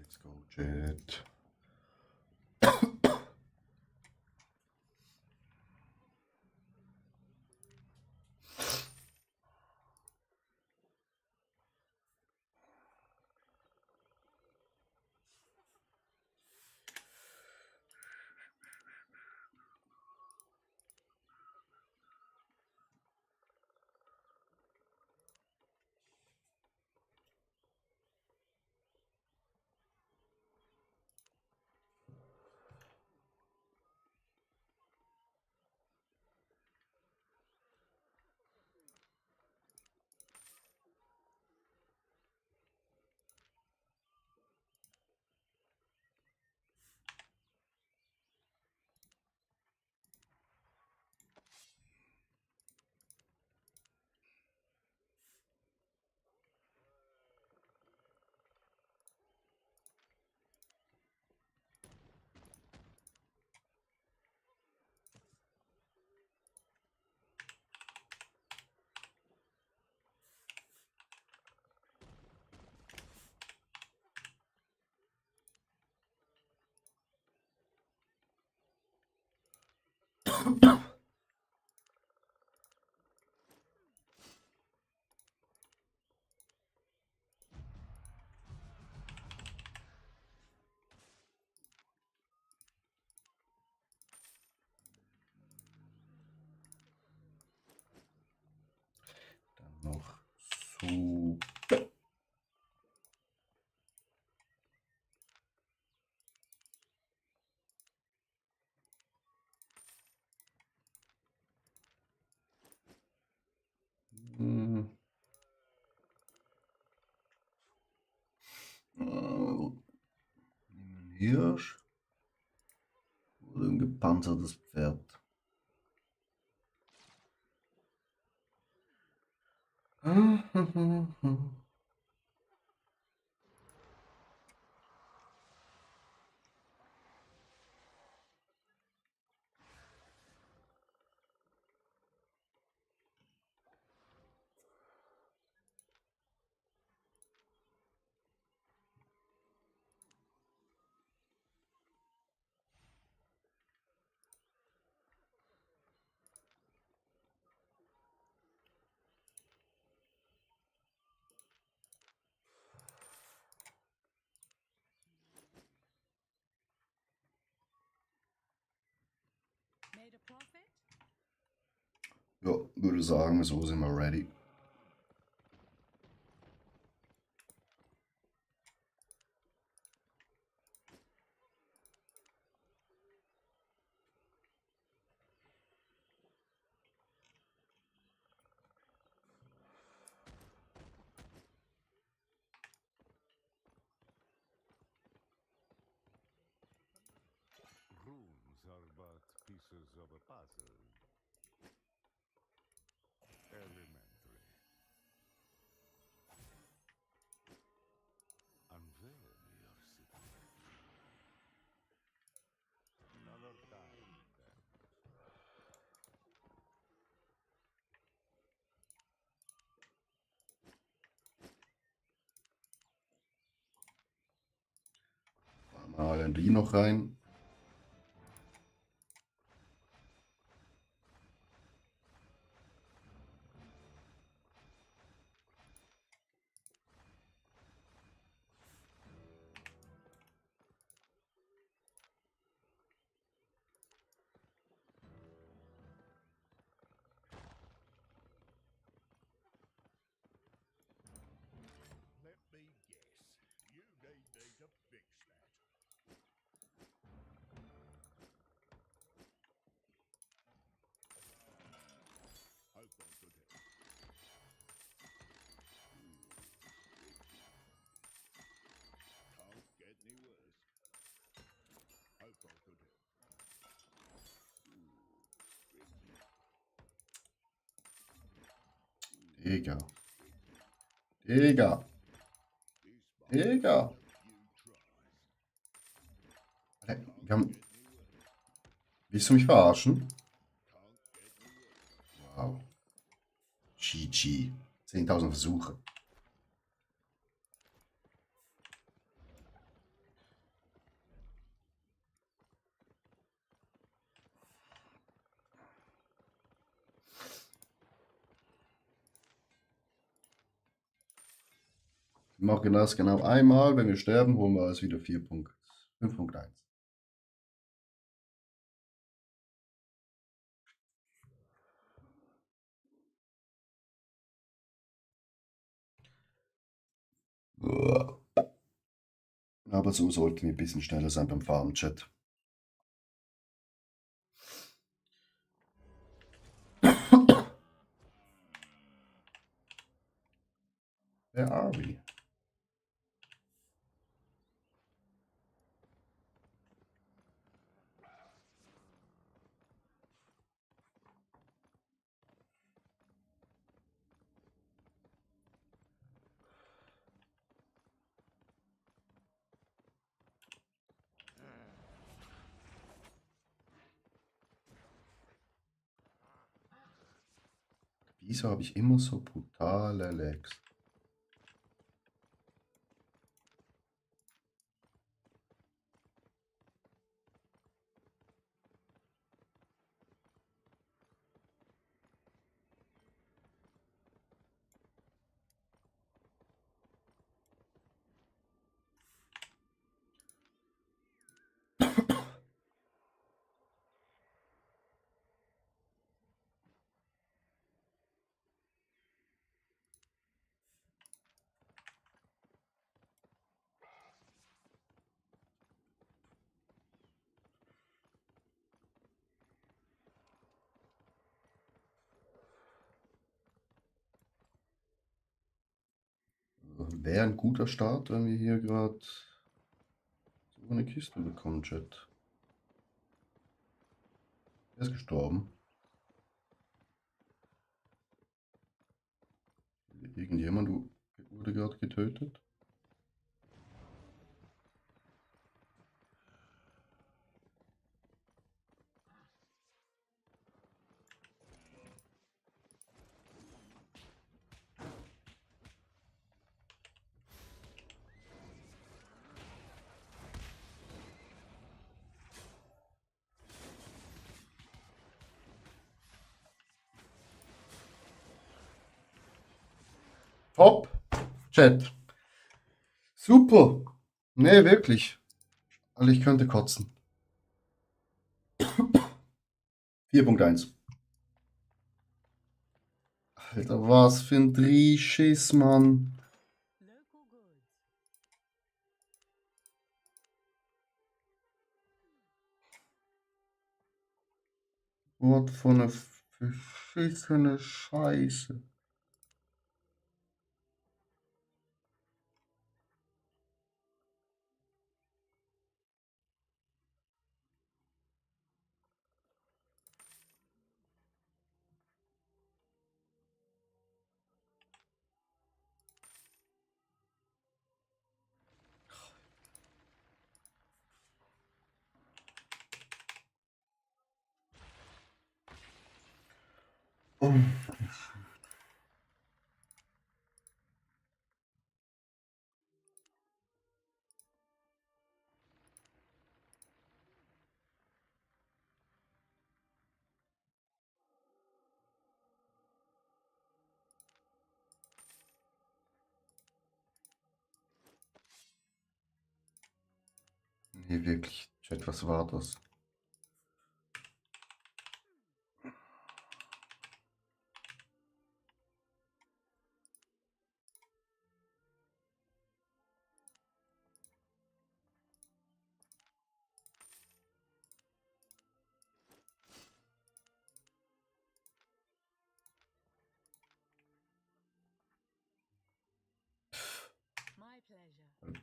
Let's go, Jet. Dann noch so. Nehmen einen Hirsch oder ein gepanzertes Pferd. Ja, würde sagen, so sind wir ready. Runes are but pieces of a puzzle. Elementary. Unveil your secret. Another time, then. Mal die noch rein. Let me guess. You need me to fix that. Hope I could help. Can't get any worse. Hope I could help. Digga. Digga. Digga. Alter, wir haben... Willst du mich verarschen? Wow. GG. 10.000 Versuche. Wir machen das genau einmal. Wenn wir sterben, holen wir es wieder 5.1. Aber so sollten wir ein bisschen schneller sein beim Farmen, Chat. Where are we? Wieso habe ich immer so brutale Lags? Wäre ein guter Start, wenn wir hier gerade so eine Kiste bekommen, Chat. Er ist gestorben. Irgendjemand wurde gerade getötet. Top, Chat. Super. Nee, wirklich. Also ich könnte kotzen. 4.1. Alter, was für ein Drieschiss, Mann. Local goods. Was für eine beschissene Scheiße. Oh. Nee, wirklich. Chat, was war das? My pleasure.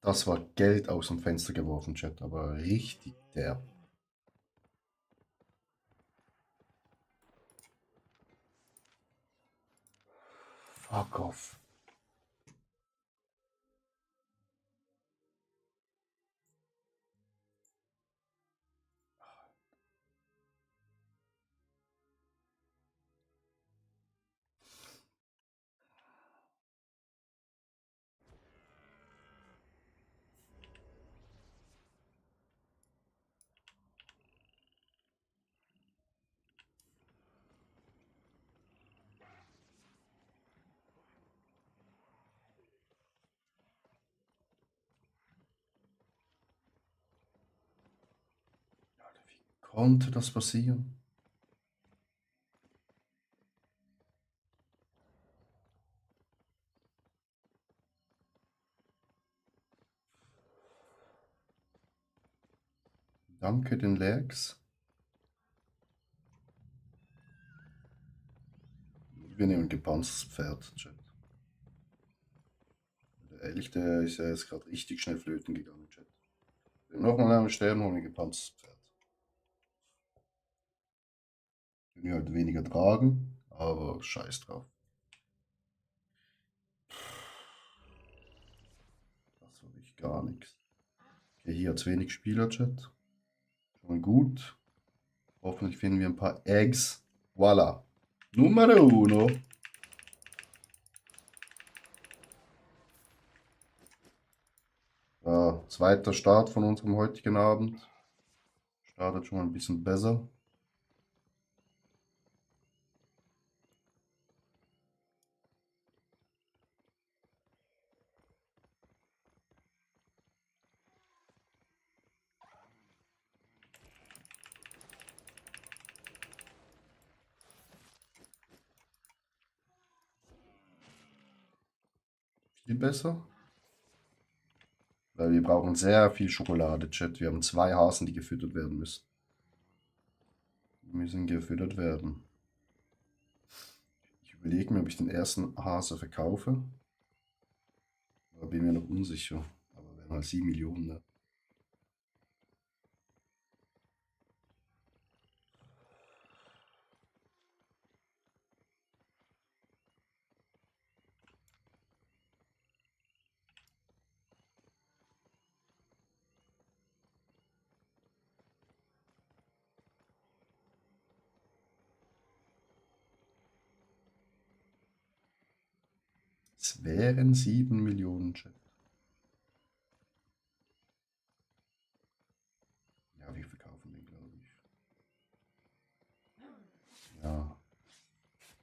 Das war Geld aus dem Fenster geworfen, Chat, aber richtig derb. Fuck off. konnte das passieren? Danke den Lags. Wir nehmen gepanzertes Pferd, Chat. Der Elch, der ist ja jetzt gerade richtig schnell flöten gegangen, Chat. Wenn wir nochmal am Sterben, holen wir gepanzertes Pferd. Den wir halt weniger tragen, aber scheiß drauf. Das war ich gar nichts. Okay, hier hat es wenig Spieler, Chat. Schon mal gut. Hoffentlich finden wir ein paar Eggs. Voila. Numero uno. Zweiter Start von unserem heutigen Abend. Startet schon mal ein bisschen besser. Viel besser. Weil wir brauchen sehr viel Schokolade, Chat. Wir haben 2 Hasen, die gefüttert werden müssen. Die müssen gefüttert werden. Ich überlege mir, ob ich den ersten Hase verkaufe. Da bin mir noch unsicher. Aber wären halt 7 Millionen, ne? Es wären 7 Millionen, Chat. Ja, wir verkaufen den, glaube ich. Ja.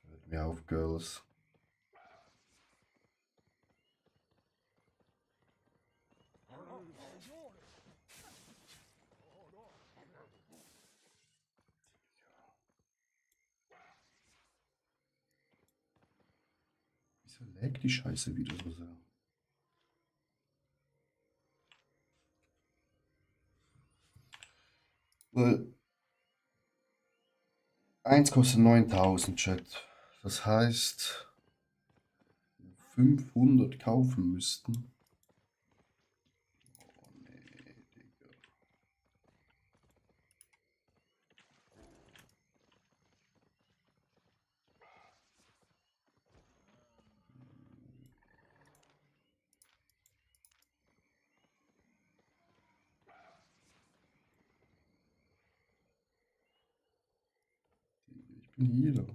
Hört mir auf, Girls. Wieso laggt die Scheiße wieder so sehr? Weil 1 kostet 9000, Chat. Das heißt, 500 kaufen müssten. Oh nee, Digga. Ich bin hier.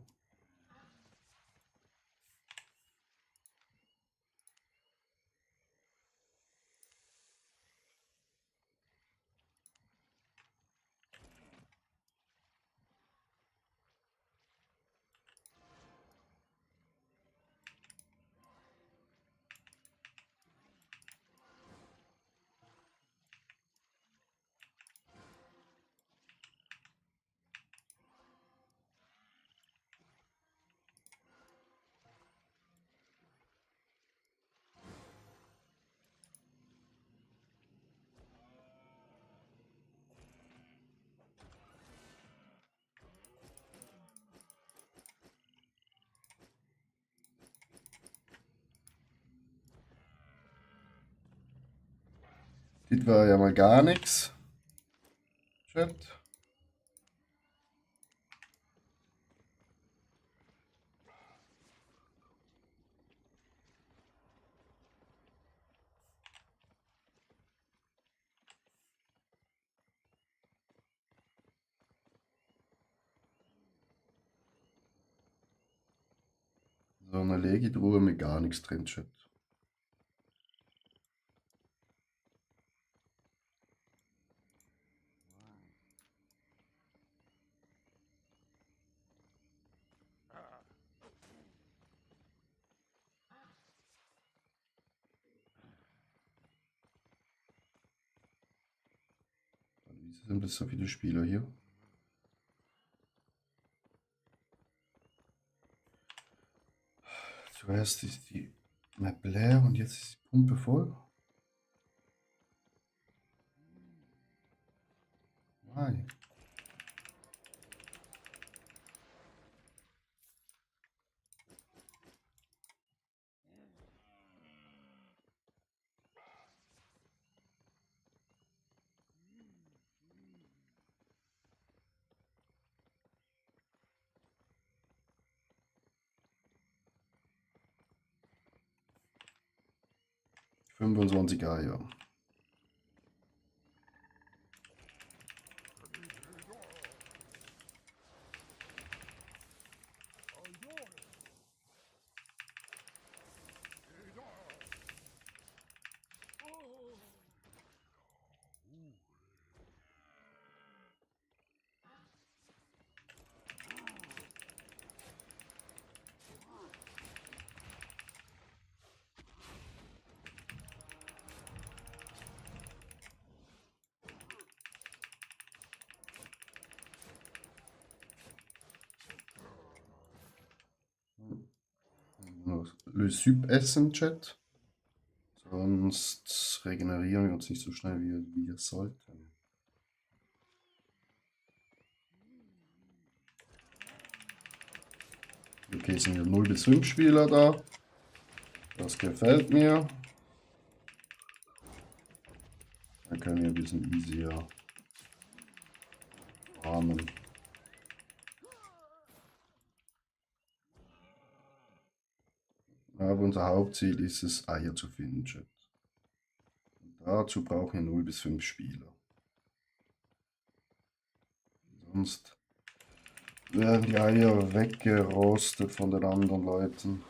Das war ja mal gar nichts. Chat. So eine Legitruhe mit gar nichts drin, Chat. Wieso sind das so viele Spieler hier? Zuerst ist die Map leer und jetzt ist die Pumpe voll. Why? ...25 Eier. Le Sub essen, Chat. Sonst regenerieren wir uns nicht so schnell, wie wir sollten. Okay, sind wir 0 bis 5 Spieler da. Das gefällt mir. Dann können wir ein bisschen easier farmen. Aber unser Hauptziel ist es, Eier zu finden, Chat. Und dazu brauchen wir 0 bis 5 Spieler. Sonst werden die Eier weggerostet von den anderen Leuten.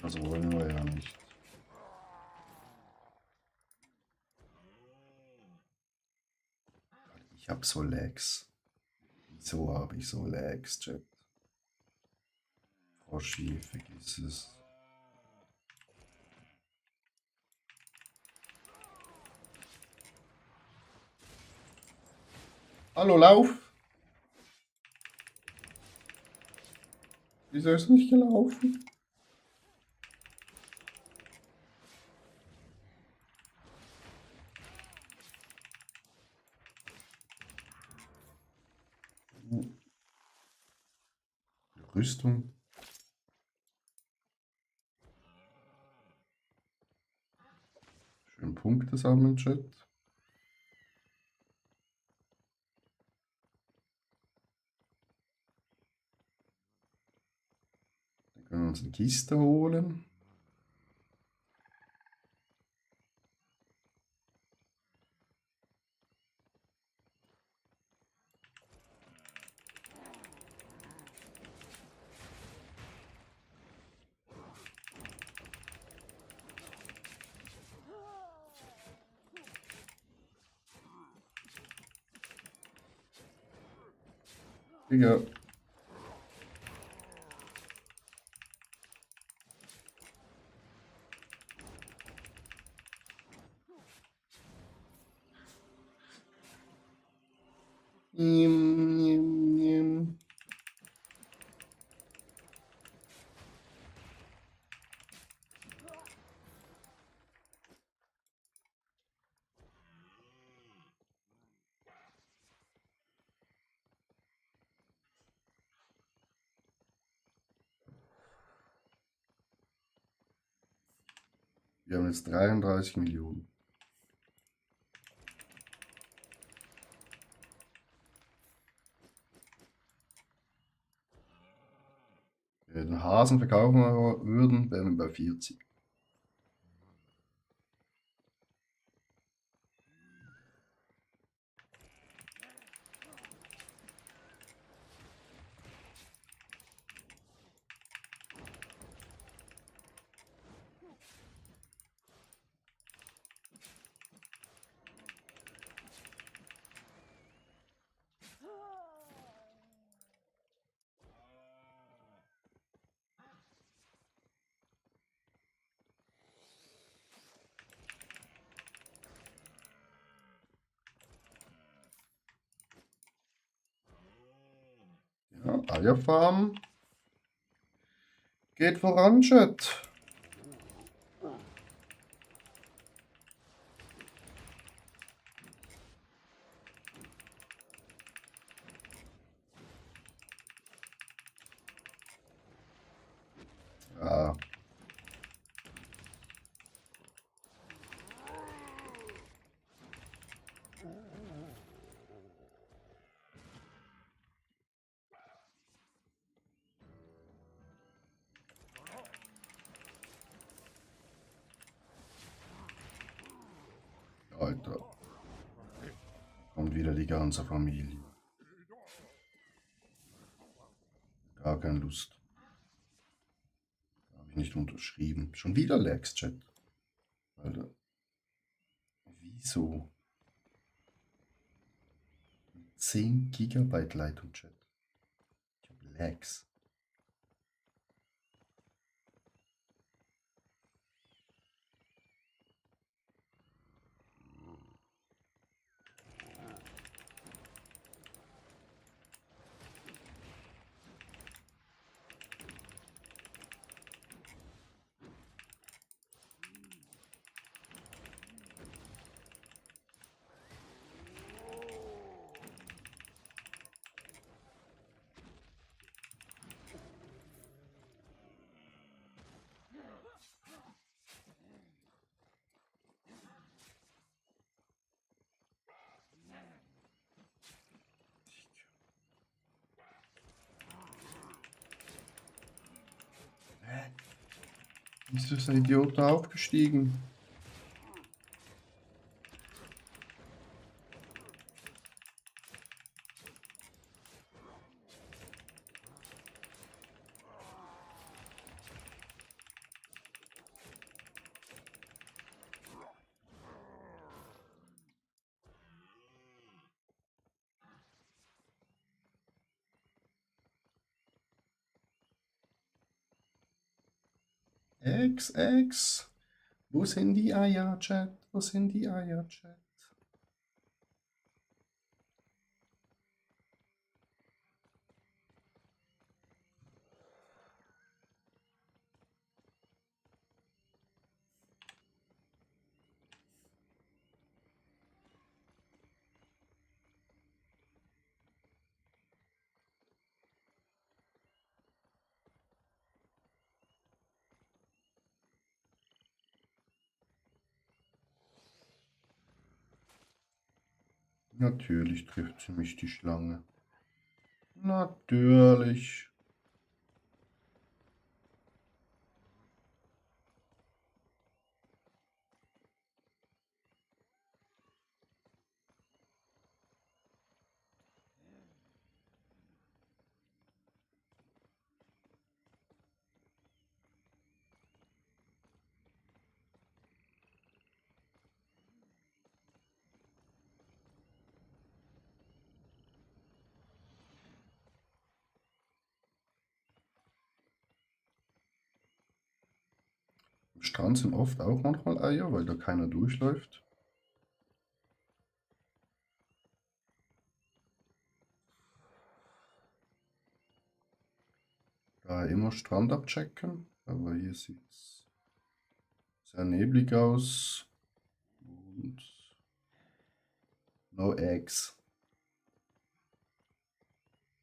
Das wollen wir ja nicht. Ich hab so Lags. Wieso habe ich so Lags, Chat? Froschi, vergiss es. Hallo, lauf! Wieso ist nicht gelaufen? Rüstung. Schön Punkte sammeln, Chat. Dann können wir uns eine Kiste holen. Digga. Nim. Wir haben jetzt 33 Millionen. Wenn wir den Hasen verkaufen würden, wären wir bei 40. Eierfarm. Geht voran, Chat. Ja. Alter. Und wieder die ganze Familie. Gar keine Lust. Habe ich nicht unterschrieben. Schon wieder Lags, Chat. Alter. Wieso? 10 GB Leitung, Chat. Ich habe Lags. Wieso ist der Idiot da aufgestiegen? Ex. Wo sind die Eier, Chat? Wo sind die Eier, Chat? Natürlich trifft sie mich die Schlange. Natürlich. Am Strand sind oft auch manchmal Eier, weil da keiner durchläuft. Daher immer Strand abchecken, aber hier sieht es sehr neblig aus. Und no eggs.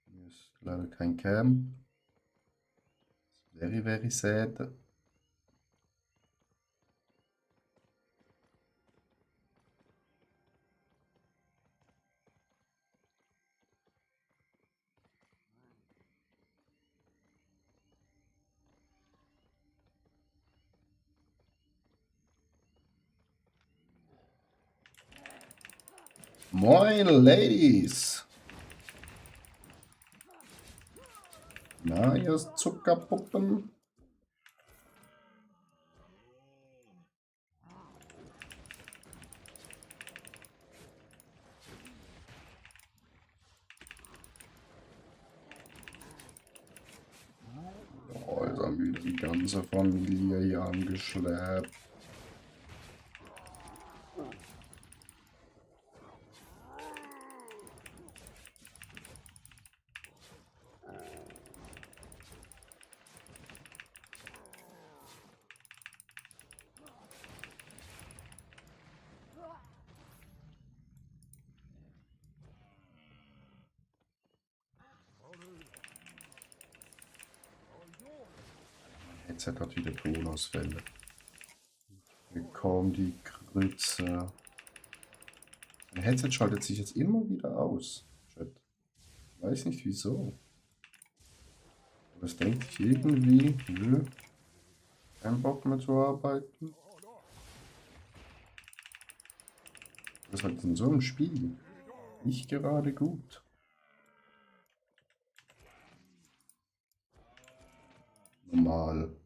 Hier ist leider kein Cam. Very, very sad. Moin, Ladies! Na, ihr Zuckerpuppen? Oh, jetzt haben wir die ganze Familie hier angeschleppt. Headset hat wieder Tonausfälle. Ich bekomme die Grütze. Mein Headset schaltet sich jetzt immer wieder aus. Chat. Weiß nicht wieso. Aber es denkt sich irgendwie, nö, kein Bock mehr zu arbeiten. Das ist halt in so einem Spiel nicht gerade gut. Normal.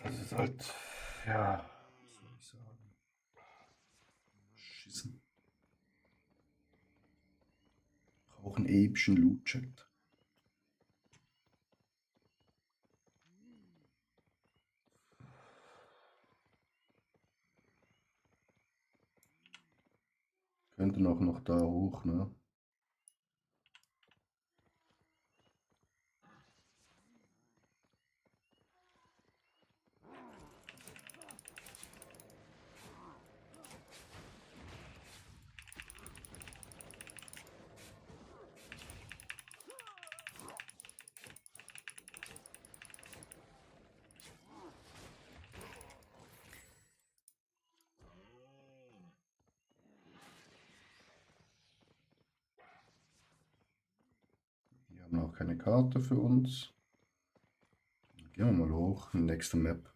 Das ist halt, ja, was soll ich sagen? Schissen. Brauchen epischen Loot-Chat. Könnten auch noch da hoch, ne? Die haben auch keine Karte für uns. Gehen wir mal hoch, nächste Map.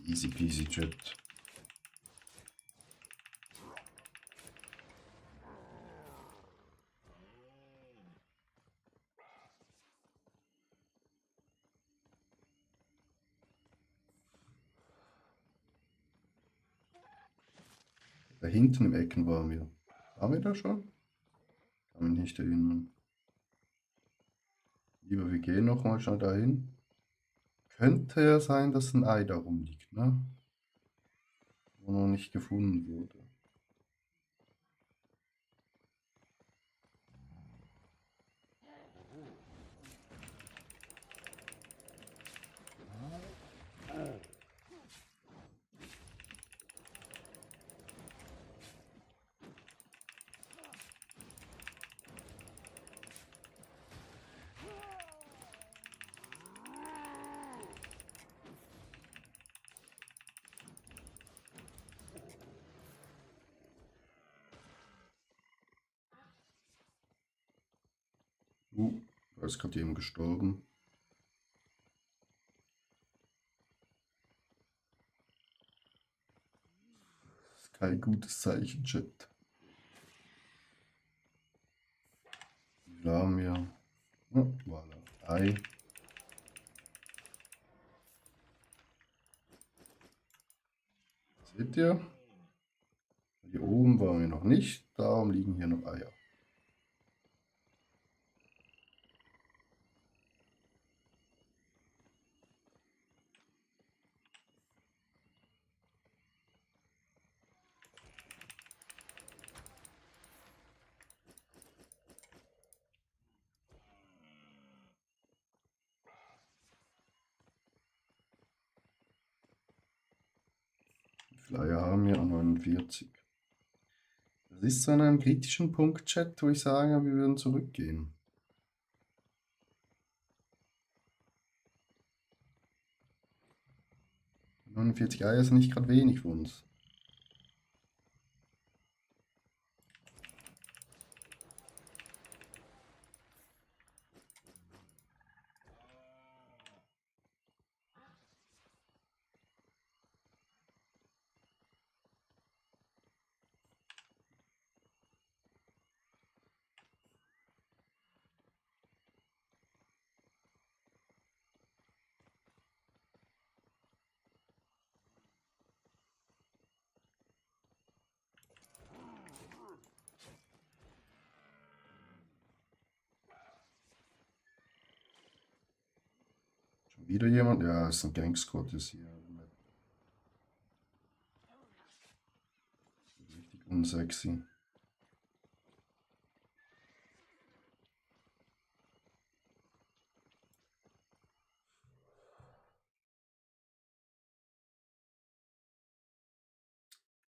Easy peasy Chat. Da hinten im Ecken waren wir. Waren wir da schon? Kann mich nicht erinnern. Lieber, wir gehen noch mal schnell dahin. Könnte ja sein, dass ein Ei da rumliegt, ne? Wo noch nicht gefunden wurde. Da ist gerade jemand gestorben. Das ist kein gutes Zeichen, Chat. Wie viel haben wir? Ja, voilà. Ei. Seht ihr? Hier oben waren wir noch nicht. Darum liegen hier noch Eier. Wie viele Eier haben wir? 49. Das ist so an einem kritischen Punkt, Chat, wo ich sage, wir würden zurückgehen. 49 Eier ist nicht gerade wenig für uns. Schon wieder jemand? Ja, es ist ein Gang Squad ist hier. Richtig unsexy.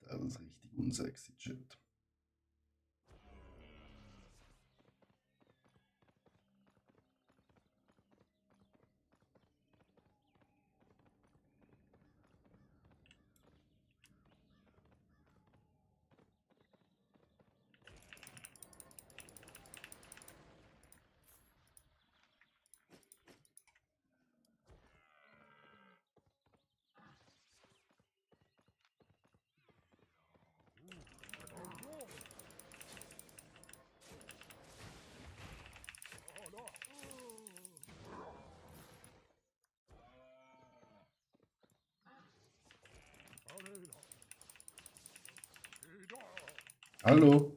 Das ist richtig unsexy, Shit. Hallo?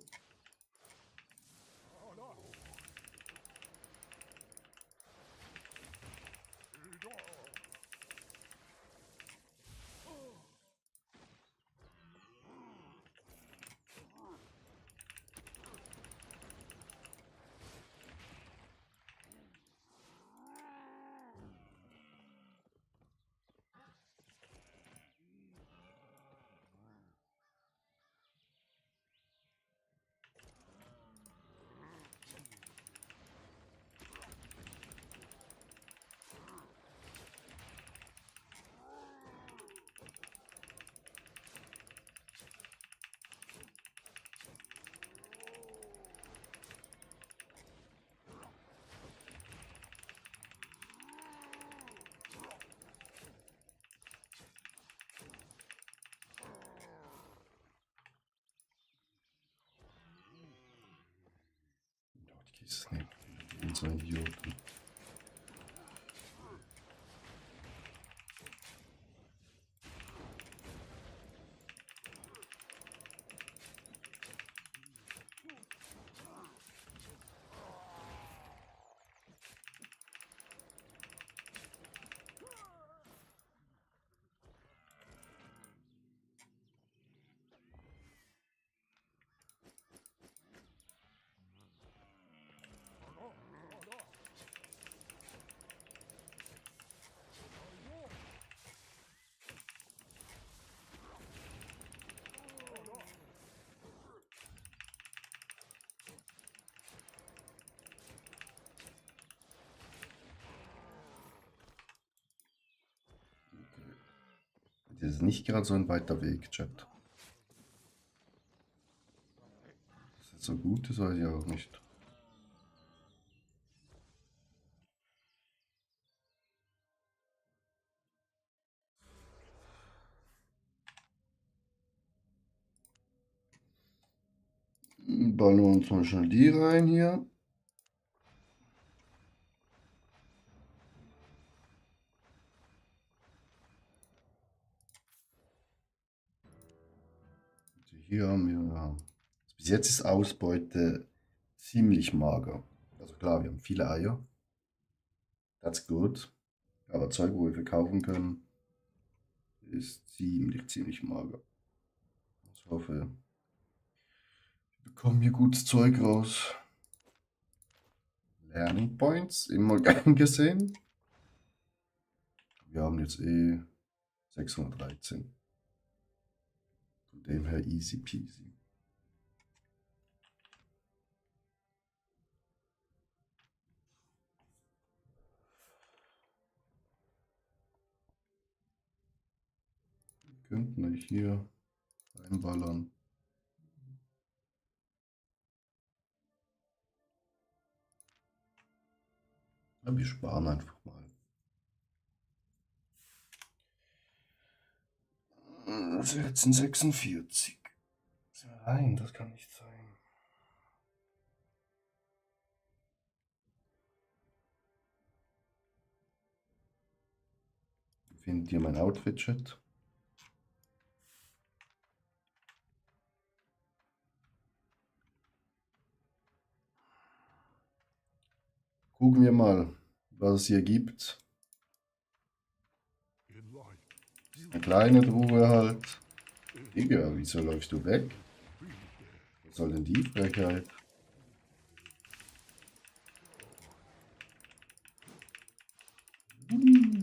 Die Kiste nehmen. So ein Idioten. Das ist nicht gerade so ein weiter Weg, Chat. Dass das so gut ist, weiß ich auch nicht. Ballen wir uns mal schnell die rein hier. Hier haben wir, ja. Bis jetzt ist Ausbeute ziemlich mager. Also klar, wir haben viele Eier. That's good. Aber Zeug, wo wir verkaufen können, ist ziemlich mager. Ich hoffe, wir bekommen hier gutes Zeug raus. Learning Points, immer gern gesehen. Wir haben jetzt 613. Von dem her easy peasy. könnten euch hier einballern. Ja, wir sparen einfach mal. 46. Nein, das kann nicht sein. Findet ihr mein Outfit-Chat? Gucken wir mal, was es hier gibt. In life, you Eine kleine Truhe halt. Digga, wieso läufst du weg? be there. Was soll denn die Frechheit?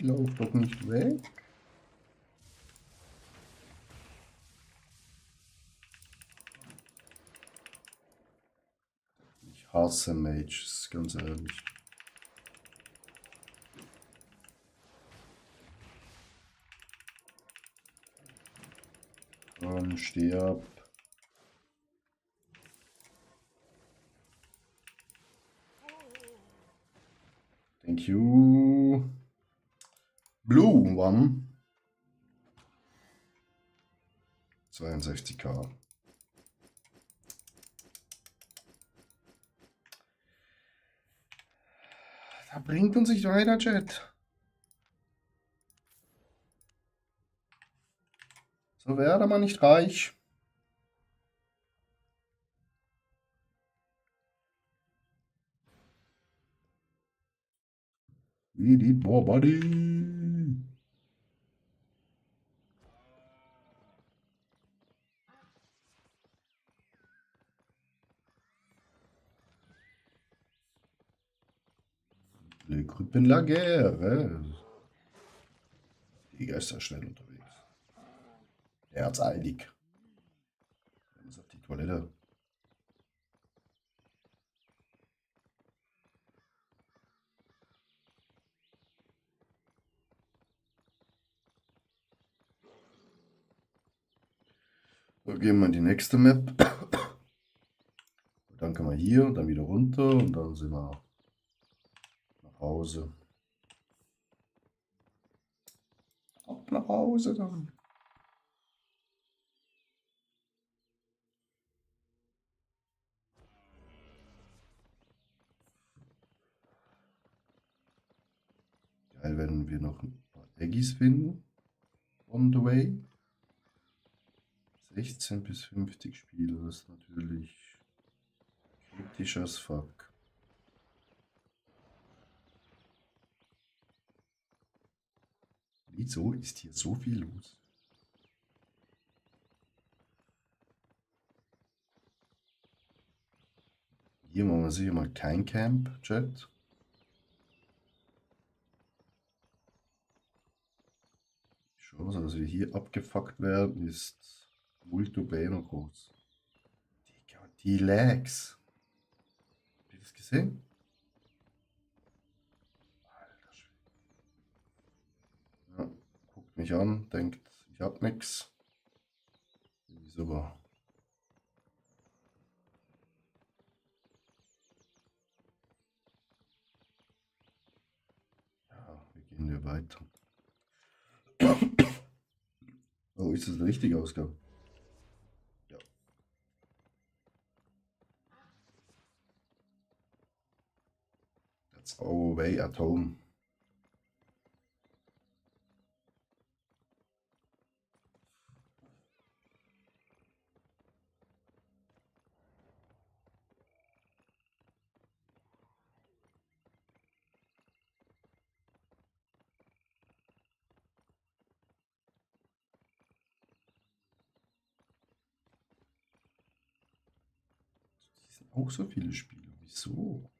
Lauf doch nicht weg. Ich hasse Mages, ganz ehrlich. Komm, steh ab. Thank you. Blue One. 62k. Da bringt uns nicht weiter, Chat. So werde man nicht reich. We need more money. Le Groupe in la guerre. Digga ist da schnell unterwegs. Er hat's eilig. Er muss auf die Toilette. So, gehen wir in die nächste Map. Dann können wir hier und dann wieder runter und dann sind wir nach Hause. Ab nach Hause dann. Geil, wenn wir noch ein paar Eggies finden. On the way. 16 bis 50 Spiele, das ist natürlich kritisch as fuck. Wieso ist hier so viel los? Hier machen wir sicher mal kein Camp, Chat. Die Chance, dass wir hier abgefuckt werden, ist multo bene groß. Digga, die Lags. Habt ihr das gesehen? Alter Schwede. Ja, guckt mich an, denkt, ich hab nix. Super. Ja, wie gehen wir weiter? Oh, ist das eine richtige Ausgabe? Ja. That's our way at home. Die sind auch so viele Spiele. Wieso?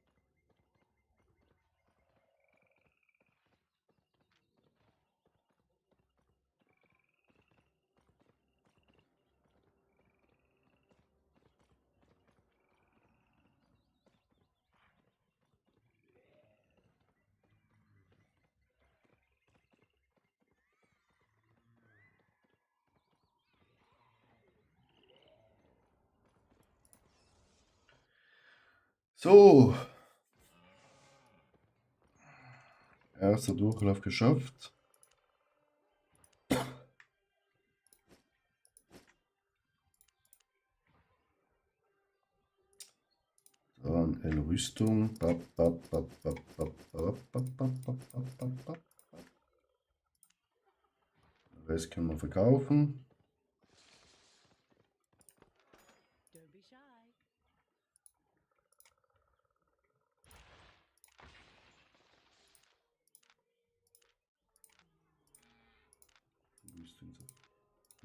So. Erster Durchlauf geschafft. Dann Rüstung. Das können wir verkaufen. Don't be shy.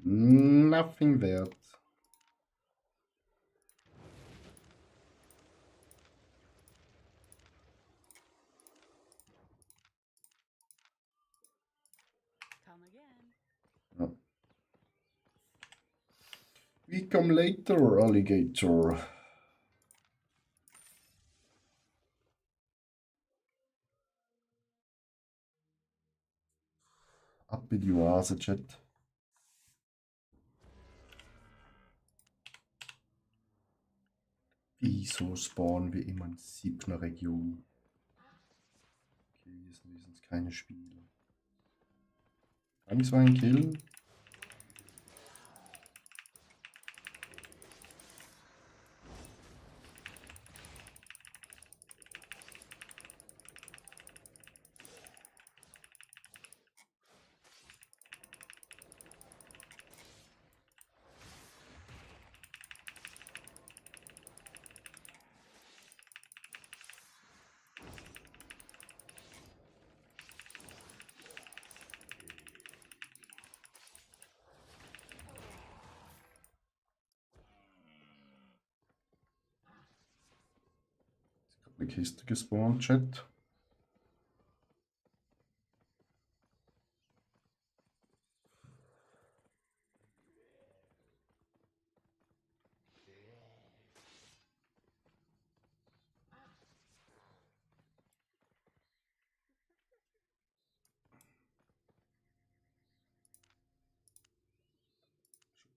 Nothing wert. Come again. Ja. We come later, Alligator. Ab in die Oase, Chat. Wieso spawnen wir immer in 7. Region? Okay, hier sind wenigstens keine Spieler. Kann ich so einen killen? Eine Kiste gespawnt, Chat.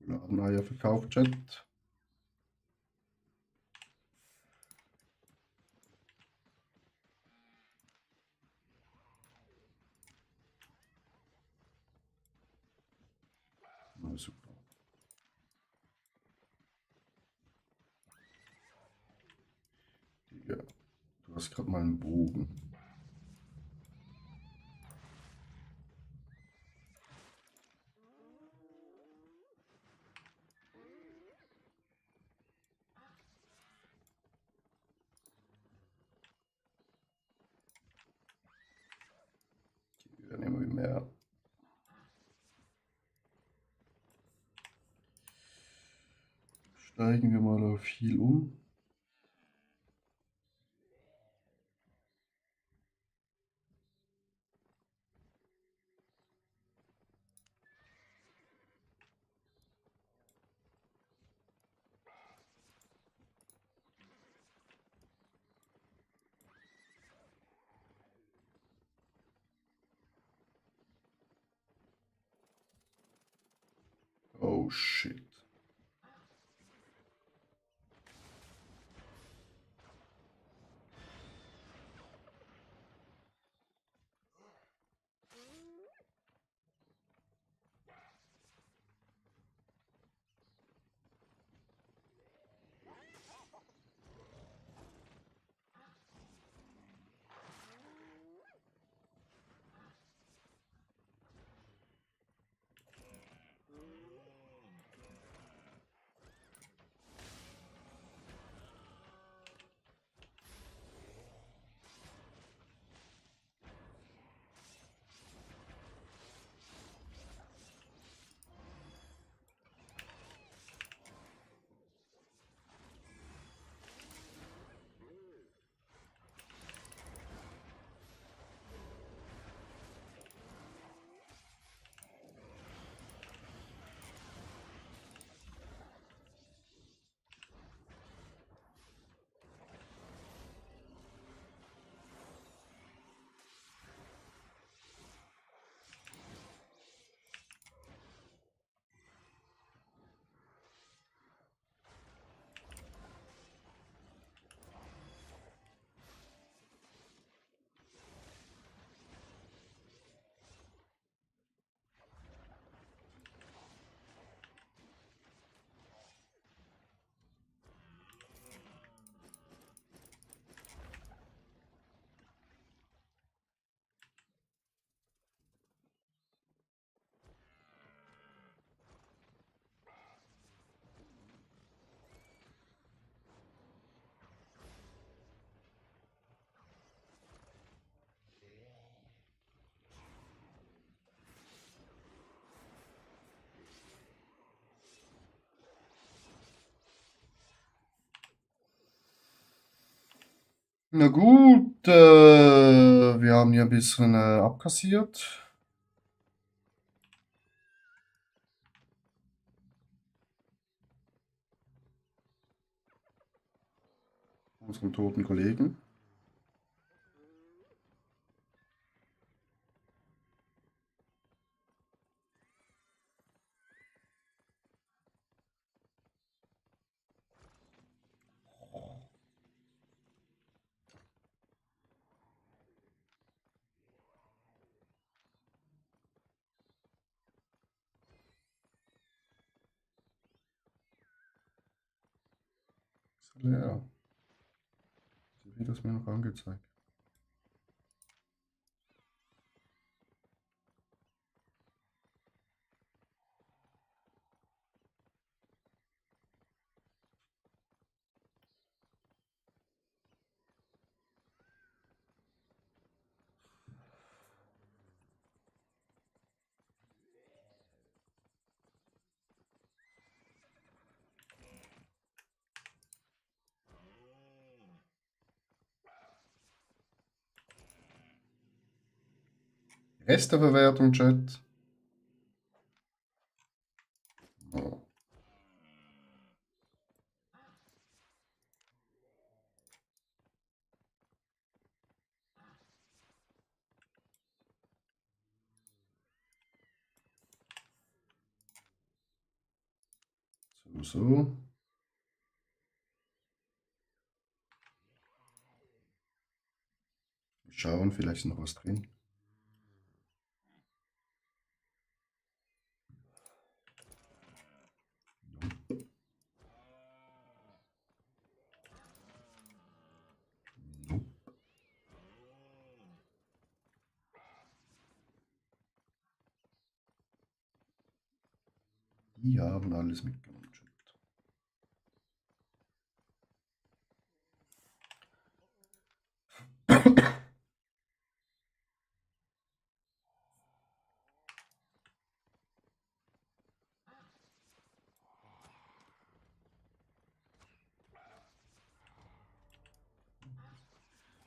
Schokoladeneier verkauft, Chat. Na super. Digga, du hast gerade mal einen Bogen. Die werden immer mehr. Steigen wir mal auf viel um. Oh shit. Na gut, wir haben hier ein bisschen abkassiert. Unseren toten Kollegen. Ist leer. So wird das mir noch angezeigt. Resteverwertung, Chat. Oh. So. Mal schauen, vielleicht ist noch was drin. Nope. Die haben alles mitgenommen, Chat.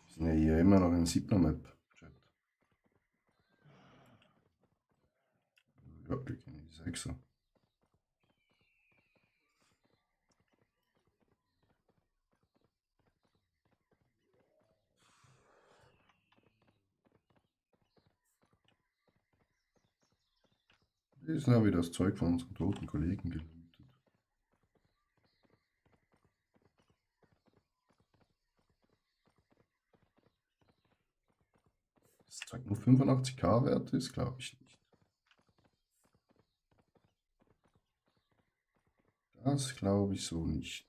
Wir sind ja hier immer noch in 7er-Map, Chat. Ja, wir gehen in die 6er. Hier ist ja wieder das Zeug von unseren toten Kollegen gelootet. Das Zeug nur 85k wert ist, glaube ich nicht. Das glaube ich so nicht.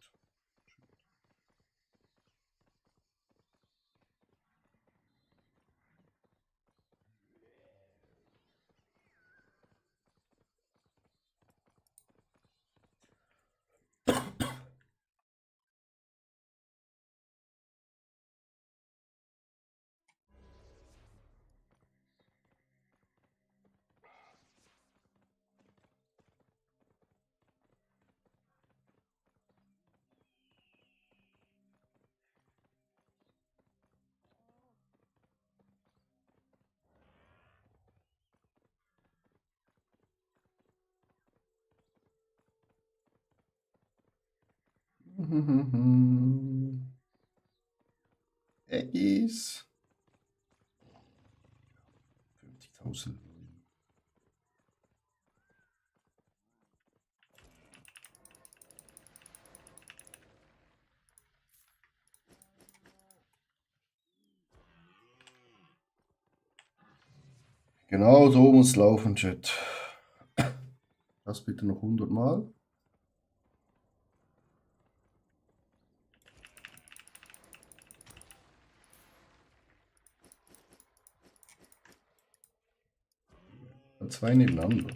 Eggis. 50.000. Genau so muss laufen, Chat. Das bitte noch 100 Mal. Zwei nebeneinander.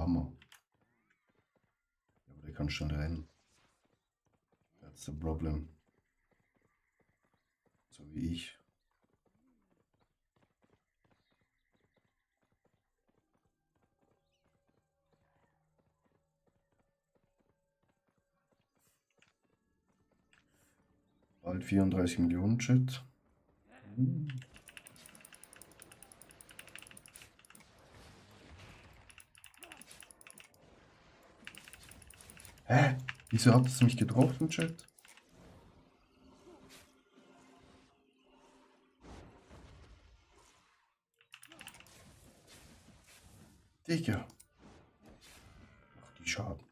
Hammer. Aber der kann schon rennen. That's the problem. So wie ich. Bald 34 Millionen Chat. Hä? Wieso hat es mich getroffen, Chat? Digga. Ach, die Schaden.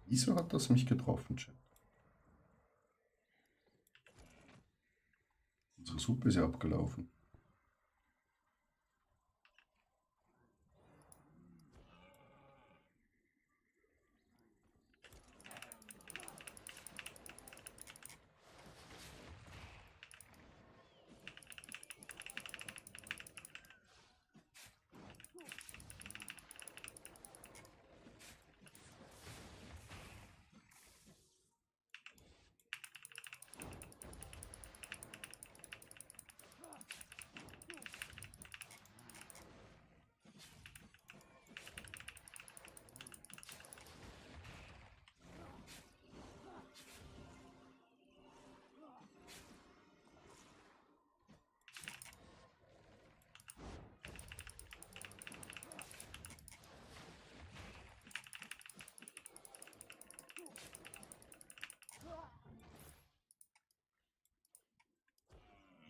Wieso hat das mich getroffen, Chat? Unsere Suppe ist ja abgelaufen.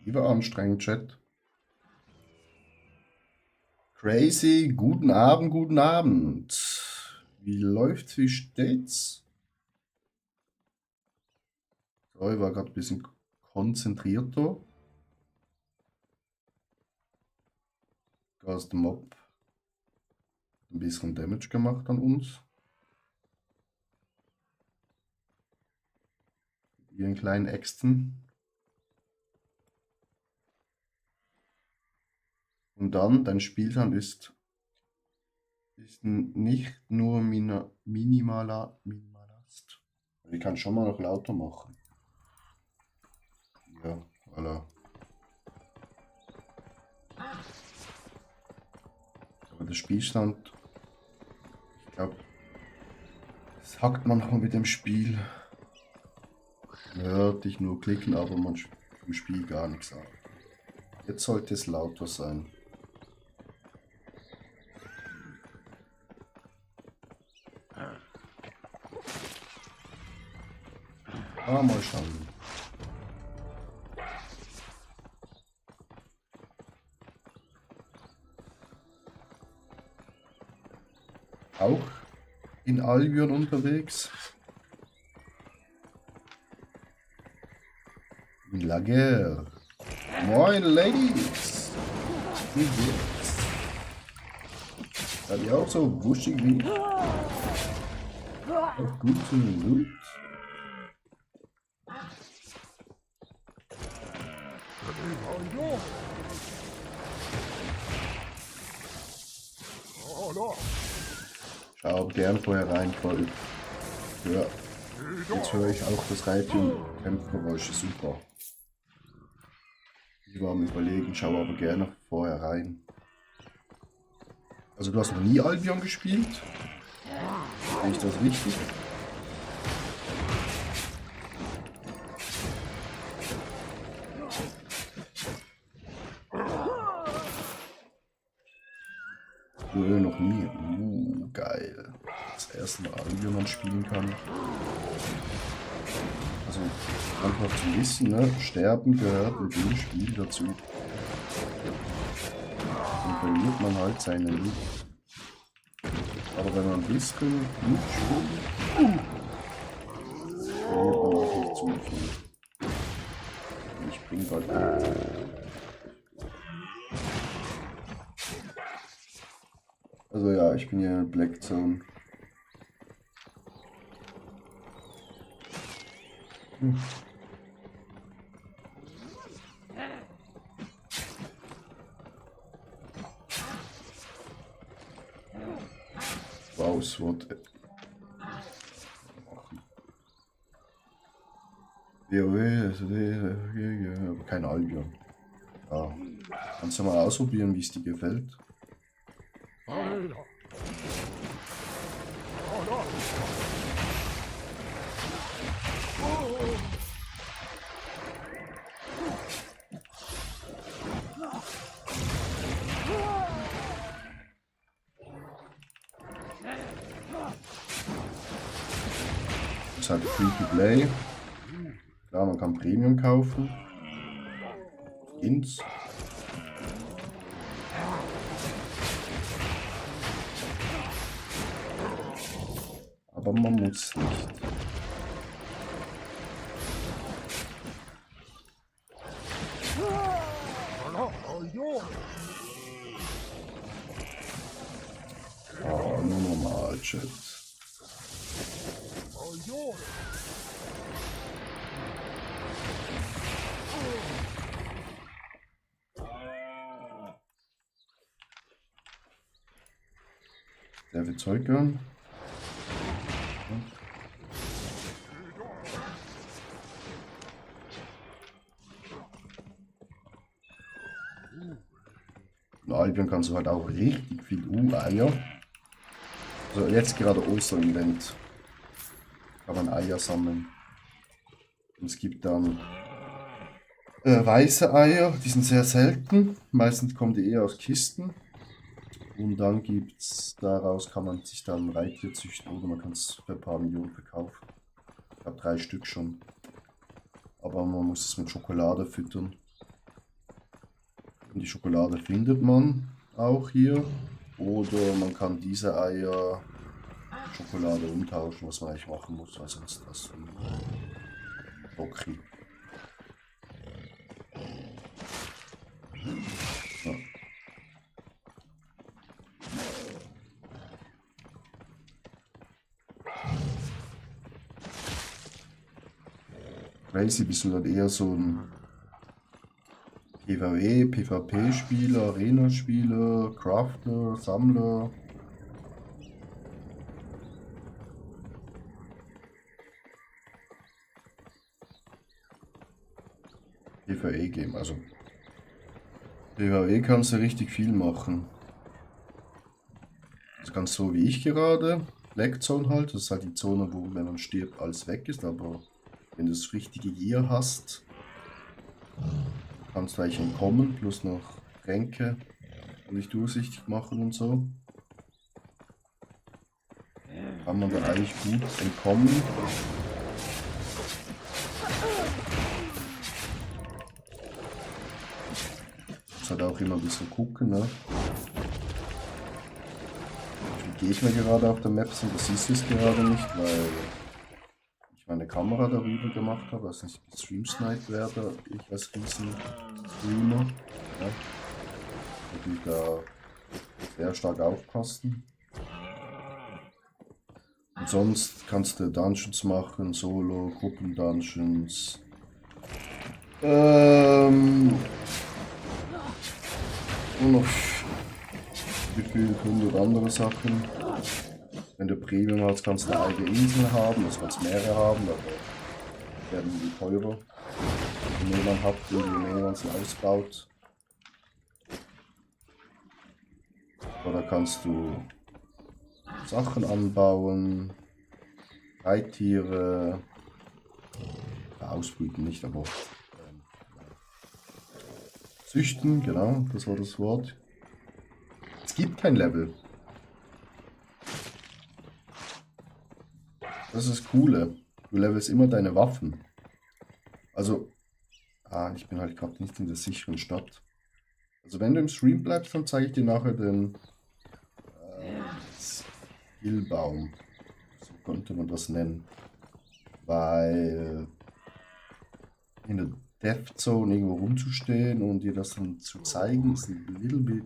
Lieber anstrengend, Chat. Crazy, guten Abend, guten Abend. Wie läuft's, wie steht's? So, ich war gerade ein bisschen konzentrierter. Da ist der Mob ein bisschen Damage gemacht an uns. Mit ihren kleinen Äxten. Und dann, dein Spielstand ist nicht nur Minimalist. Ich kann schon mal noch lauter machen. Ja, voilà. Aber der Spielstand, ich glaube, es hackt manchmal mit dem Spiel. Man hört dich nur klicken, aber man im Spiel gar nichts an. Jetzt sollte es lauter sein. Mal schauen. Auch in Albion unterwegs. In Lager. Moin, Ladies. Wie geht's? Seid ihr auch so wuschig wie ich? Auf guten Loot? Schau gern vorher rein, voll. Ja. Jetzt höre ich auch das Reitchen-Kämpfgeräusch, super. Ich war am Überlegen, schau aber gerne vorher rein. Also du hast noch nie Albion gespielt? Sehe ich das richtig? Nö, noch nie. Geil. Das erste Mal Albion spielen kann. Also, einfach zu wissen, ne? Sterben gehört mit dem Spiel dazu. Dann verliert man halt seine Loot. Aber wenn man ein bisschen Loot spielt, verliert man auch nicht zu viel. Und ich bringe halt mit. Also ja, ich bin hier in Black Zone. das Wort machen. WoW, aber kein Albion. Ja. Kannst du mal ausprobieren, wie es dir gefällt. Das ist halt Free-to-Play. Klar, man kann Premium kaufen. Skins. Aber man muss nicht. Oh, nur normal, Chat. Sehr viel Zeug hören. In Albion kannst du halt auch richtig viel Eier. Also jetzt gerade Ostern-Event. Kann man Eier sammeln. Und es gibt dann weiße Eier, die sind sehr selten. Meistens kommen die eher aus Kisten. Und dann gibt's, daraus kann man sich dann Reittier züchten oder man kann es für ein paar Millionen verkaufen. Ich habe 3 Stück schon. Aber man muss es mit Schokolade füttern. Und die Schokolade findet man auch hier. Oder man kann diese Eier mit Schokolade umtauschen, was man eigentlich machen muss, weil sonst das Doki. Ja. Crazy, bist du dann eher so ein PvE, PvP-Spieler, Arena-Spieler, Crafter, Sammler? PvE-Game, also PvE kannst du richtig viel machen. Das kannst du so wie ich gerade, Black Zone halt, das ist halt die Zone, wo wenn man stirbt alles weg ist, aber wenn du das richtige Gear hast, kannst du eigentlich entkommen, plus noch Tränke und dich durchsichtig machen und so. Kann man da eigentlich gut entkommen. Muss halt auch immer ein bisschen gucken, ne? Wie Gegner gerade auf der Map sind, das siehst du es gerade nicht, weil ich meine Kamera darüber gemacht habe, dass ich gestreamsniped werde, ich als Riesen-Streamer. Ja. Natürlich da sehr stark aufpassen. Und sonst kannst du Dungeons machen, Solo, Gruppen-Dungeons. Und noch gefühlt 100 andere Sachen. Wenn du Premium hast, kannst du eine eigene Insel haben, das kannst mehrere haben, aber werden die teurer. Wenn jemand hat, je mehr man sie ausbaut. Oder kannst du Sachen anbauen, Reittiere, ausbrüten nicht, aber züchten, genau, das war das Wort. Es gibt kein Level. Das ist das Coole. Du levelst immer deine Waffen. Also, ich bin halt gerade nicht in der sicheren Stadt. Also wenn du im Stream bleibst, dann zeige ich dir nachher den Skillbaum. So könnte man das nennen. Weil in der Death Zone irgendwo rumzustehen und dir das dann zu zeigen, ist ein little bit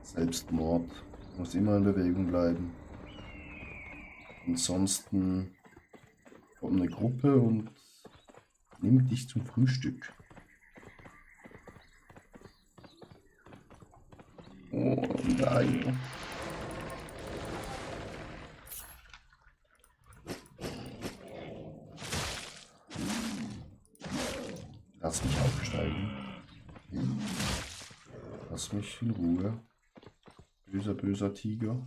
Selbstmord. Du musst immer in Bewegung bleiben. Ansonsten kommt eine Gruppe und nimmt dich zum Frühstück. Oh nein. Lass mich aufsteigen. Lass mich in Ruhe. Böser, böser Tiger.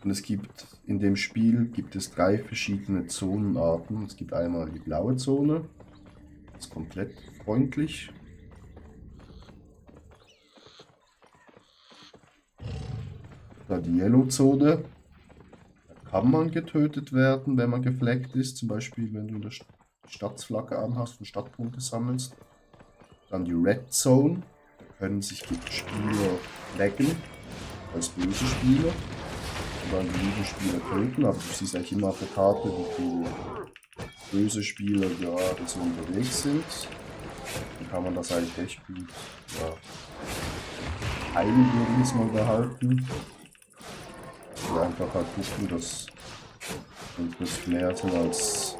Und es gibt in dem Spiel gibt es 3 verschiedene Zonenarten. Es gibt einmal die blaue Zone, das ist komplett freundlich. Dann die Yellow Zone, da kann man getötet werden, wenn man gefleckt ist. Zum Beispiel, wenn du eine Stadtflagge anhast und Stadtpunkte sammelst. Dann die Red Zone, da können sich Spieler flaggen als böse Spieler. Und dann die lieben Spieler töten, aber du siehst eigentlich immer auf der Karte, wie viele böse Spieler gerade so unterwegs sind. Dann kann man das eigentlich recht gut, ja, heilen, würde ich es mal behalten. Und einfach halt gucken, dass das mehr sind als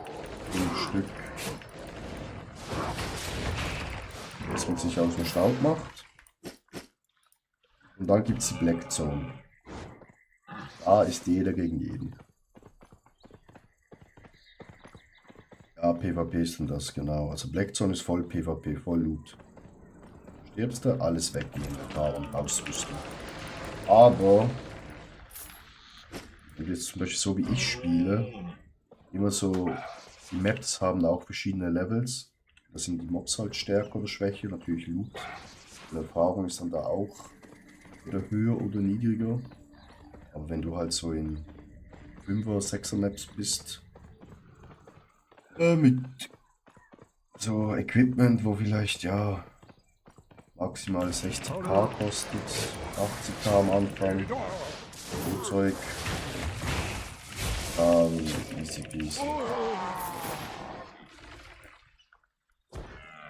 5 Stück, dass man sich aus dem Staub macht. Und dann gibt es die Black Zone. Da ist jeder gegen jeden. Ja, PvP ist denn das, genau. Also Black Zone ist voll PvP, voll Loot. Stirbst du, alles weg im Inventar und ausrüsten. Aber, wenn du jetzt zum Beispiel so wie ich spiele, immer so, die Maps haben auch verschiedene Levels. Da sind die Mobs halt stärker oder schwächer, natürlich Loot. Die Erfahrung ist dann da auch wieder höher oder niedriger. Aber wenn du halt so in 5er, 6er Maps bist, mit so Equipment, wo vielleicht ja maximal 60k kostet, 80k am Anfang, Flugzeug, easy peasy.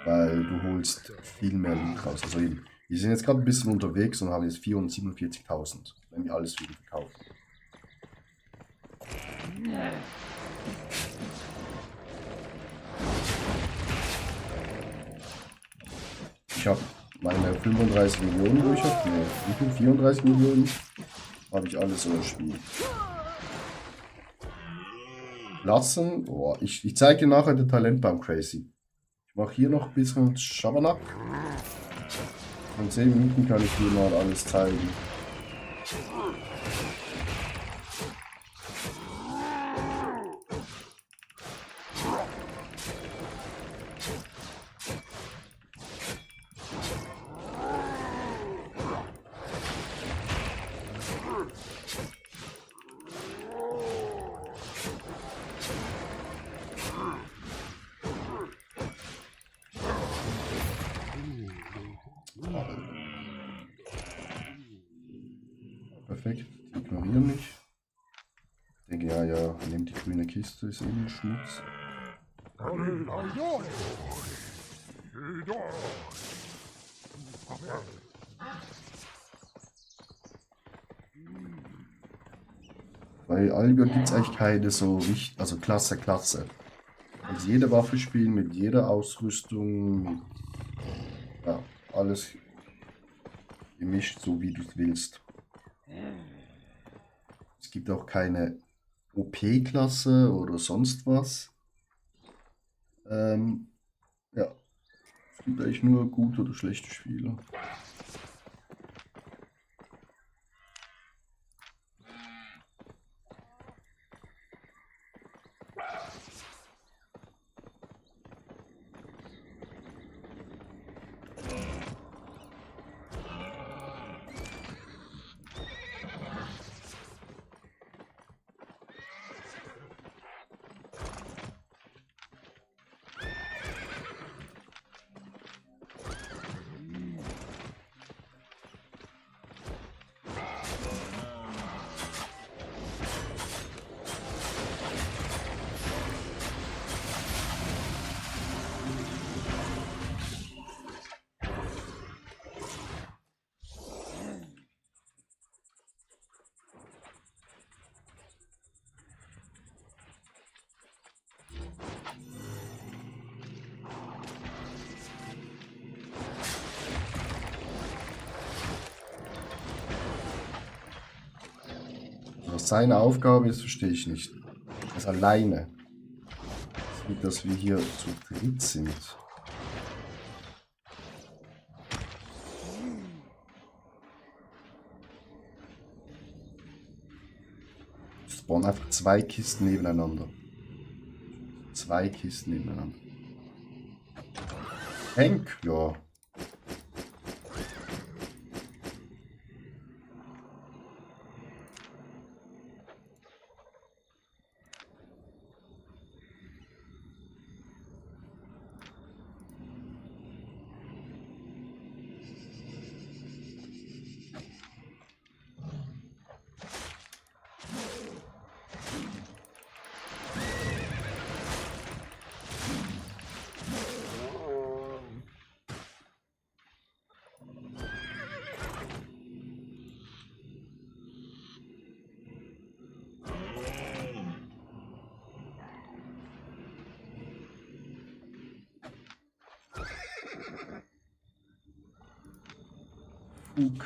Weil du holst viel mehr Loot raus. Also eben, wir sind jetzt gerade ein bisschen unterwegs und haben jetzt 447.000, wenn wir alles wieder verkaufen. Ich habe meine 35 Millionen, wo ich habe. Ne, wie viel? 34 Millionen habe ich alles überspielt. Lassen. Boah, ich zeige dir nachher den Talentbaum Crazy. Ich mache hier noch ein bisschen Schabernack. In 10 Minuten kann ich dir mal alles zeigen. Perfekt, die ignorieren mich. Ich denke, ja, nehmt die grüne Kiste, ist eben Schmutz. Bei Albion gibt es eigentlich keine so richtig, also Klasse. Also jede Waffe spielen mit jeder Ausrüstung, mit, ja, alles gemischt, so wie du es willst. Es gibt auch keine OP-Klasse oder sonst was. Ja, es gibt eigentlich nur gute oder schlechte Spieler. Was seine Aufgabe ist, verstehe ich nicht. Er ist alleine. Wie, dass wir hier zu dritt sind. Es spawnen einfach 2 Kisten nebeneinander. 2 Kisten nebeneinander. Hank, ja. Fug.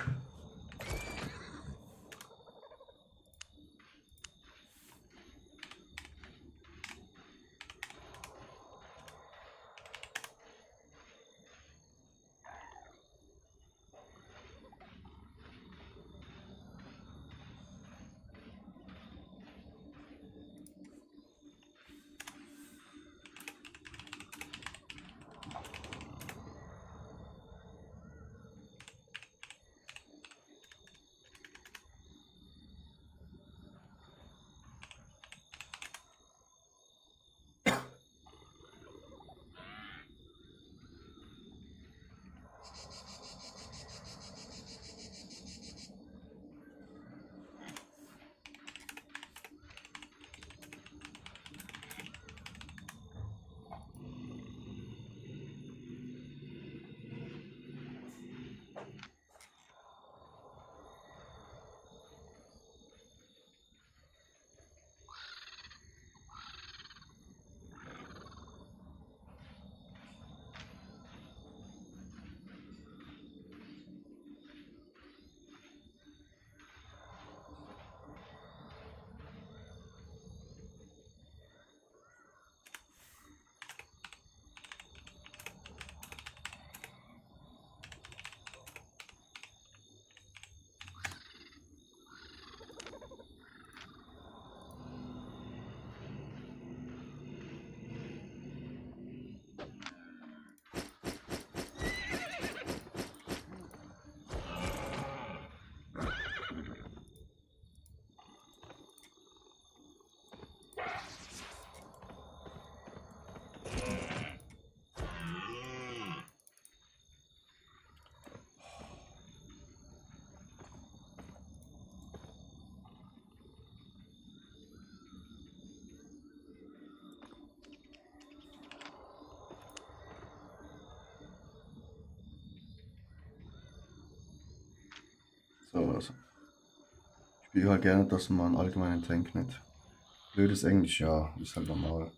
So, also. Ich spiele halt gerne, dass man allgemeinen Tank nicht. Blödes Englisch, ja, ist halt normal.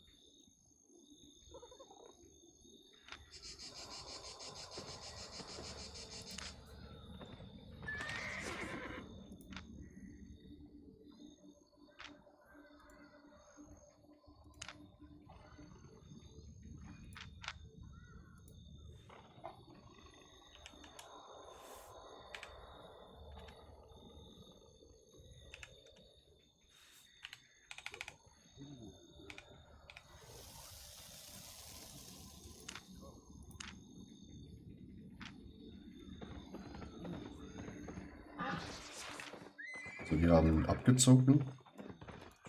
So, wir haben abgezogen.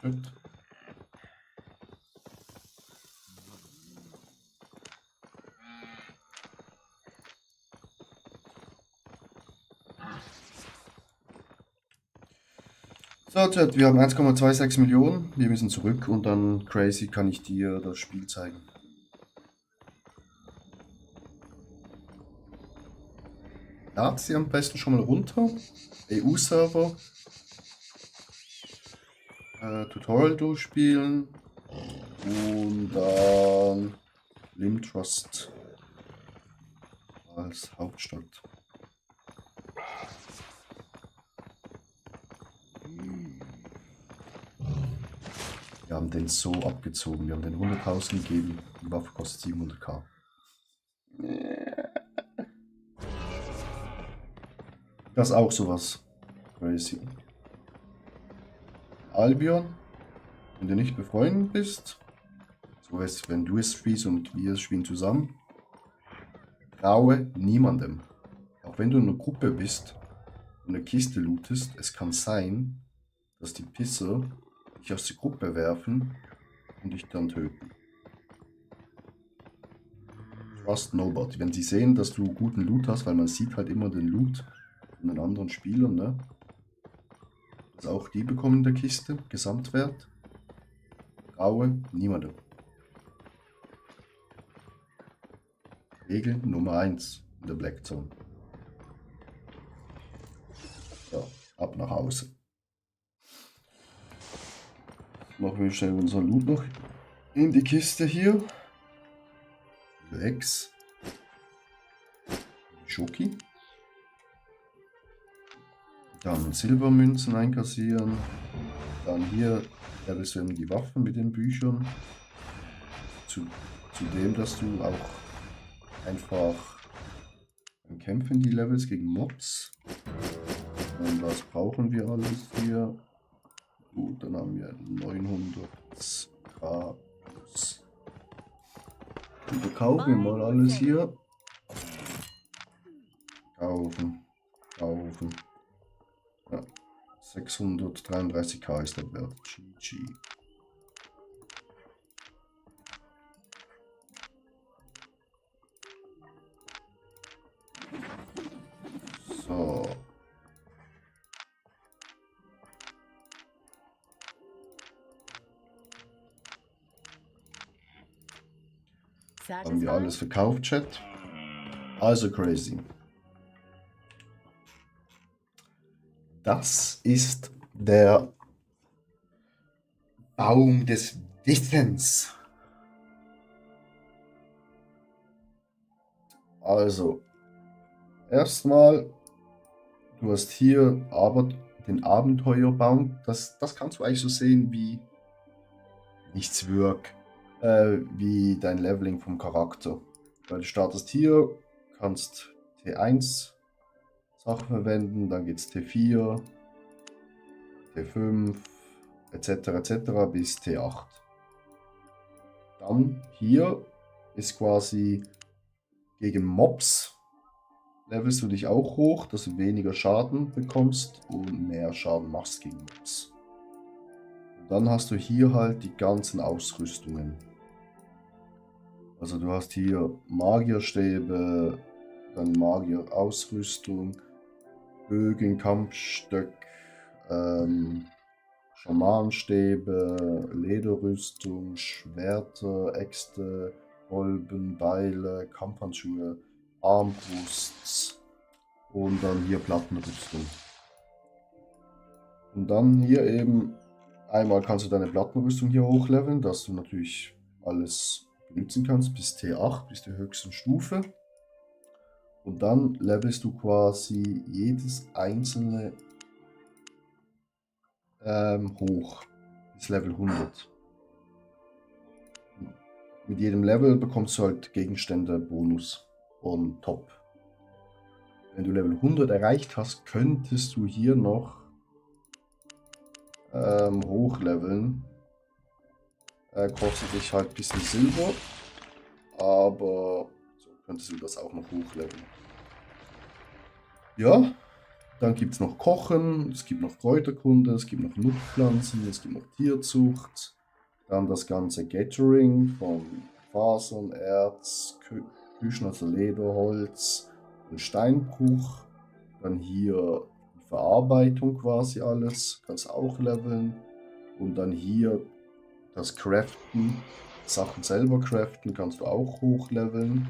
Gut. So, Chat, wir haben 1,26 Millionen. Wir müssen zurück und dann, Crazy, kann ich dir das Spiel zeigen. Lad sie am besten schon mal runter. EU-Server. Tutorial durchspielen. Und dann Limtrust als Hauptstadt. Ja, haben den so abgezogen. Wir haben den 100.000 gegeben. Die Waffe kostet 700.000. Das ist auch sowas. Crazy. Albion, wenn du nicht befreundet bist, so heißt, wenn du es spielst und wir spielen zusammen, traue niemandem. Auch wenn du in einer Gruppe bist und eine Kiste lootest, es kann sein, dass die Pisser dich aus der Gruppe werfen und dich dann töten. Trust nobody. Wenn sie sehen, dass du guten Loot hast, weil man sieht halt immer den Loot von den anderen Spielern, ne? Das auch die bekommen in der Kiste, Gesamtwert. Traue niemandem. Regel Nummer 1 in der Black Zone. So, ab nach Hause. Machen wir schnell unseren Loot noch in die Kiste hier. 6. Schoki. Dann Silbermünzen einkassieren. Dann hier leveln die Waffen mit den Büchern. Zudem, dass du auch einfach beim Kämpfen die Levels gegen Mobs. Und was brauchen wir alles hier? Gut, dann haben wir 900k plus. Und wir kaufen mal alles hier. Kaufen. Ja, 633k ist der Wert. GG. So. Haben wir alles verkauft, Chat? Also crazy. Das ist der Baum des Wissens. Also, erstmal, du hast hier aber den Abenteuerbaum. Das kannst du eigentlich so sehen wie nichts wirkt. Wie dein Leveling vom Charakter. Weil du startest hier, kannst T1 Sachen verwenden, dann geht es T4, T5, etc. bis T8. Dann hier ist quasi gegen Mobs levelst du dich auch hoch, dass du weniger Schaden bekommst und mehr Schaden machst gegen Mobs. Und dann hast du hier halt die ganzen Ausrüstungen. Also du hast hier Magierstäbe, dann Magierausrüstung, Bögen, Kampfstöck, Schamanenstäbe, Lederrüstung, Schwerter, Äxte, Kolben, Beile, Kampfhandschuhe, Armbrusts und dann hier Plattenrüstung. Und dann hier eben, einmal kannst du deine Plattenrüstung hier hochleveln, dass du natürlich alles benutzen kannst bis T8, bis zur höchsten Stufe. Und dann levelst du quasi jedes einzelne hoch bis Level 100. Mit jedem Level bekommst du halt Gegenstände Bonus und top. Wenn du Level 100 erreicht hast, könntest du hier noch hochleveln. Kostet dich halt ein bisschen Silber, aber so könntest du das auch noch hochleveln. Ja, dann gibt es noch Kochen, es gibt noch Kräuterkunde, es gibt noch Nutzpflanzen, es gibt noch Tierzucht, dann das ganze Gathering von Fasern, Erz, Küchen, also Leder, Holz und Steinbruch. Dann hier die Verarbeitung quasi alles, kannst auch leveln. Und dann hier das Craften, Sachen selber craften, kannst du auch hochleveln.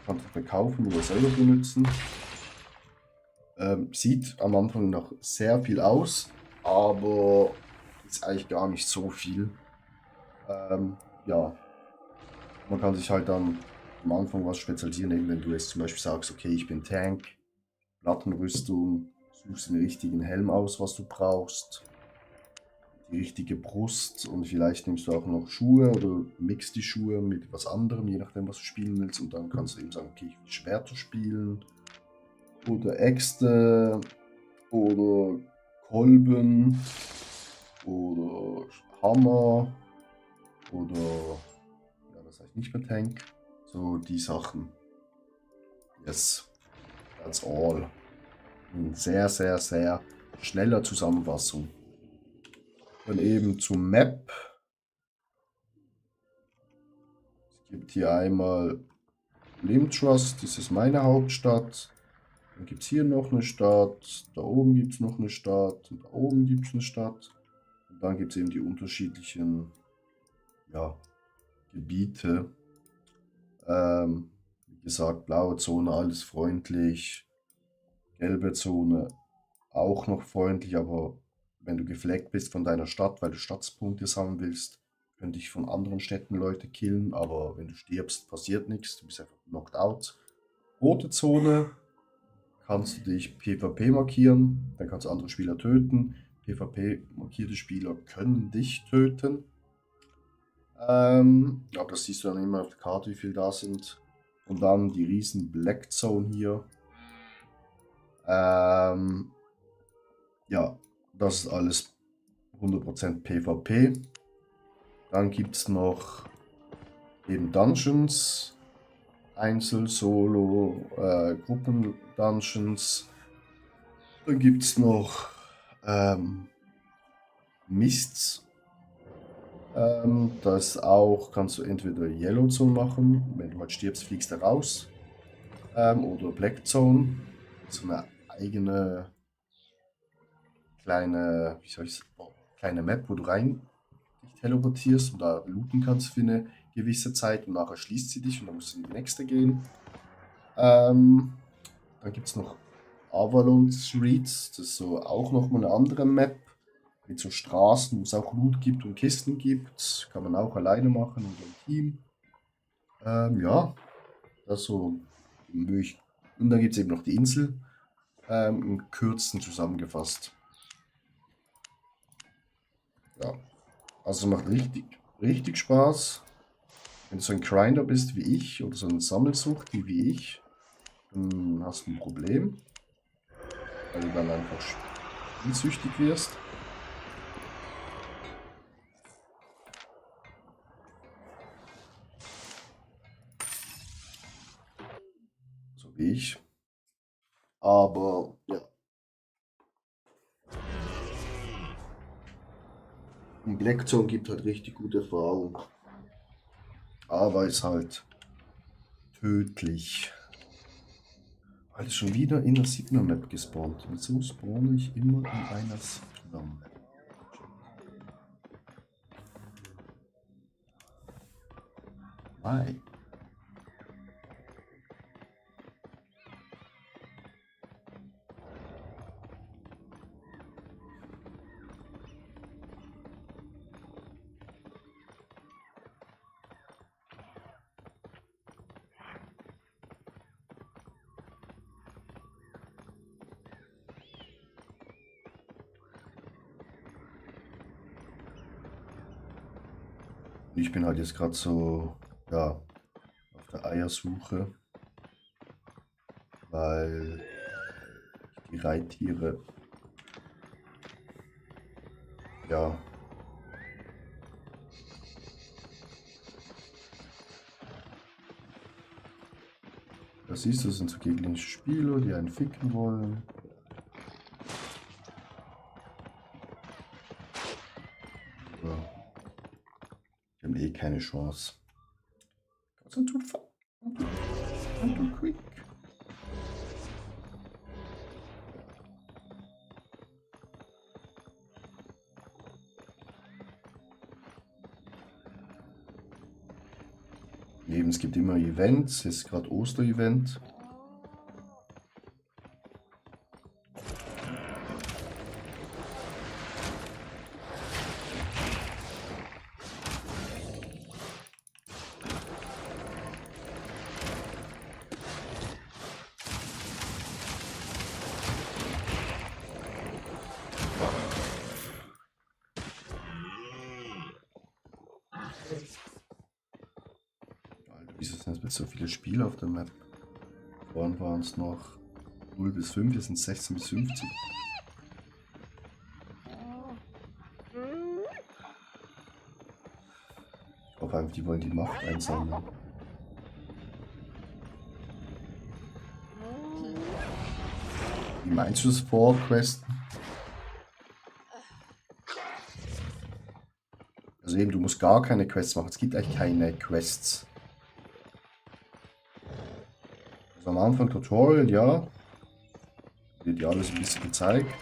Kannst du verkaufen oder selber benutzen. Sieht am Anfang noch sehr viel aus, aber ist eigentlich gar nicht so viel. Ja, man kann sich halt dann am Anfang was spezialisieren, eben wenn du jetzt zum Beispiel sagst, okay, ich bin Tank, Plattenrüstung, suchst den richtigen Helm aus, was du brauchst. die richtige Brust und vielleicht nimmst du auch noch Schuhe oder mixt die Schuhe mit was anderem, je nachdem, was du spielen willst. Und dann kannst du eben sagen, okay, ich will Schwerter spielen oder Äxte oder Kolben oder Hammer oder, ja, das heißt nicht mehr Tank. So die Sachen. Yes, that's all. In sehr, sehr, sehr schneller Zusammenfassung. Dann eben zum Map. Es gibt hier einmal Limtrust, das ist meine Hauptstadt. Dann gibt es hier noch eine Stadt, da oben gibt es noch eine Stadt und da oben gibt es eine Stadt. Und dann gibt es eben die unterschiedlichen, ja, Gebiete. Wie gesagt, blaue Zone, alles freundlich. Gelbe Zone, auch noch freundlich, aber wenn du gefleckt bist von deiner Stadt, weil du Stadtpunkte sammeln willst, können dich von anderen Städten Leute killen, aber wenn du stirbst, passiert nichts, du bist einfach knocked out. Rote Zone, kannst du dich PvP markieren, dann kannst du andere Spieler töten. PvP-markierte Spieler können dich töten. Aber das siehst du dann immer auf der Karte, wie viele da sind. Und dann die riesen Black Zone hier. Ja, das ist alles 100% PvP. Dann gibt es noch eben Dungeons. Einzel-, Solo-, Gruppen-Dungeons. Dann gibt es noch Mists. Das auch kannst du entweder Yellow Zone machen, wenn du halt stirbst, fliegst du raus. Oder Black Zone. So eine eigene kleine, kleine Map, wo du rein dich teleportierst und da looten kannst für eine gewisse Zeit und nachher schließt sie dich und dann musst du in die nächste gehen. Dann gibt es noch Avalon Streets, das ist so auch nochmal eine andere Map mit so Straßen, wo es auch Loot gibt und Kisten gibt. Kann man auch alleine machen oder im Team. Ja, das so. Und dann gibt es eben noch die Insel, im Kürzen zusammengefasst. Ja, also macht richtig, richtig Spaß. Wenn du so ein Grinder bist wie ich oder so eine Sammelsucht wie ich, dann hast du ein Problem, weil du dann einfach spielsüchtig wirst. So wie ich. Aber ja. Und Black Zone gibt halt richtig gute Erfahrung. Aber ist halt tödlich. Weil schon wieder in der Signal Map gespawnt. Wieso spawne ich immer in einer Signal Map? Why? Ich bin halt jetzt gerade so, ja, auf der Eiersuche, weil die Reittiere, ja, das siehst du, das sind so gegnerische Spieler, die einen ficken wollen. Ja. Die haben eh keine Chance. I'm too quick. Eben, es gibt immer Events, es ist gerade Oster-Event. Wieso sind jetzt so viele Spiele auf der Map? Vorhin waren es noch 0 bis 5, jetzt sind es 16 bis 50. Ich hoffe einfach, die wollen die Macht einsammeln. Wie meinst du das Vorquesten? Also eben, du musst gar keine Quests machen. Es gibt eigentlich keine Quests. Also am Anfang Tutorial, ja. Wird dir alles ein bisschen gezeigt.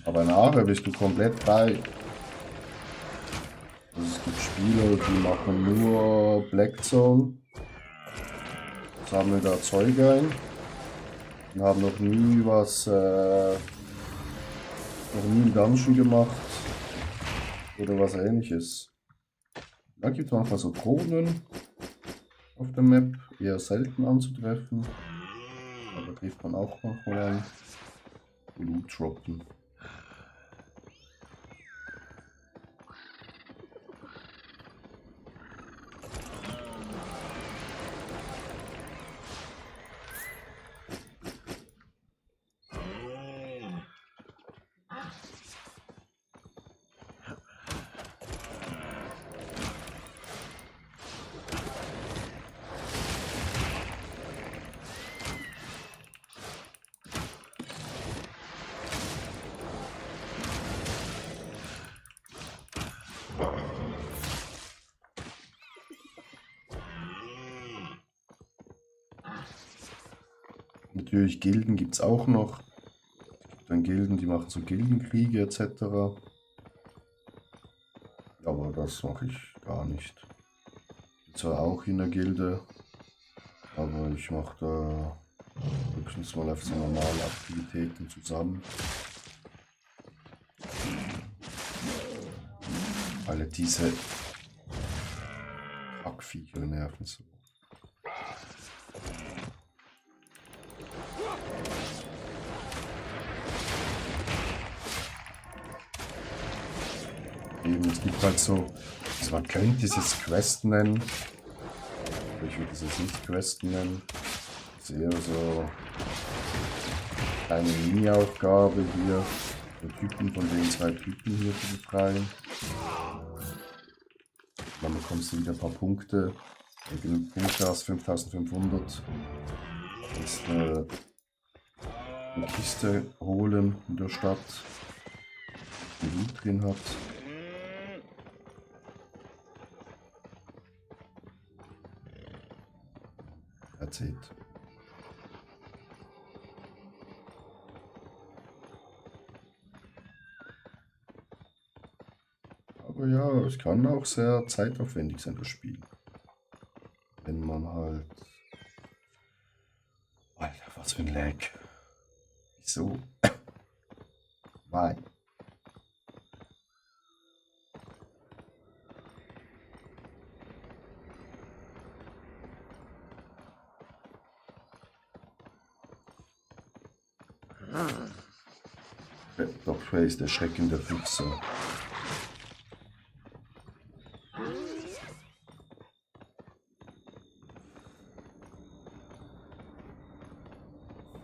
Aber nachher bist du komplett frei. Also es gibt Spieler, die machen nur Black Zone. Sammeln da Zeug ein. Und haben noch nie was, noch nie einen Dungeon gemacht. Oder was ähnliches. Da gibt es manchmal so Drohnen auf der Map. Eher selten anzutreffen. Aber trifft man auch manchmal an. Loot droppen. Natürlich Gilden gibt es auch noch. Es gibt dann Gilden, die machen so Gildenkriege etc. Aber das mache ich gar nicht. Bin zwar auch in der Gilde, aber ich mache da höchstens mal auf so normale Aktivitäten zusammen. Alle diese Kackviecher nerven so. Eben, es gibt halt so, also man könnte es jetzt Quest nennen. Ich würde es jetzt nicht Quest nennen. Das ist eher so eine Mini-Aufgabe hier. Der Typen von den 2 Typen hier zu befreien. Dann bekommst du wieder ein paar Punkte. Wenn du genug Punkte hast, 5500. Kannst eine Kiste holen in der Stadt, die Loot drin hat. Erzählt. Aber ja, es kann auch sehr zeitaufwendig sein, das Spiel. Wenn man halt... Alter, was für ein Lag. Wieso? Why? Dr. ist der Schrecken der Füchse.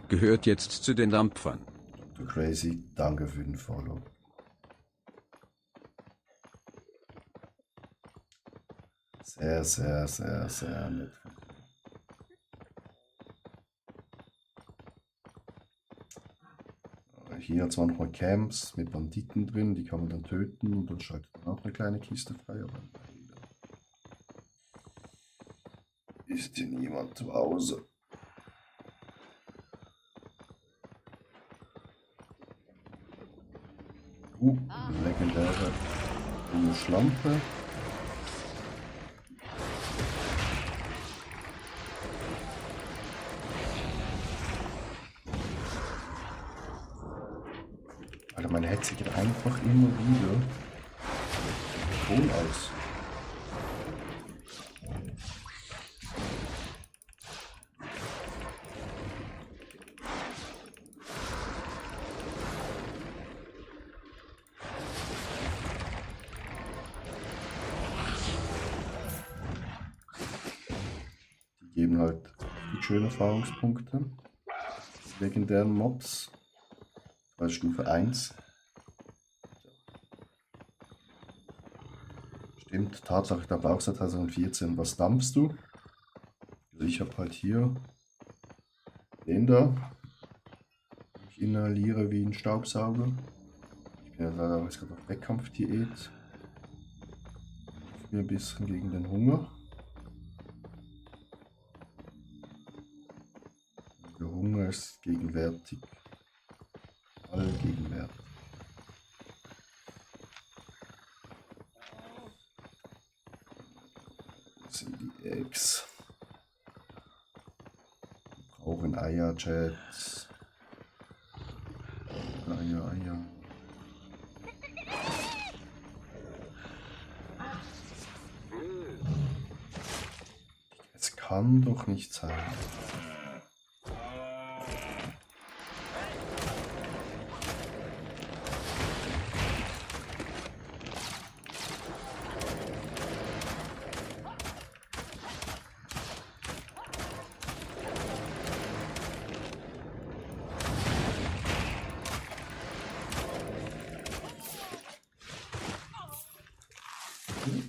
Gehört jetzt zu den Dampfern. Dr. Crazy, danke für den Follow. Sehr, sehr, sehr, sehr nett. Hier hat es manchmal Camps mit Banditen drin, die kann man dann töten und dann schaltet man auch eine kleine Kiste frei. Aber ist hier niemand zu Hause? Legendäre grüne Schlampe. Alter, meine Hetze geht einfach immer wieder Ton aus. geben halt die schönen Erfahrungspunkte. Legendären Mobs. Als Stufe 1. Stimmt, Tatsache, ich glaube auch seit 2014. Was dampfst du? Also ich habe halt hier den da. Ich inhaliere wie ein Staubsauger. Ich bin ja leider jetzt gerade auf Wettkampfdiät. Mir ein bisschen gegen den Hunger. Der Hunger ist gegenwärtig. Allgegenwärtig. Das sind die Eggs. Wir brauchen Eier, Chats. Eier, Eier. Es kann doch nicht sein.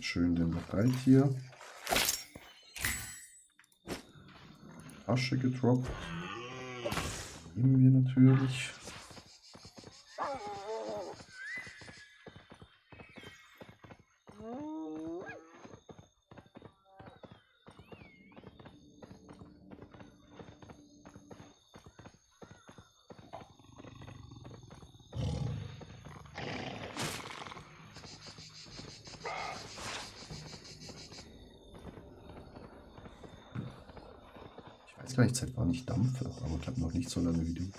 Schön den Reittier. Tasche gedroppt. Nehmen wir natürlich. Ich weiß gar nicht, seit wann ich dampfe, aber ich glaube noch nicht so lange wie du.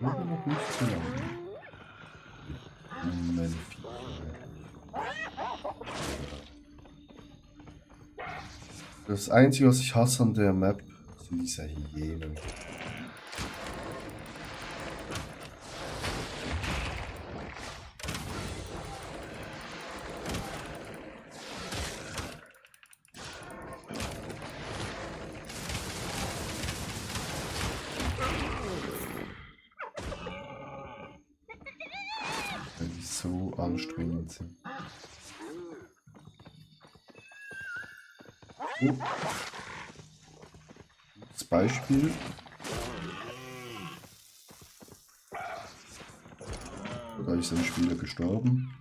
Aber noch nicht so lange. Moment. Das Einzige, was ich hasse an der Map, sind diese Hyänen. Weil die so anstrengend sind. Oh. Das Beispiel. Da ist ein Spieler gestorben.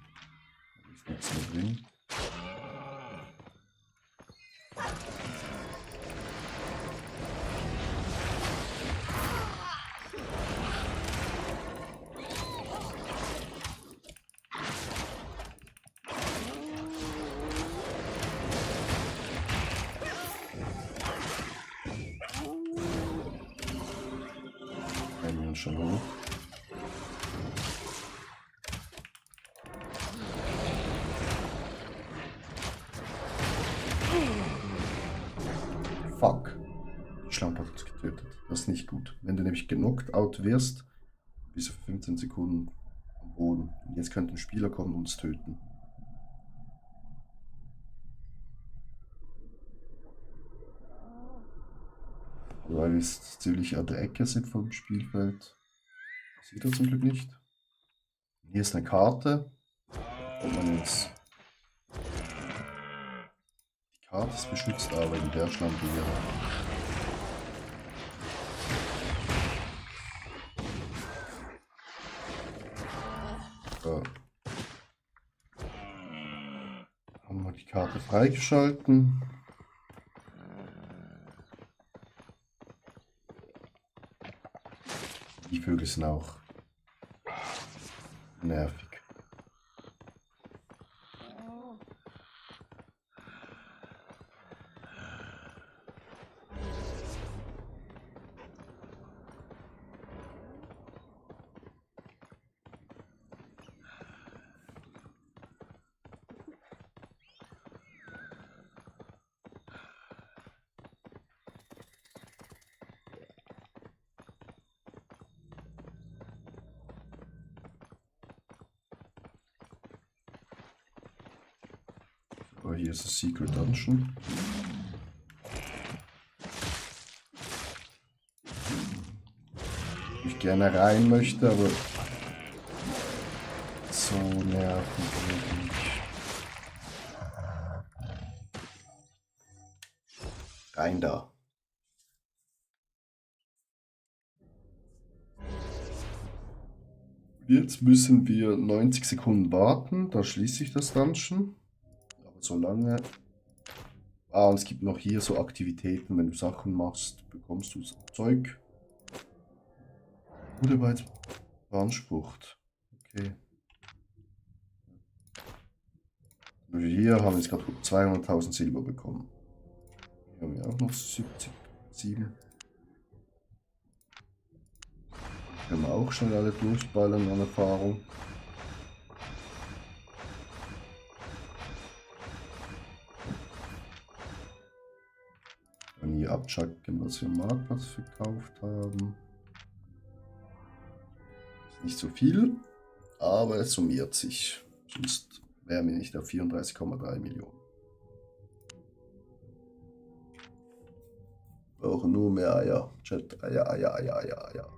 Ist nichts mehr drin. Einen schon hoch. Fuck. Die Schlampe hat uns getötet. Das ist nicht gut. Wenn du nämlich genockt out wirst, bist du für 15 Sekunden am Boden. Und jetzt könnte ein Spieler kommen und uns töten. Weil wir jetzt ziemlich an der Ecke sind vom Spielfeld. Sieht er zum Glück nicht. Hier ist eine Karte. Und man jetzt. Die Karte ist beschützt, aber in der Schlampe hier. So. Haben wir die Karte freigeschalten. Die Vögel sind auch nervig. hier ist das Secret Dungeon. Ich gerne rein möchte, aber so nervig wirklich. Rein da. Jetzt müssen wir 90 Sekunden warten, da schließe ich das Dungeon. Aber so lange. Ah, und es gibt noch hier so Aktivitäten, wenn du Sachen machst, bekommst du Zeug. Wurde bereits beansprucht. Okay. Und hier haben wir jetzt gerade 200.000 Silber bekommen. Hier haben wir auch noch 7. Können wir auch schon alle durchballern an Erfahrung. Dann hier abchecken, was wir am Marktplatz verkauft haben. Ist nicht so viel, aber es summiert sich. Sonst wären wir nicht auf 34,3 Millionen. Brauchen nur mehr Eier. Chat, Eier, Eier, Eier, Eier, Eier.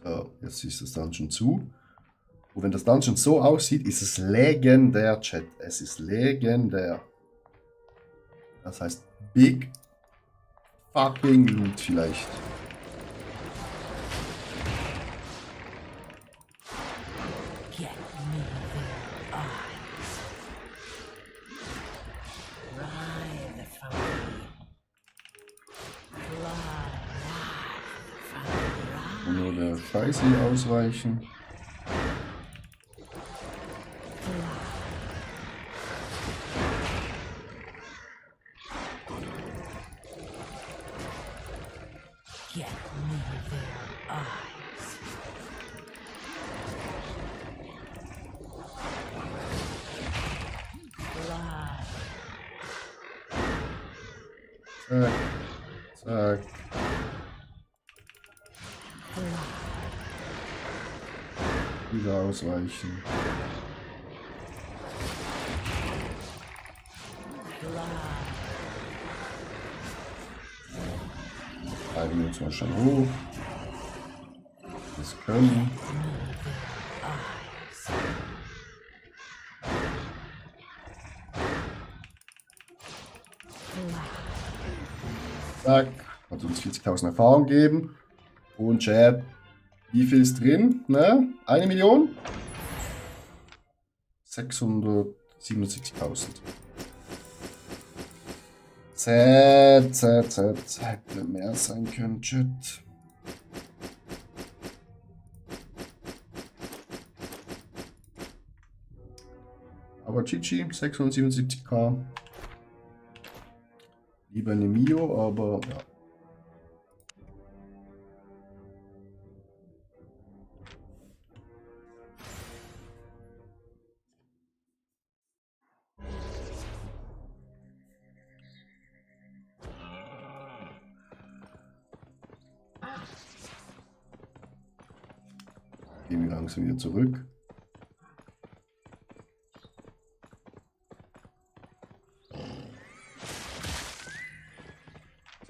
So, jetzt ist das Dungeon zu. Und wenn das Dungeon so aussieht, ist es legendär, Chat. Es ist legendär. Das heißt Big fucking Loot vielleicht. Get me their eyes. Writhe from me. Fly, Und nur der Scheiße hier ausweichen. get me their eyes. Fly, Zack. Zack. Wieder ausweichen. Treiben wir uns mal schon hoch. Das können. Zack. Hat uns 40.000 Erfahrung gegeben. Und Chat. Wie viel ist drin? Ne? 1 Million? 677.000. Hätte mehr sein können, Chat. Aber GG, 677k. Lieber eine Mio, aber ja. Gehen wir langsam wieder zurück.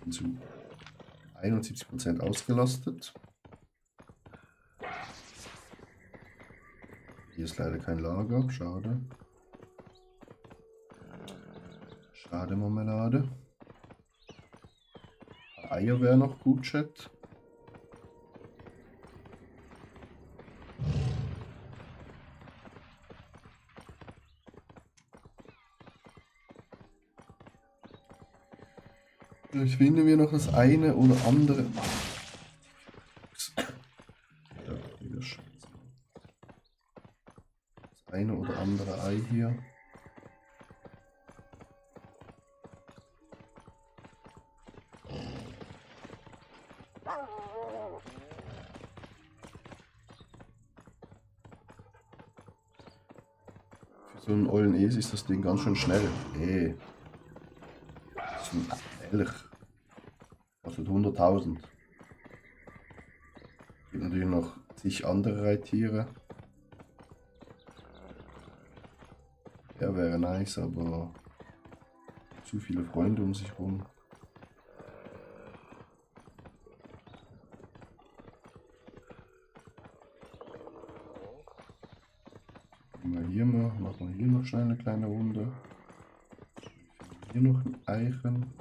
Sind zu 71% ausgelastet. Hier ist leider kein Lager, schade. Schade, Marmelade. Eier wäre noch gut, Chat. Vielleicht finden wir noch das eine oder andere. Ja, wieder Scheiße. Das eine oder andere Ei hier. Für so einen ollen Es ist das Ding ganz schön schnell. Hey. Das ist ein Elch. Kostet 100.000. Gibt natürlich noch zig andere Reittiere. Der wäre nice, aber zu viele Freunde um sich rum. Machen wir hier noch schnell eine kleine Runde. Hier noch ein Eichen.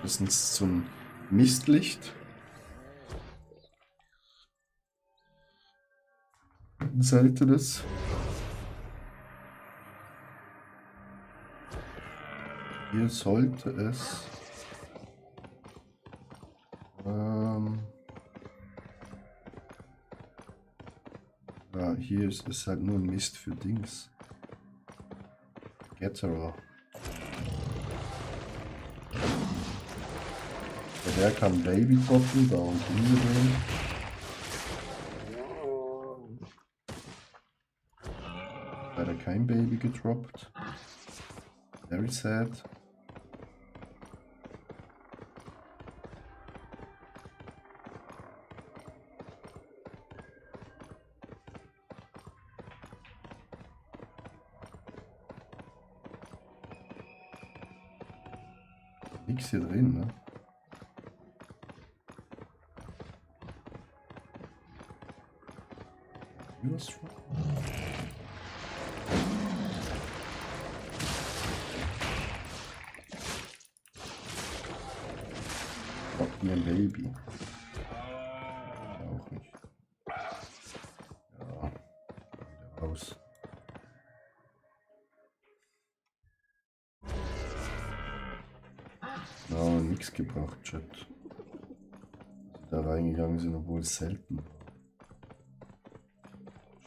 Das ist so ein Mistlicht. Ein seltenes. Hier sollte es ja, hier ist es halt nur ein Mist für Dings. Getterer. Der kann Baby droppen, da und hingesehen. Leider kein Baby gedroppt. Very sad. Nix hier drin, ne? Braucht mir ein Baby. Auch nicht. Ja, wieder raus. Ja, nichts gebracht, Chat. Dass sie da reingegangen sind, obwohl es selten war.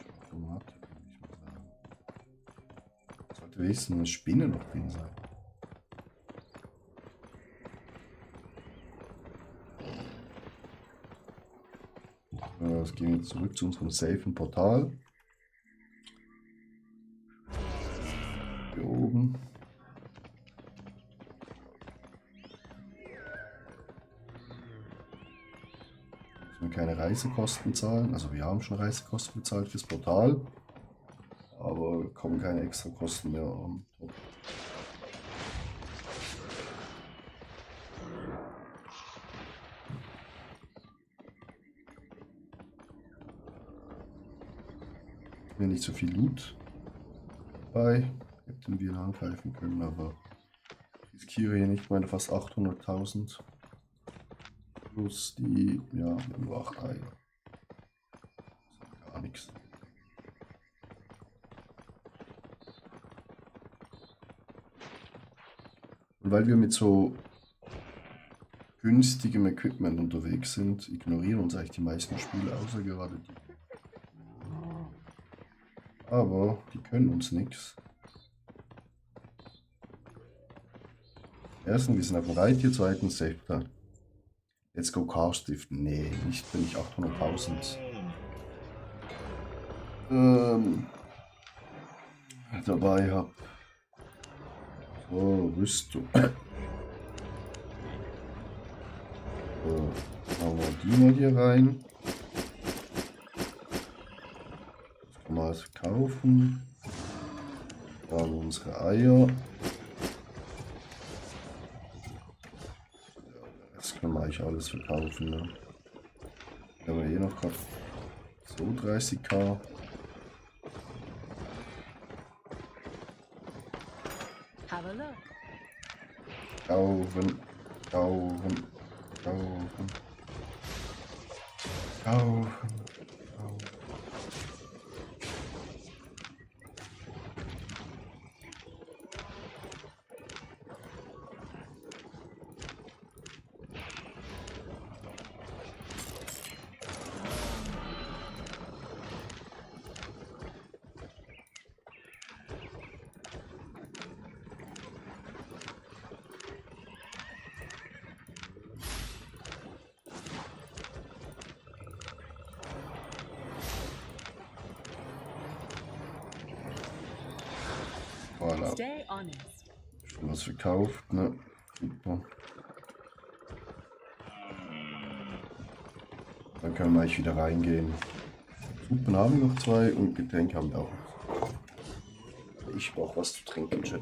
Automatik, würde ich mal sagen. Sollte wenigstens eine Spinne noch drin sein. Jetzt gehen wir zurück zu unserem safen Portal. Hier oben. Müssen wir keine Reisekosten zahlen. Also wir haben schon Reisekosten bezahlt fürs Portal. Aber kommen keine extra Kosten mehr on top. Nicht so viel Loot dabei, hätten wir angreifen können, aber ich riskiere hier nicht meine fast 800.000 plus die, ja, nur 8 Eier. Das ist gar nichts. Und weil wir mit so günstigem Equipment unterwegs sind, ignorieren uns eigentlich die meisten Spiele, außer gerade die. Aber die können uns nichts. Erstens, wir sind auf dem Reittier, zweitens, Safe. Let's go Carstiften. Nee, nicht wenn ich 800.000 dabei habe. So, Rüstung. So, machen wir die mal hier rein. Mal kaufen. Da haben wir unsere Eier. Das können wir eigentlich alles verkaufen. Ne? Da haben wir hier noch gerade so 30.000. Kaufen, kaufen, kaufen, kaufen. klar. Stay honest. Schon was verkauft, ne? Super. Dann können wir gleich wieder reingehen. Suppen haben wir noch 2 und Getränke haben wir auch noch. Ich brauche was zu trinken, Chat.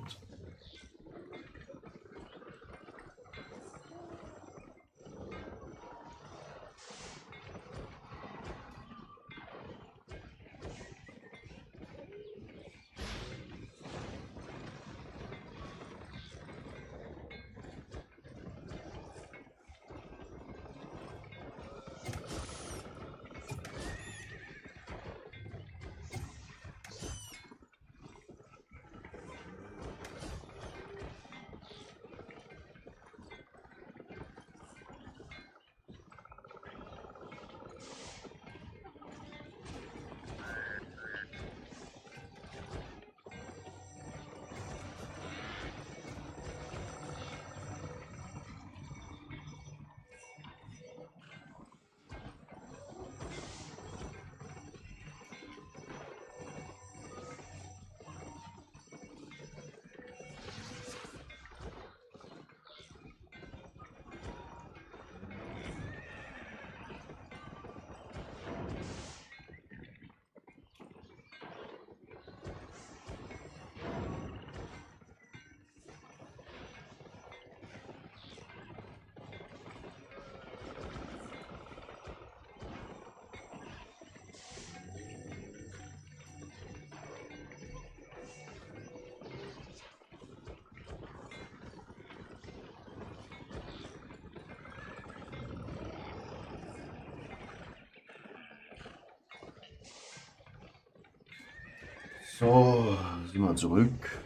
So, sind wir zurück.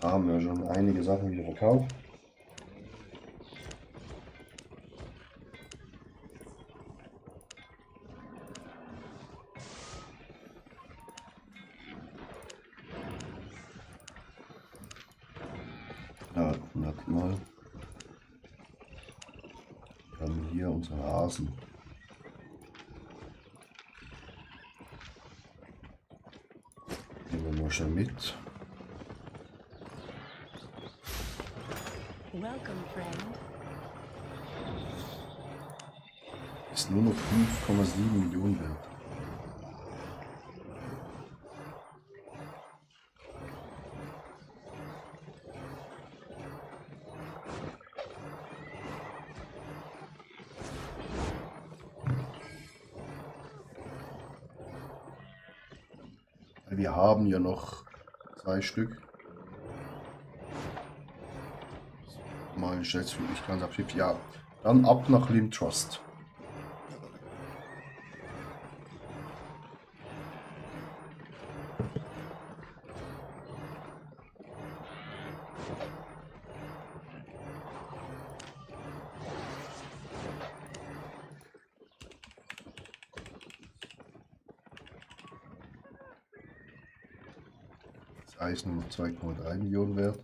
Haben wir schon einige Sachen wieder verkauft. Ja, 100 Mal. Wir haben hier unseren Rasen. Nehmen wir mal schon mit. Welcome, friend. Ist nur noch 5,7 Millionen wert. Wir haben ja noch 2 Stück. Mal schätze ich ganz abschied. Ja, dann ab nach Lim Trust. Das Eisen noch 2,3 Millionen wert.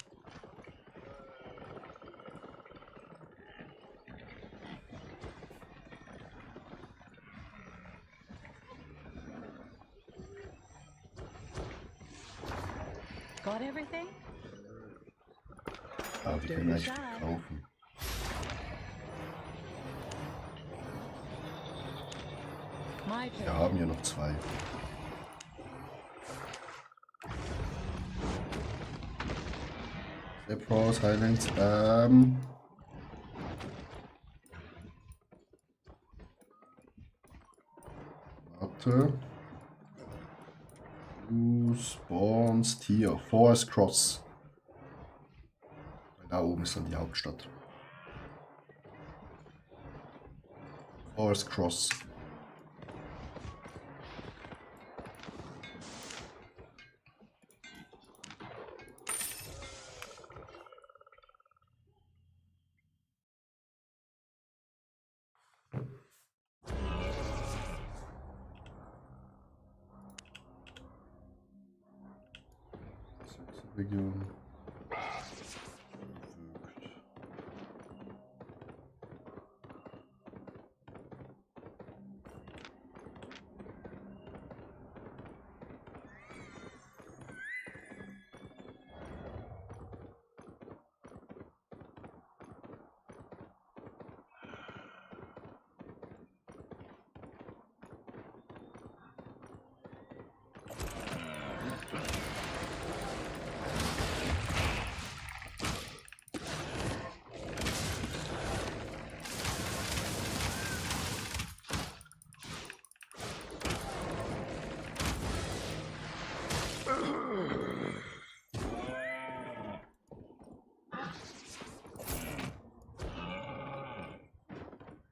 Got everything? Aber wir können eigentlich verkaufen. My Wir turn. haben ja noch 2. Pros, Highlands, warte. Du spawnst hier, Forest Cross. Da oben ist dann die Hauptstadt. Forest Cross. Region.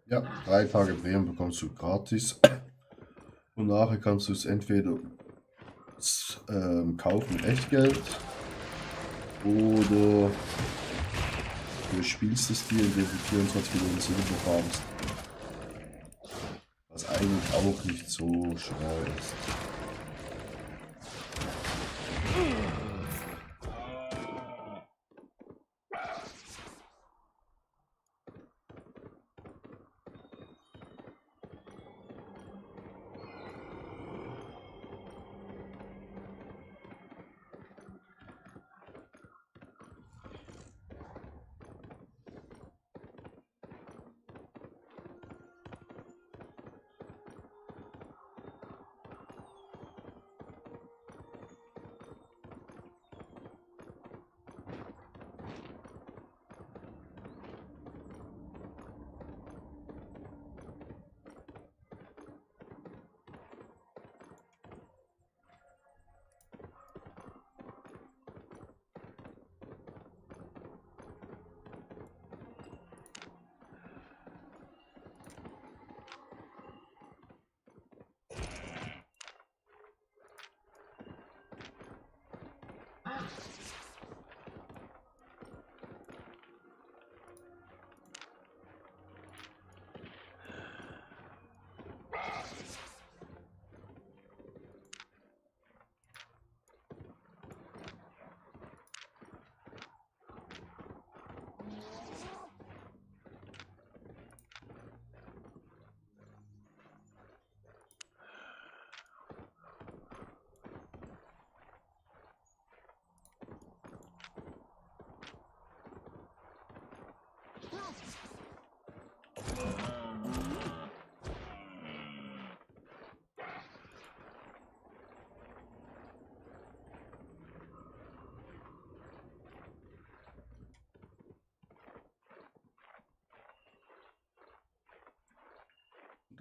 Ja, 3 Tage Bremen bekommst du gratis. Und nachher kannst du es entweder kaufen mit Echtgeld oder du spielst es dir, indem du 24 Millionen Silber farmst. Was eigentlich auch nicht so schwer ist.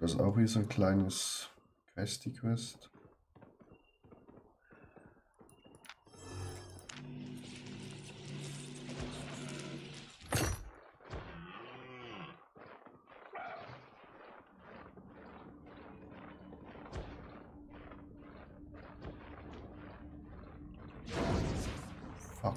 Das ist auch hier so ein kleines Questy-Quest. Fuck.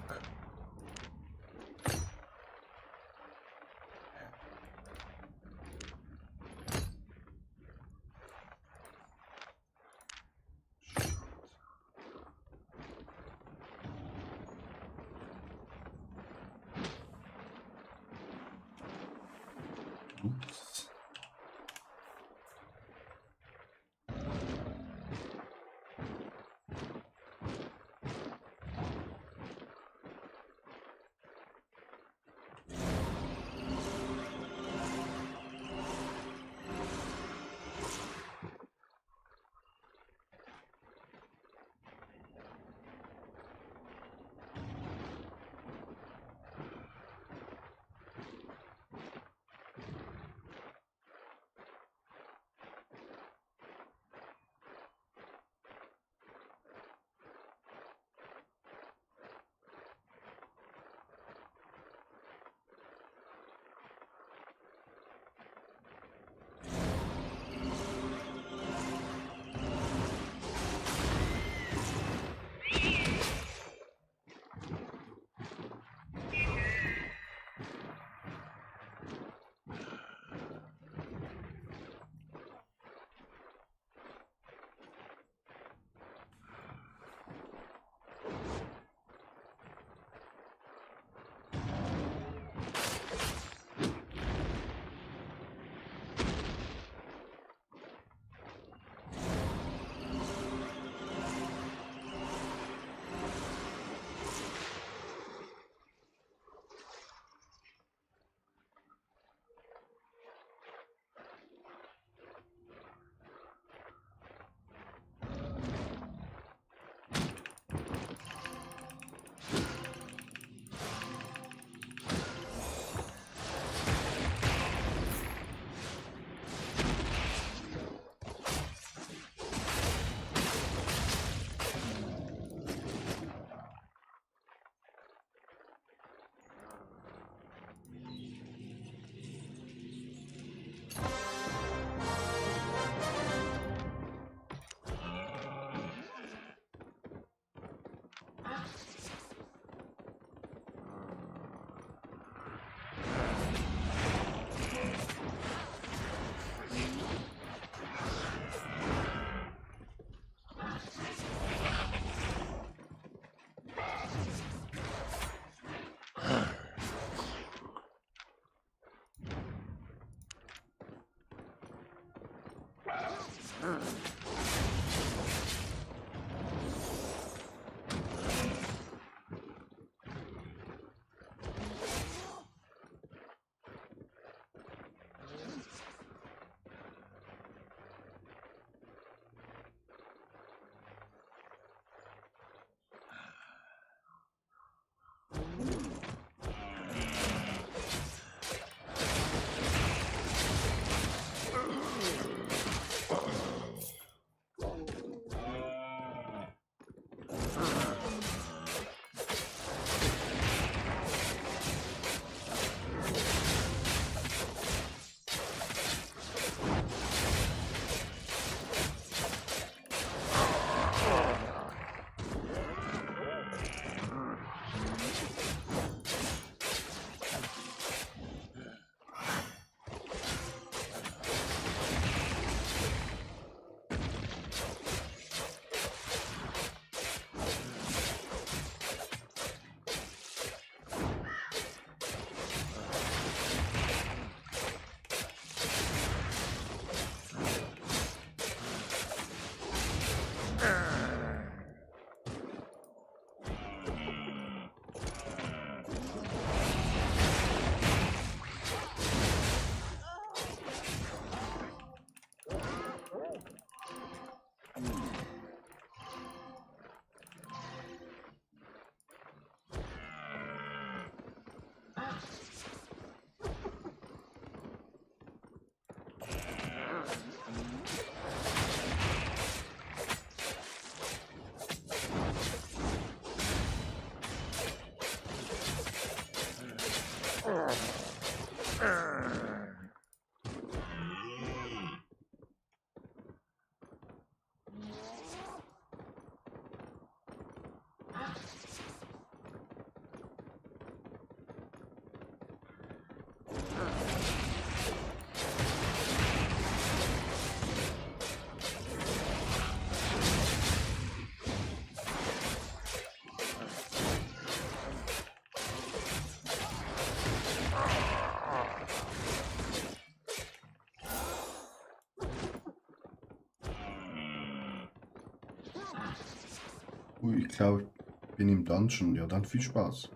Ui, ich glaube, ich bin im Dungeon. Ja, dann viel Spaß.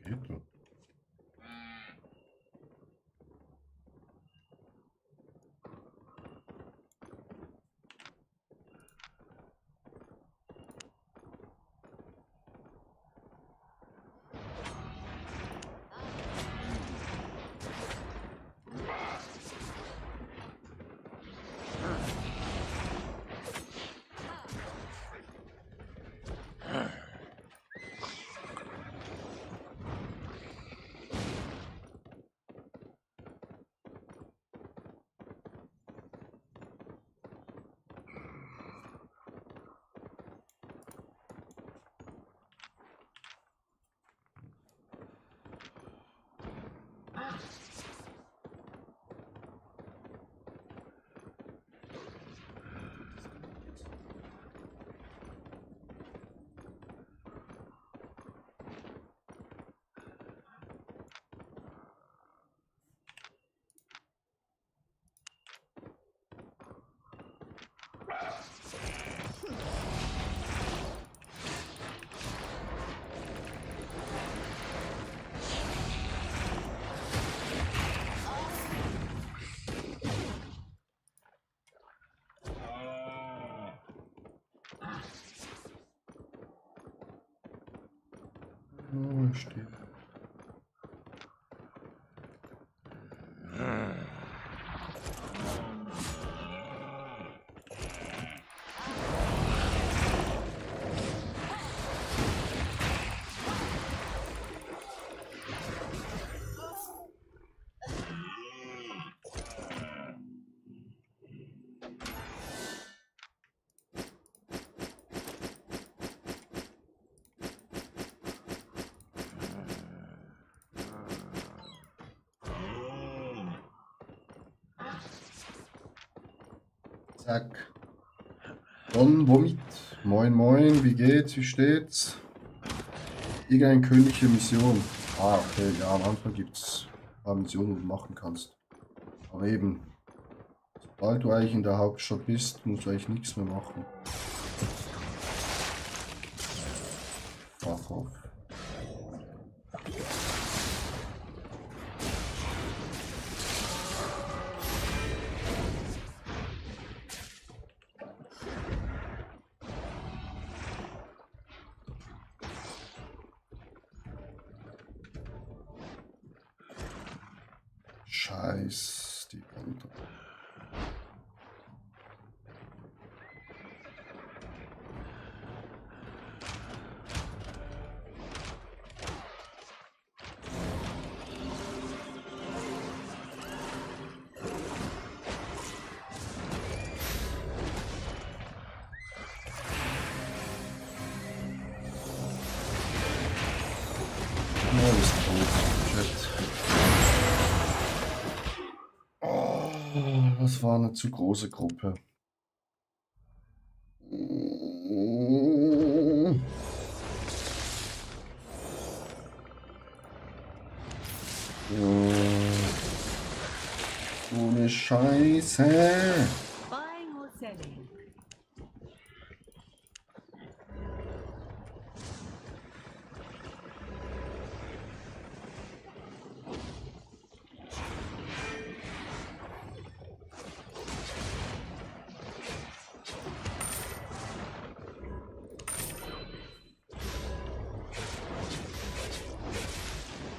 Geht doch. Oh, steht. Zack. Don womit? Moin moin, wie geht's? Wie steht's? Irgendeine königliche Mission. Ah, okay, ja, am Anfang gibt es ein paar Missionen, die du machen kannst. Aber eben, sobald du eigentlich in der Hauptstadt bist, musst du eigentlich nichts mehr machen. Fuck off. Scheiß, die andere. Ja, ist tot. Shit. Oh, das war eine zu große Gruppe. So eine Scheiße. Buying or selling?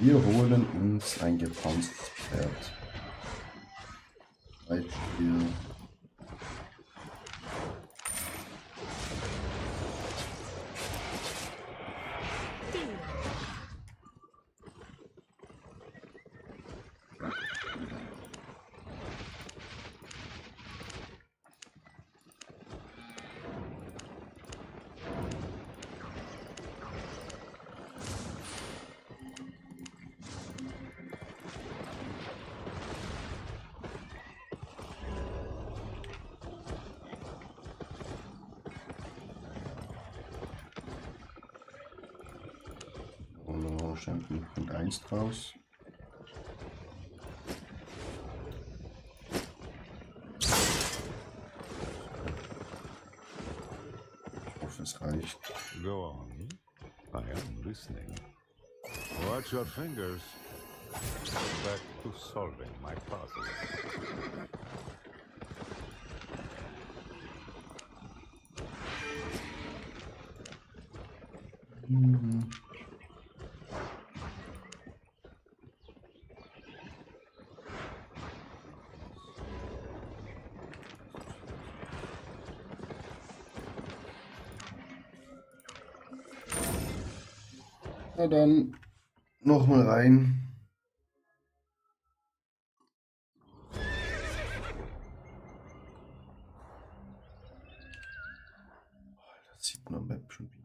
Wir holen uns ein gepanzertes Pferd. Weil wir wahrscheinlich 0.1 draus. Ich hoffe, es reicht. Go on. I am listening. Watch your fingers. Back to solving my puzzle. Na dann, nochmal rein. Das sieht man am Map schon wieder.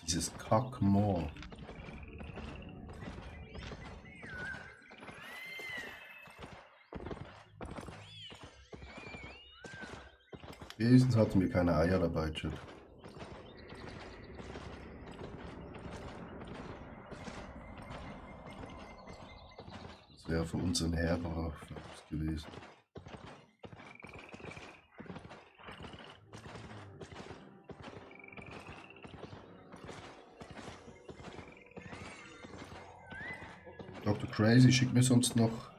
Dieses Kackmoor. Wenigstens hatten wir keine Eier dabei, Chat. Das wäre für uns ein herberer Verlust gewesen. Dr. Crazy, schick mir sonst noch.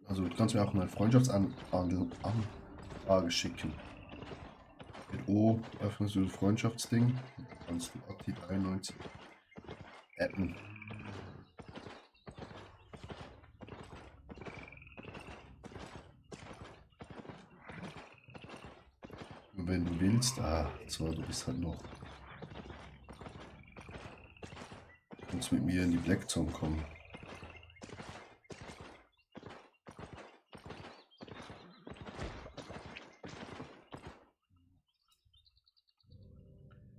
Also du kannst mir auch eine Freundschaftsanfrage schicken. Mit O öffnest du das Freundschaftsding. Dann kannst du Atti 93 adden. Und wenn du willst, so, du bist halt noch. Du kannst mit mir in die Black Zone kommen.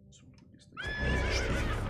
So, du gehst da spielen.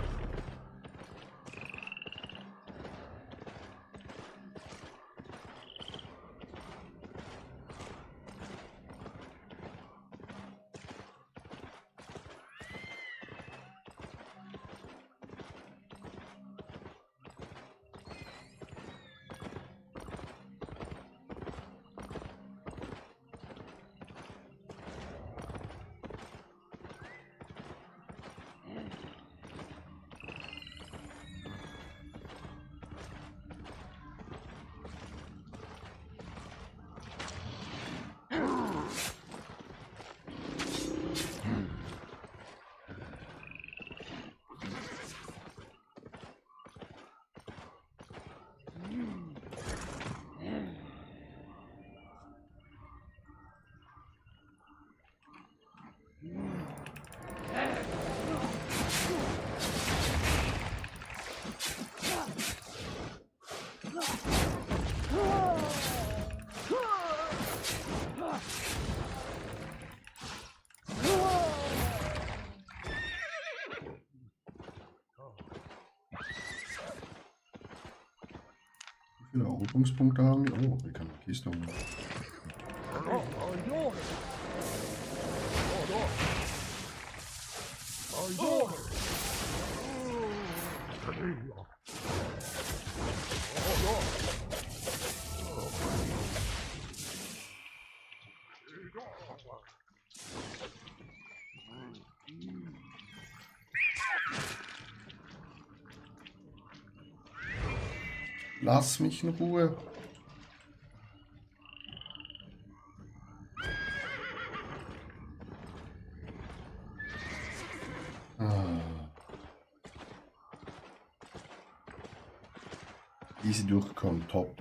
Wie viele Eroberungspunkte haben wir? Oh, wir können eine Kiste holen. Lass mich in Ruhe. Easy durchkommen, top.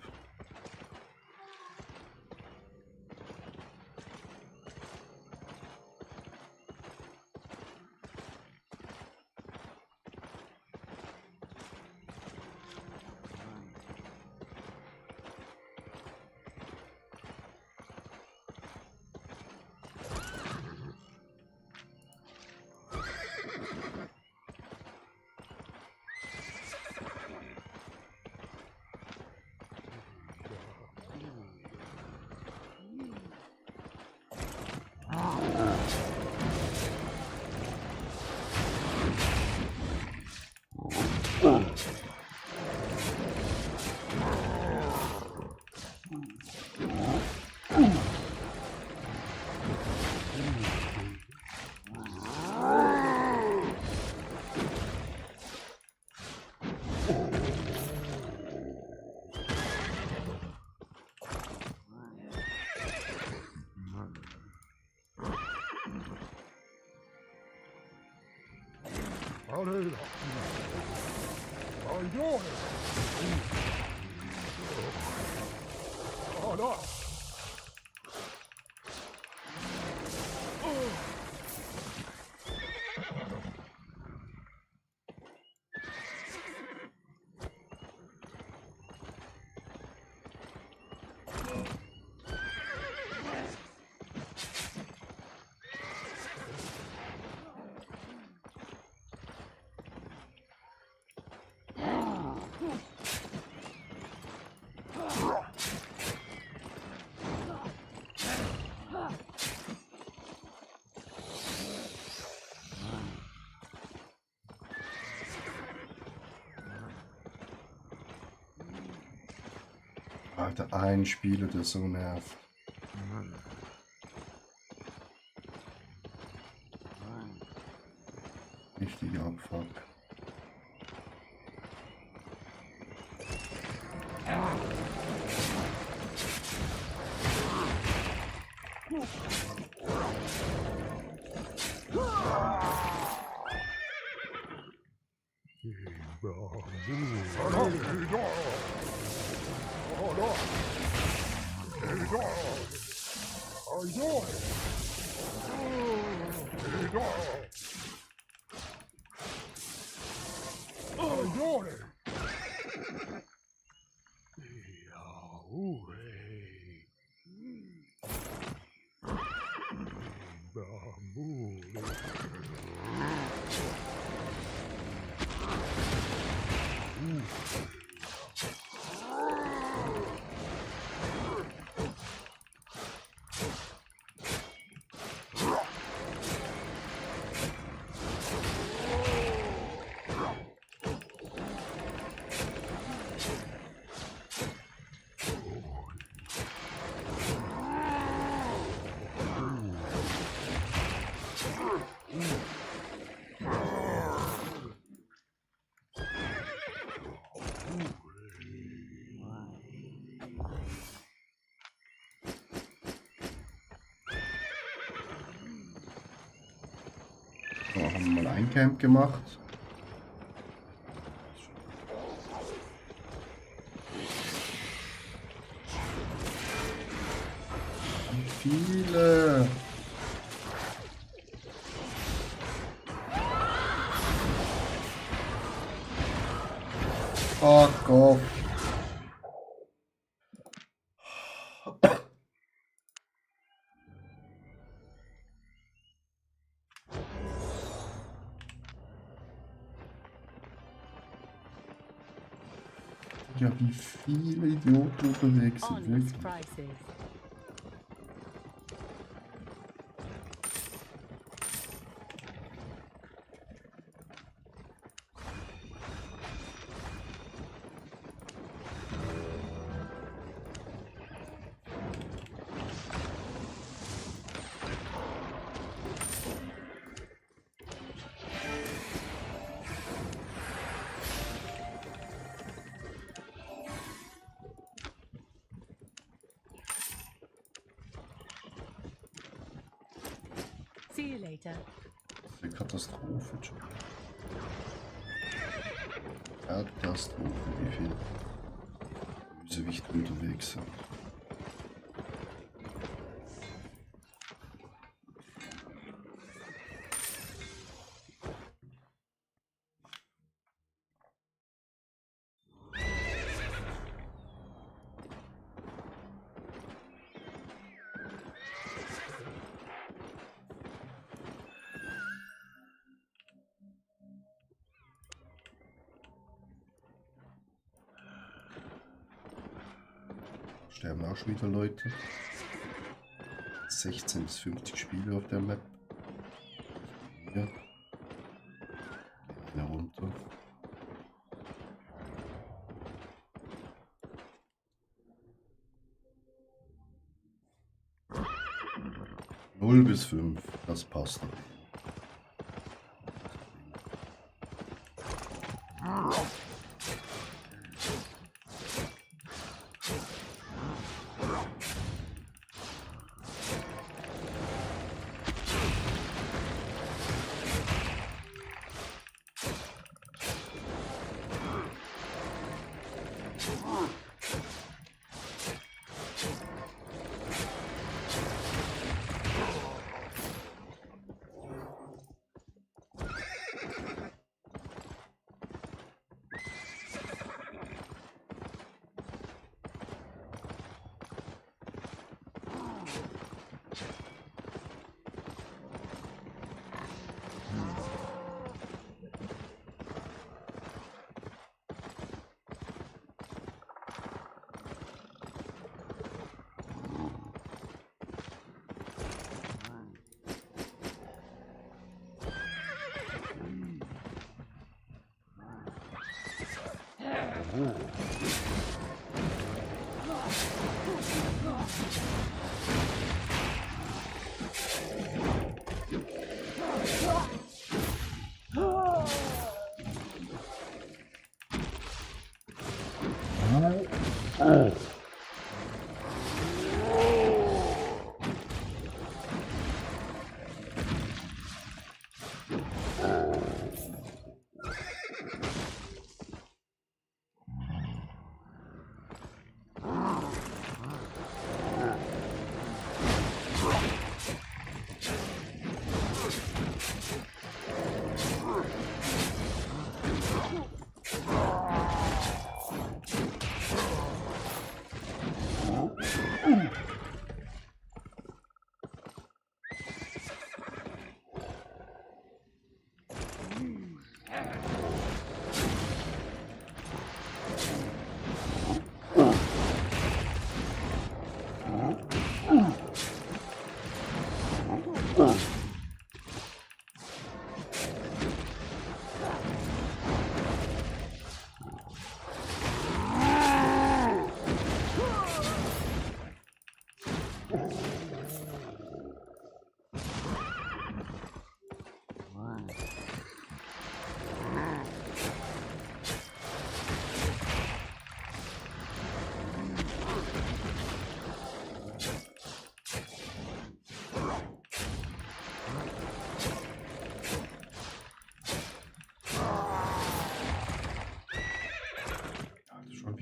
Alter, ein Spieler, der so nervt. Richtiger Abfuck. So, haben wir mal ein Camp gemacht. Wie viele? Fuck off. Ja, wie viele Idioten unterwegs sind, Honest wirklich. prices. See you later. Das ist eine Katastrophe, Joe. Katastrophe, wie viele Bösewichte unterwegs sind. Sterben auch schon wieder Leute. 16 bis 50 Spiele auf der Map. Hier. Gehen wieder runter. Null bis 5, das passt.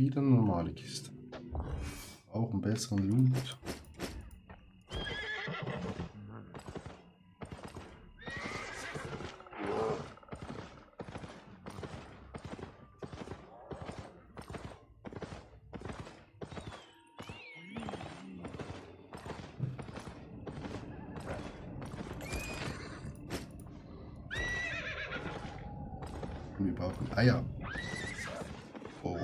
wieder eine normale Kiste. Auch einen besseren Loot. Wir brauchen Eier. Oh.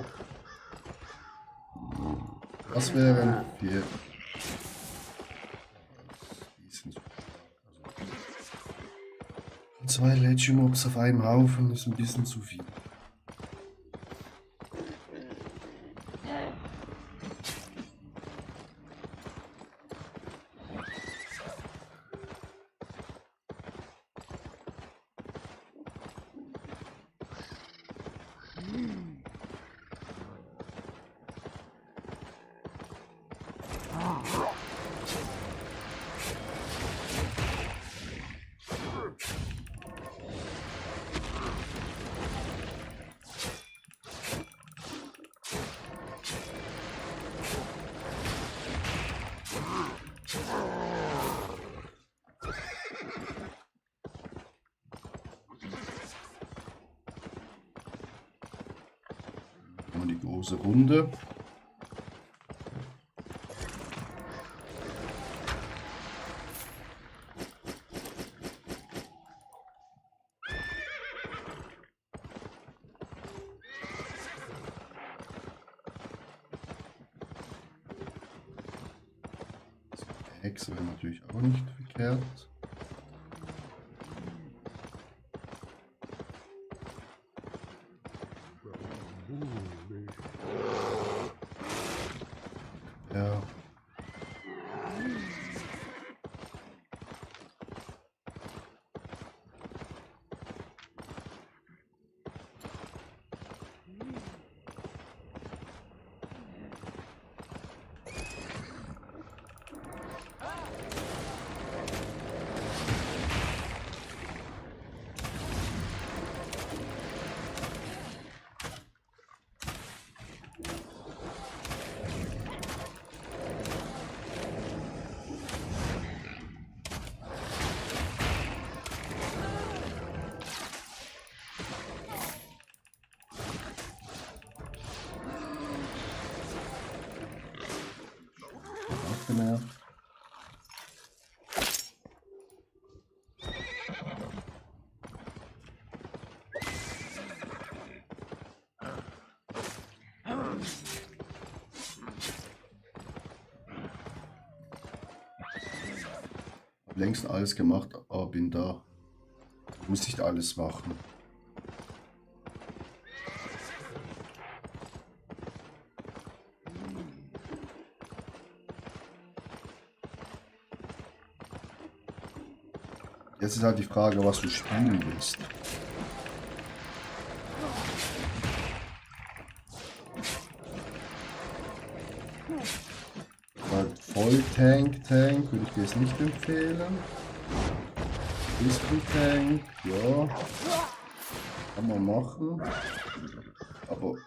Was wären wir? Die sind so stark. Also, 2 Legion-Mobs auf einem Haufen ist ein bisschen zu viel. Und die große Runde. Hexe wäre natürlich auch nicht verkehrt. Ja. Genervt. Hab längst alles gemacht, aber bin da. Muss nicht alles machen. Jetzt ist halt die Frage, was du spielen willst. Halt voll Tank würde ich dir jetzt nicht empfehlen. Pistol Tank, ja. Kann man machen. Aber ob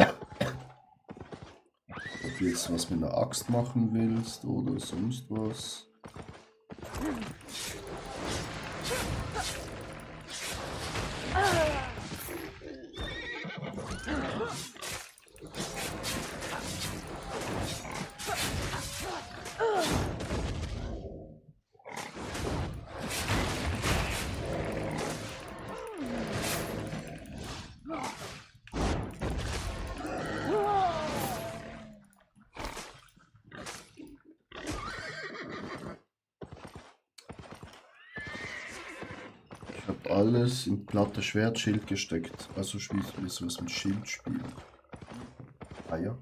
du jetzt was mit einer Axt machen willst oder sonst was. Ich habe alles in platte Schwertschild gesteckt. Also spielst du was mit Schild spielen. Ah ja.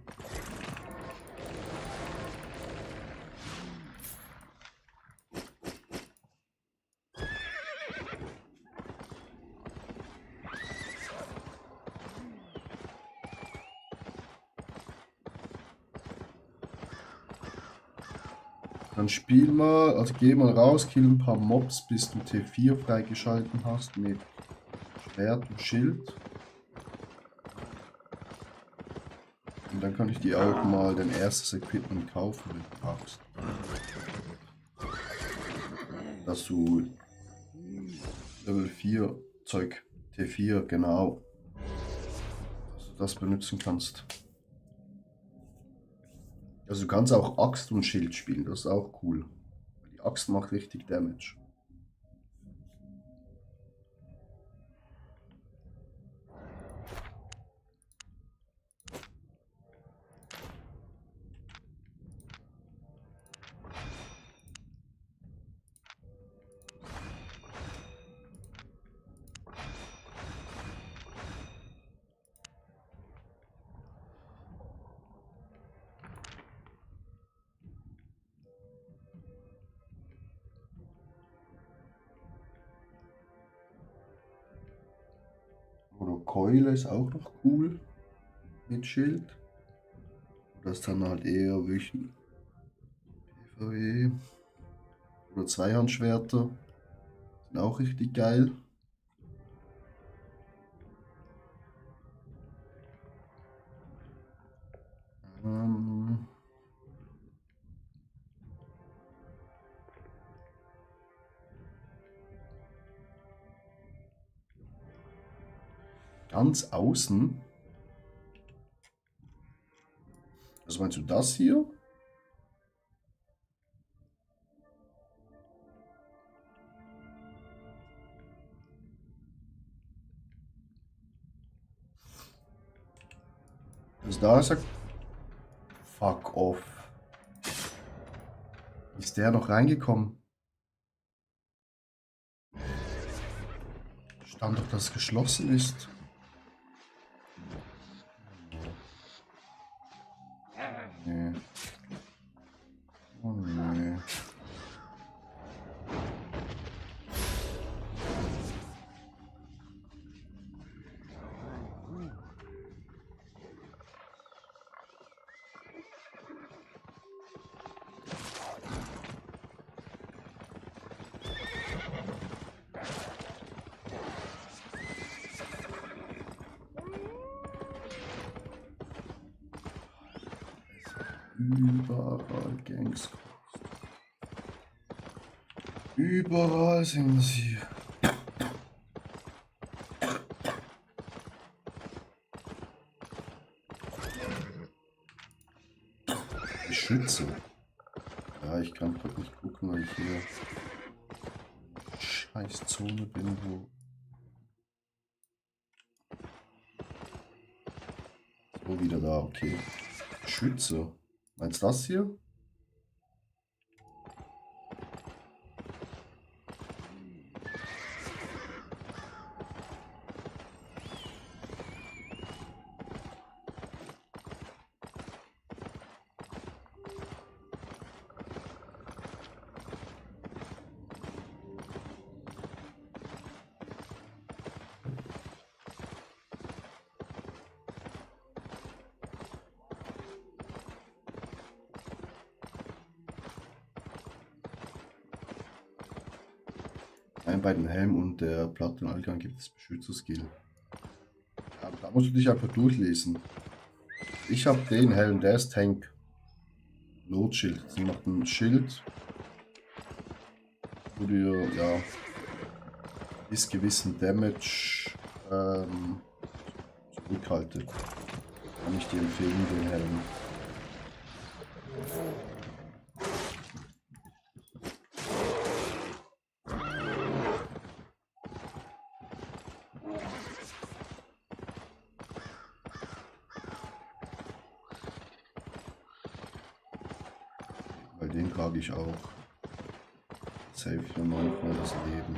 Dann spiel mal, also geh mal raus, kill ein paar Mobs, bis du T4 freigeschalten hast mit Schwert und Schild. Und dann kann ich die auch mal den erstes Equipment kaufen mit der Axt. Dass du Level 4 Zeug, T4, genau, dass du das benutzen kannst. Also du kannst auch Axt und Schild spielen, das ist auch cool. Die Axt macht richtig Damage. Oder Keule ist auch noch cool mit Schild. Das ist dann halt eher wirklich PvE. Oder Zweihandschwerter sind auch richtig geil. Ganz außen. Was meinst du, das hier? Also da ist er. Fuck off. Ist der noch reingekommen? Stand doch, dass es geschlossen ist. Nee. Oh nee. Überall Gangs. Überall sind sie. Schütze. Ja, ich kann gerade nicht gucken, weil ich hier scheiß Zone bin, wo. So, wieder da, okay. Schütze. Meinst du das hier? Bei den Helm und der Platte und Allgang gibt es Beschützer-Skill. Ja, da musst du dich einfach durchlesen. Ich habe den Helm, der ist Tank. Notschild. Sie macht ein Schild, wo dir ja bis gewissen Damage zurückhaltet. Kann ich dir empfehlen, den Helm. Weil den trage ich auch. Safe für manchmal das Leben.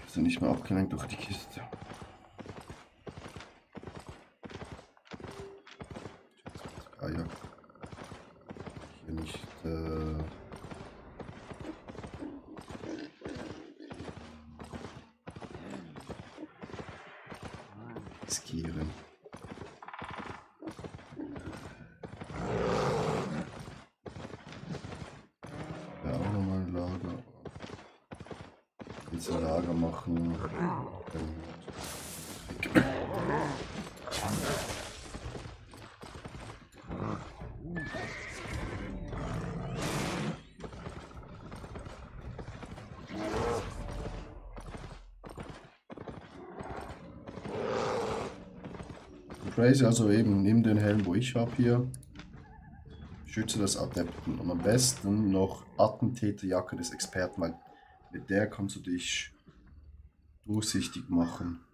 Ist nicht mehr abgelenkt durch die Kiste. Ah ja. Hier nicht. Riskieren. Ja, auch nochmal ein Lager. Jetzt ein Lager machen. Crazy, also eben, nimm den Helm, wo ich habe hier. Schütze das Adepten und am besten noch Attentäterjacke des Experten, weil mit der kannst du dich durchsichtig machen.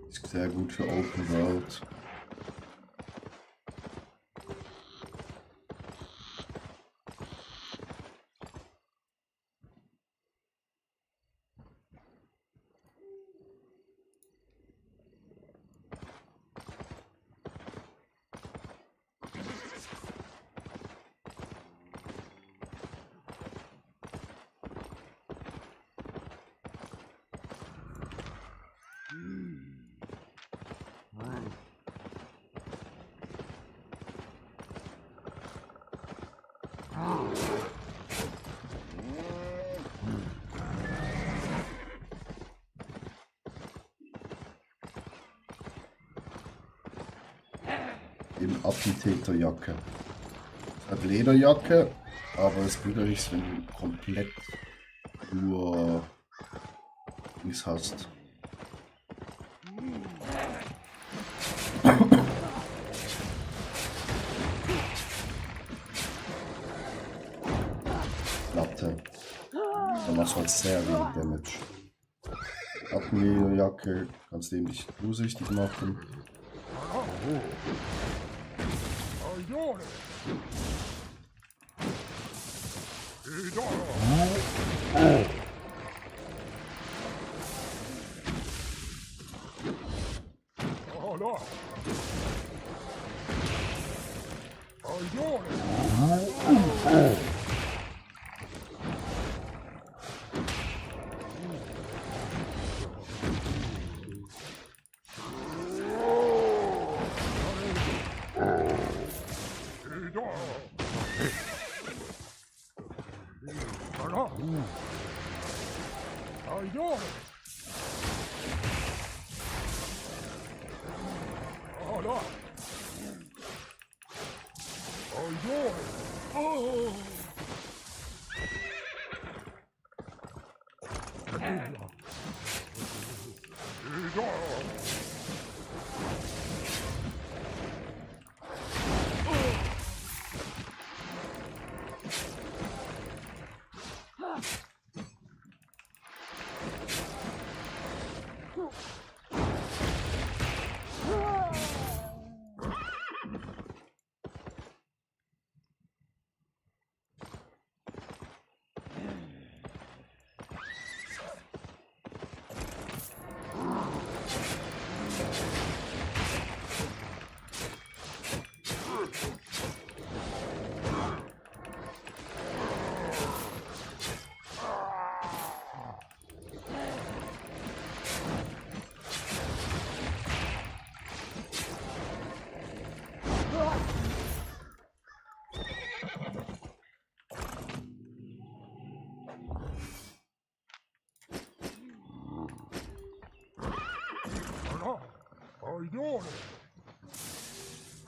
Ist sehr gut für Open World. Eben Attentäterjacke. Hat Lederjacke, aber es bringt ja nichts, wenn du komplett nur nichts hast. Latte. Dann machst du halt sehr wenig Damage. Lederjacke kannst du eben nicht durchsichtig machen.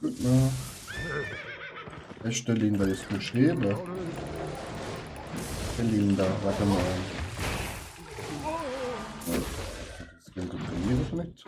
Gut, na. Echte Linda ist geschrieben. Linda, warte mal. Das klingt gut bei mir, oder nicht?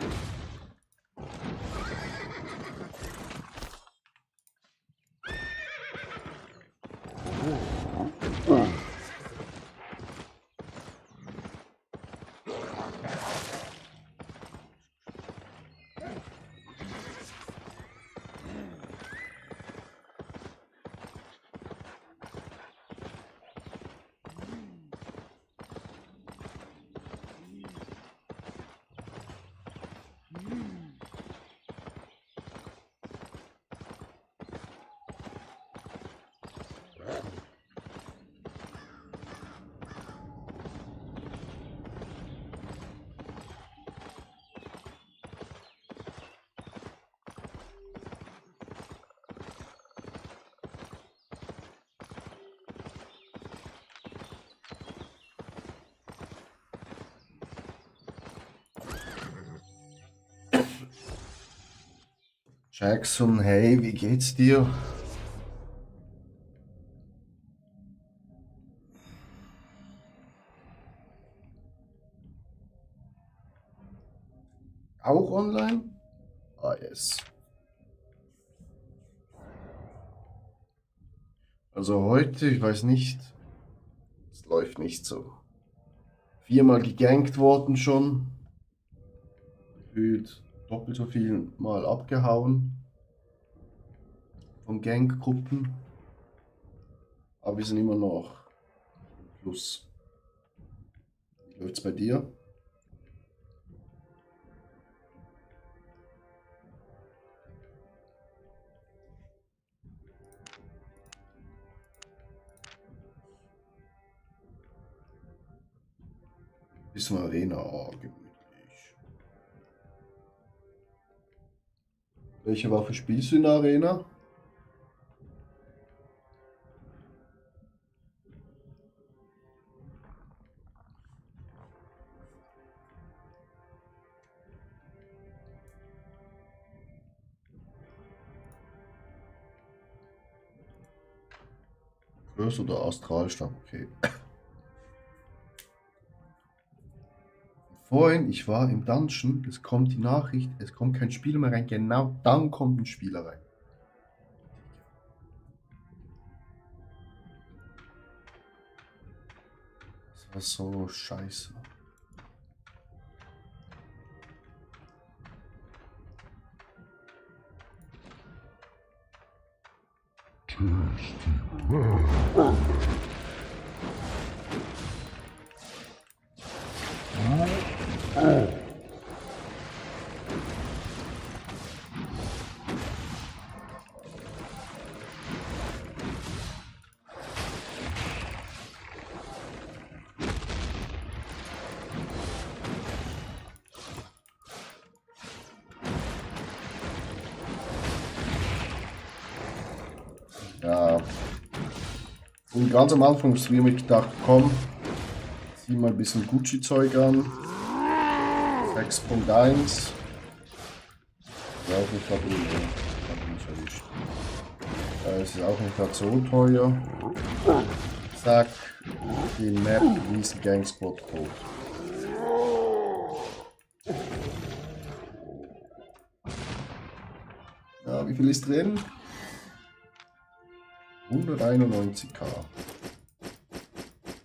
Jackson, hey, wie geht's dir? Auch online? Ah, yes. Also heute, ich weiß nicht, es läuft nicht so. 4-mal gegankt worden schon. Gefühlt doppelt so viel mal abgehauen von Ganggruppen. Aber wir sind immer noch im Plus. Wie läuft's bei dir? Bisschen Arena, oh, gemütlich. Welche Waffe spielst du in der Arena? Curse oder Astralstab? Okay. Vorhin, ich war im Dungeon, es kommt die Nachricht, es kommt kein Spieler mehr rein. Genau dann kommt ein Spieler rein. Das war so scheiße. Ja. Und ganz am Anfang des Streams gedacht, komm, zieh mal ein bisschen Gucci-Zeug an. 6.1. Ja, auch nicht gerade nicht erwischt. Es ist auch nicht gerade so teuer. Zack, die Map Riesen Gang Squad Code. Ja, wie viel ist drin? 191k.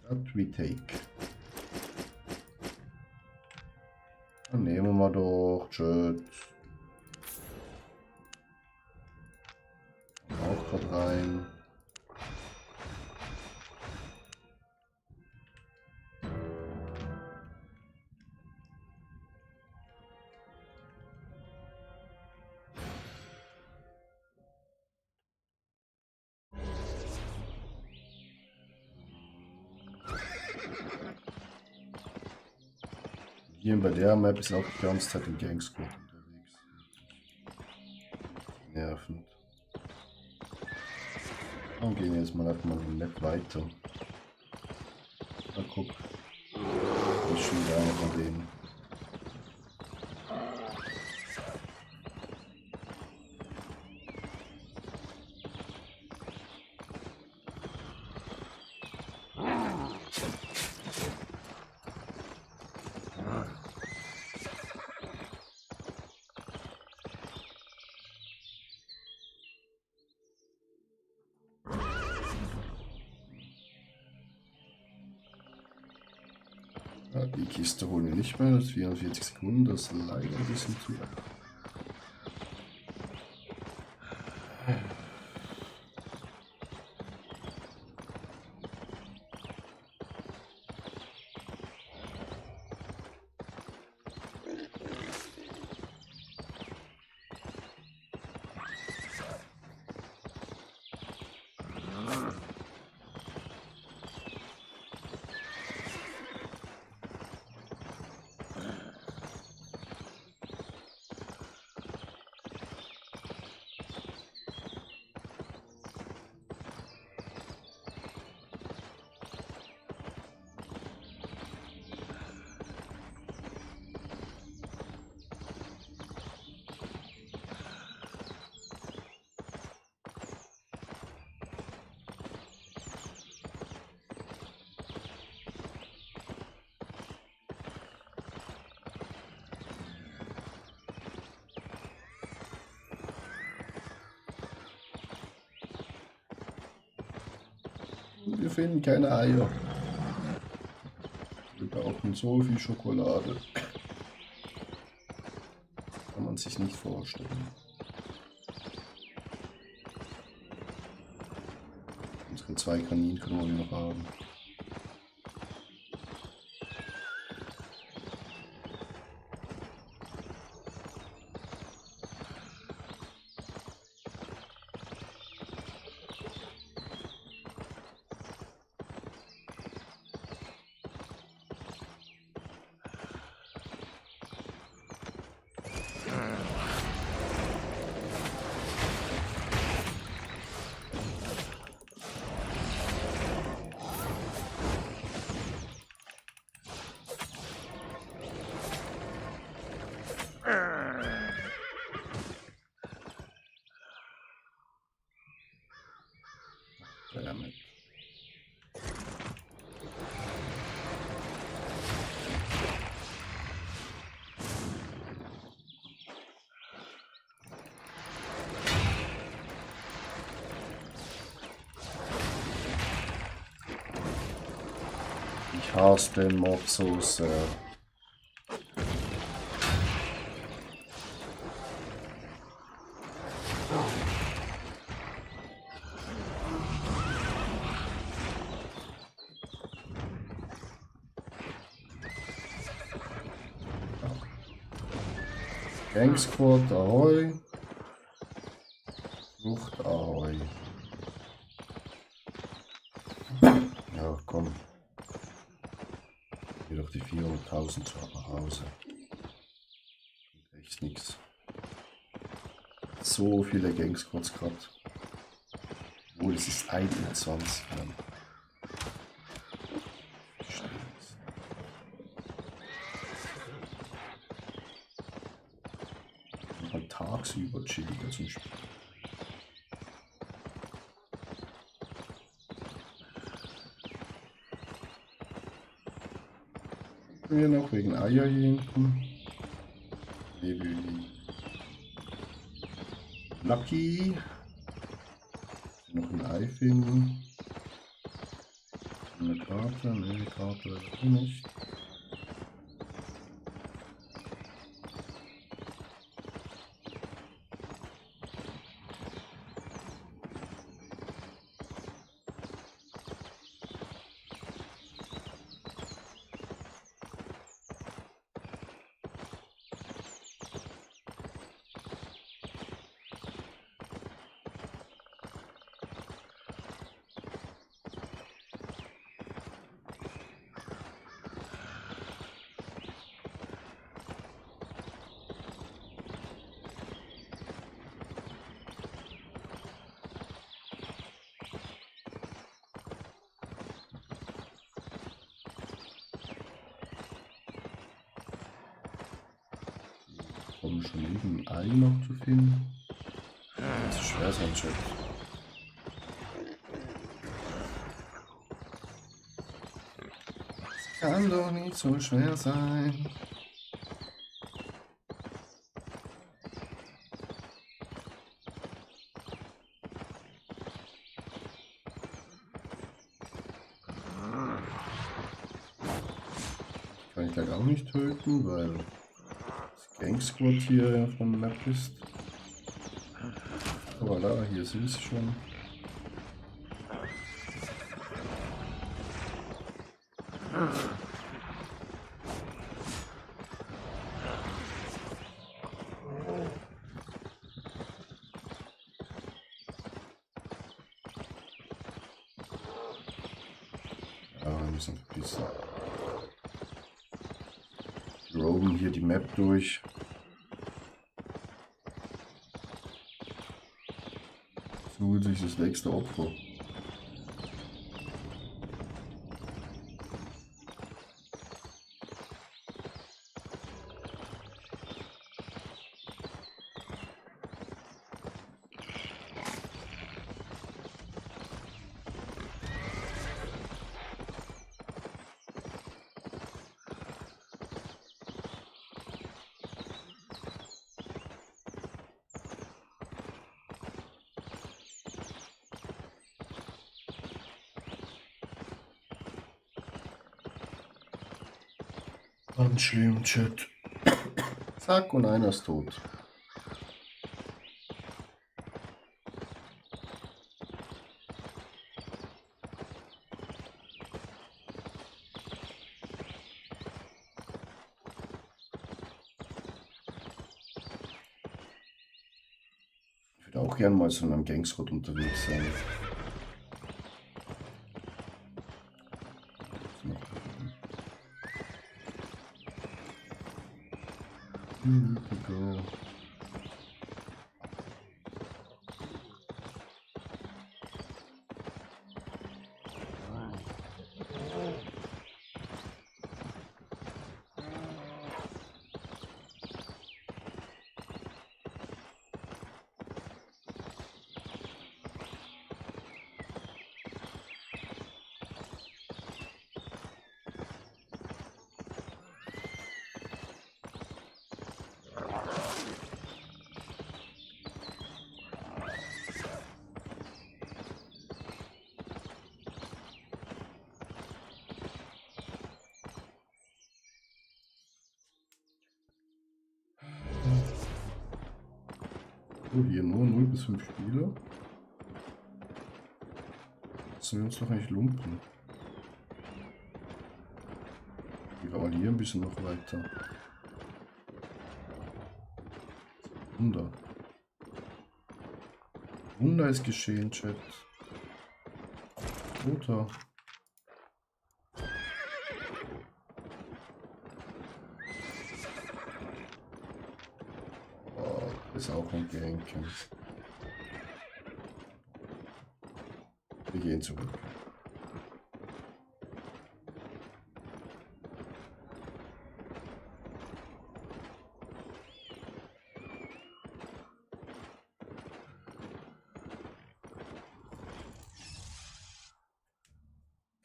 That we take. Dann nehmen wir doch Jet. Auch gerade rein. Hier bei der Map ist auch die ganze Zeit im Gang Squad unterwegs. Nervend. Dann gehen wir jetzt mal einfach mal eine Map weiter. Na guck. Das ist schon wieder einer von denen. Ja, die Kiste holen wir nicht mehr, das ist 44 Sekunden, das ist leider ein bisschen zu lang. wir finden keine Eier. Wir brauchen so viel Schokolade. Kann man sich nicht vorstellen. Unsere 2 Kaninen können wir noch haben. Damit. Ich hasse den Mob so sehr. Gang Squad, ahoi. Flucht, ahoi. Ja, komm. Geh doch die 400.000 nach Hause. Echt nix. So viele Gang Squads gehabt. Obwohl, es ist 21. Mann. Mal tagsüber chilliger zum Spielen. Wir noch wegen Eier hier hinten. Lucky. Noch ein Ei finden. Eine Karte, ne, eine Karte nicht. Kommen schon irgendein Ei noch zu finden. Das ist schwer sein, Chat. Das kann doch nicht so schwer sein. Kann ich gleich auch nicht töten, weil Gang Squad hier vom Map ist. Aber da, hier sind sie schon. Ja, wir müssen verpissen. Wir roamen hier die Map durch. Sucht sich das nächste Opfer. Ganz schlimm, Chat. Zack, und einer ist tot. Ich würde auch gern mal so in einem Gangsrod unterwegs sein. Go. Oh, hier nur 0 bis 5 Spieler. Lassen wir uns doch eigentlich lumpen. Wir wollen hier ein bisschen noch weiter. Wunder. Wunder ist geschehen, Chat. Oder? Oh, ist auch ein Gänken. Wir gehen zurück.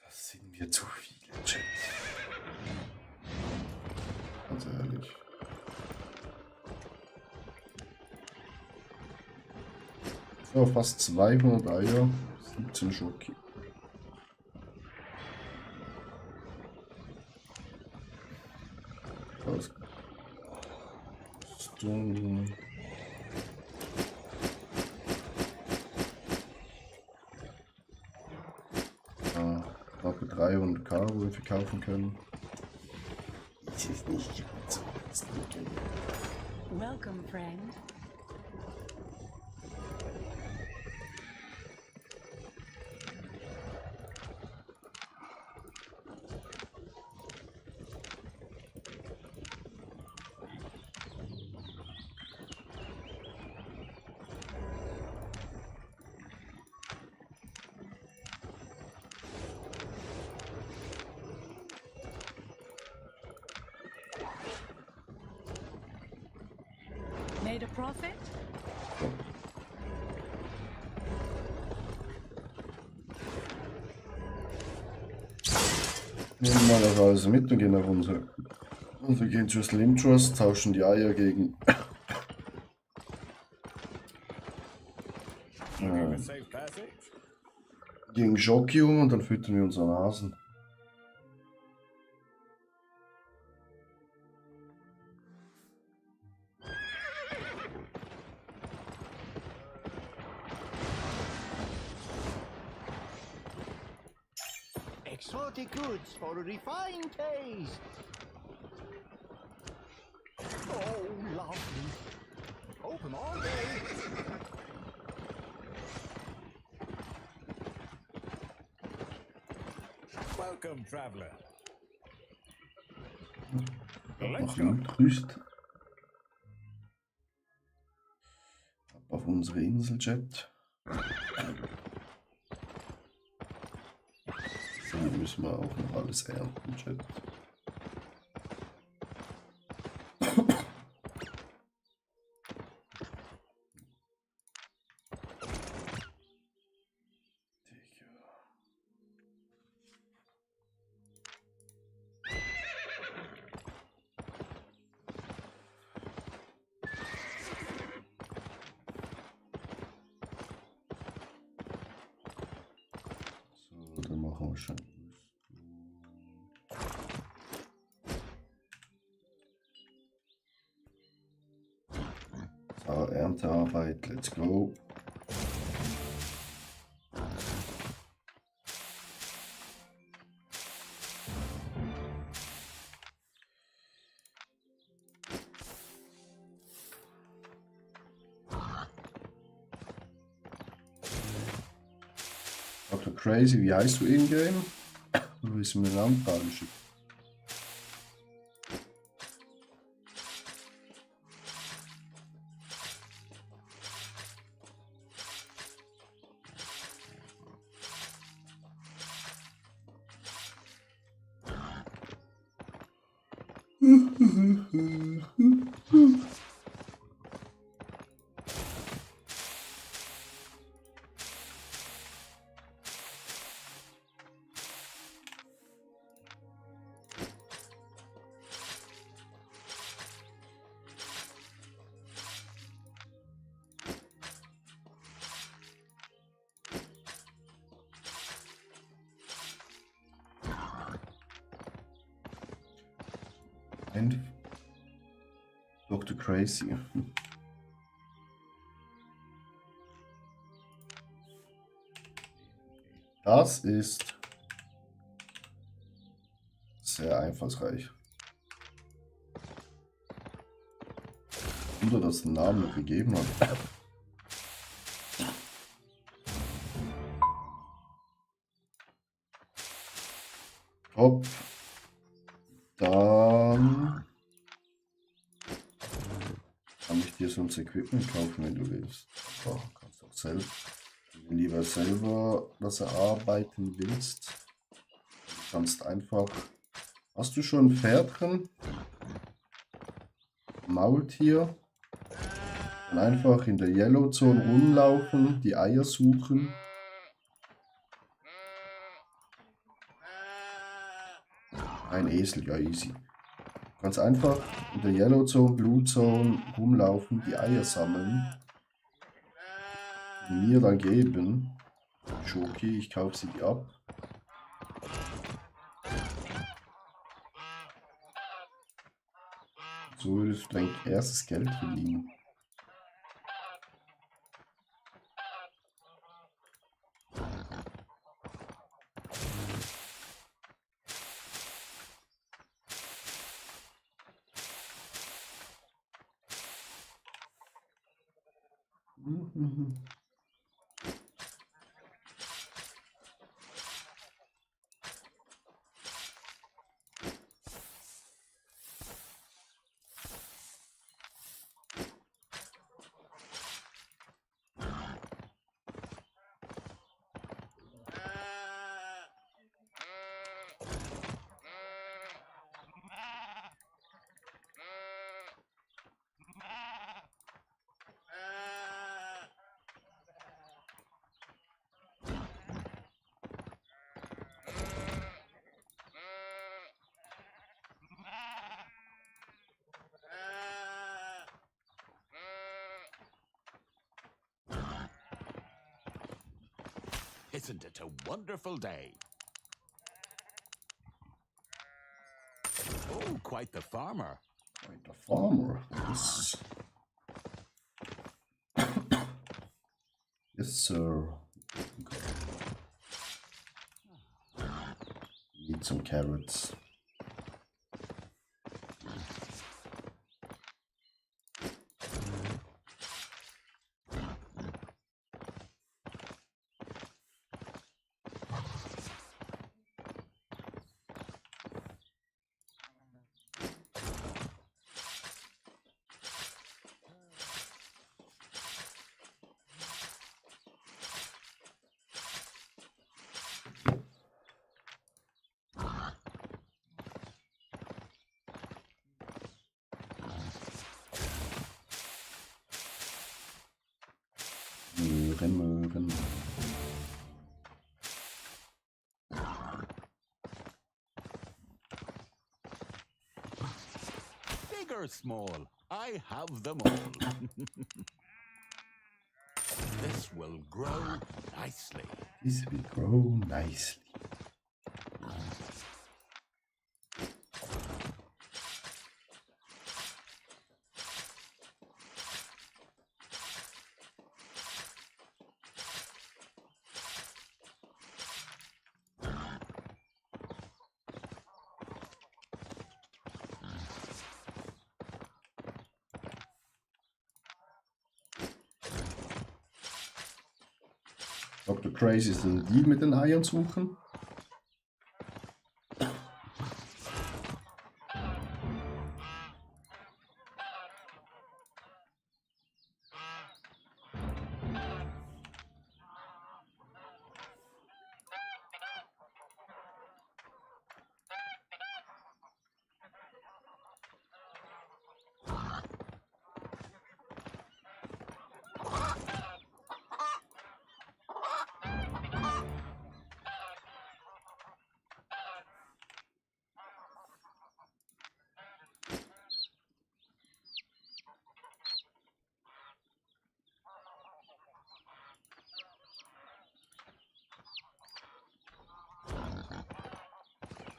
Das sind mir zu viele, Chat. Ganz ehrlich. So, fast 200 Eier. 17 Schoki. Stunden. Knappe 300k, wo wir verkaufen können. Das ist nicht so. Welcome, friend. Made a profit? Nehmen wir das alles mit und gehen auf unsere. Und wir gehen zu Slim Trust, tauschen die Eier gegen. Gegen Jockey um und dann füttern wir unsere Nasen. Exotic goods for a refined taste. Oh, lovely. Open all day. Welcome, traveler. Noch Rüst. Auf unsere Insel, Jet. Hier müssen wir auch noch alles ernten, Chat. So, dann machen wir schon. Harte Arbeit, let's go. Dr. Crazy, wie heißt du in-game? Du willst mir eine Anfrage schicken. And Dr. Crazy. Das ist sehr einfallsreich. Wunder, dass den Namen noch gegeben hat. Top. Dann kann ich dir sonst Equipment kaufen, wenn du willst. Aber kannst auch selbst. Wenn du lieber selber das erarbeiten willst, du kannst einfach. Hast du schon Pferdchen? Maultier? Dann einfach in der Yellow Zone rumlaufen, die Eier suchen. Ein Esel, ja easy. Du kannst einfach in der Yellow Zone, Blue Zone rumlaufen, die Eier sammeln. Die mir dann geben. Schoki, ich kaufe sie dir ab. So würdest du dein erstes Geld verdienen. Isn't it a wonderful day? Oh, quite the farmer. Quite a farmer. Yes. Yes, sir. Need some carrots. Möhren. Big or small, I have them all. This will grow nicely. This will grow nicely. Dr. Crazy ist ein Deal mit den Eiern suchen.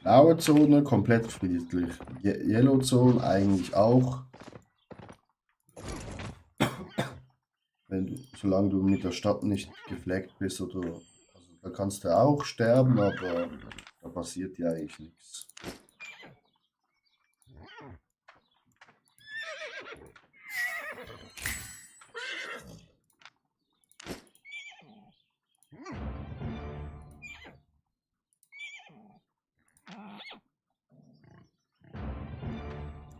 Blaue Zone komplett friedlich. Yellow Zone eigentlich auch. Solange du mit der Stadt nicht gefleckt bist oder. Also da kannst du auch sterben, aber da passiert ja eigentlich nichts.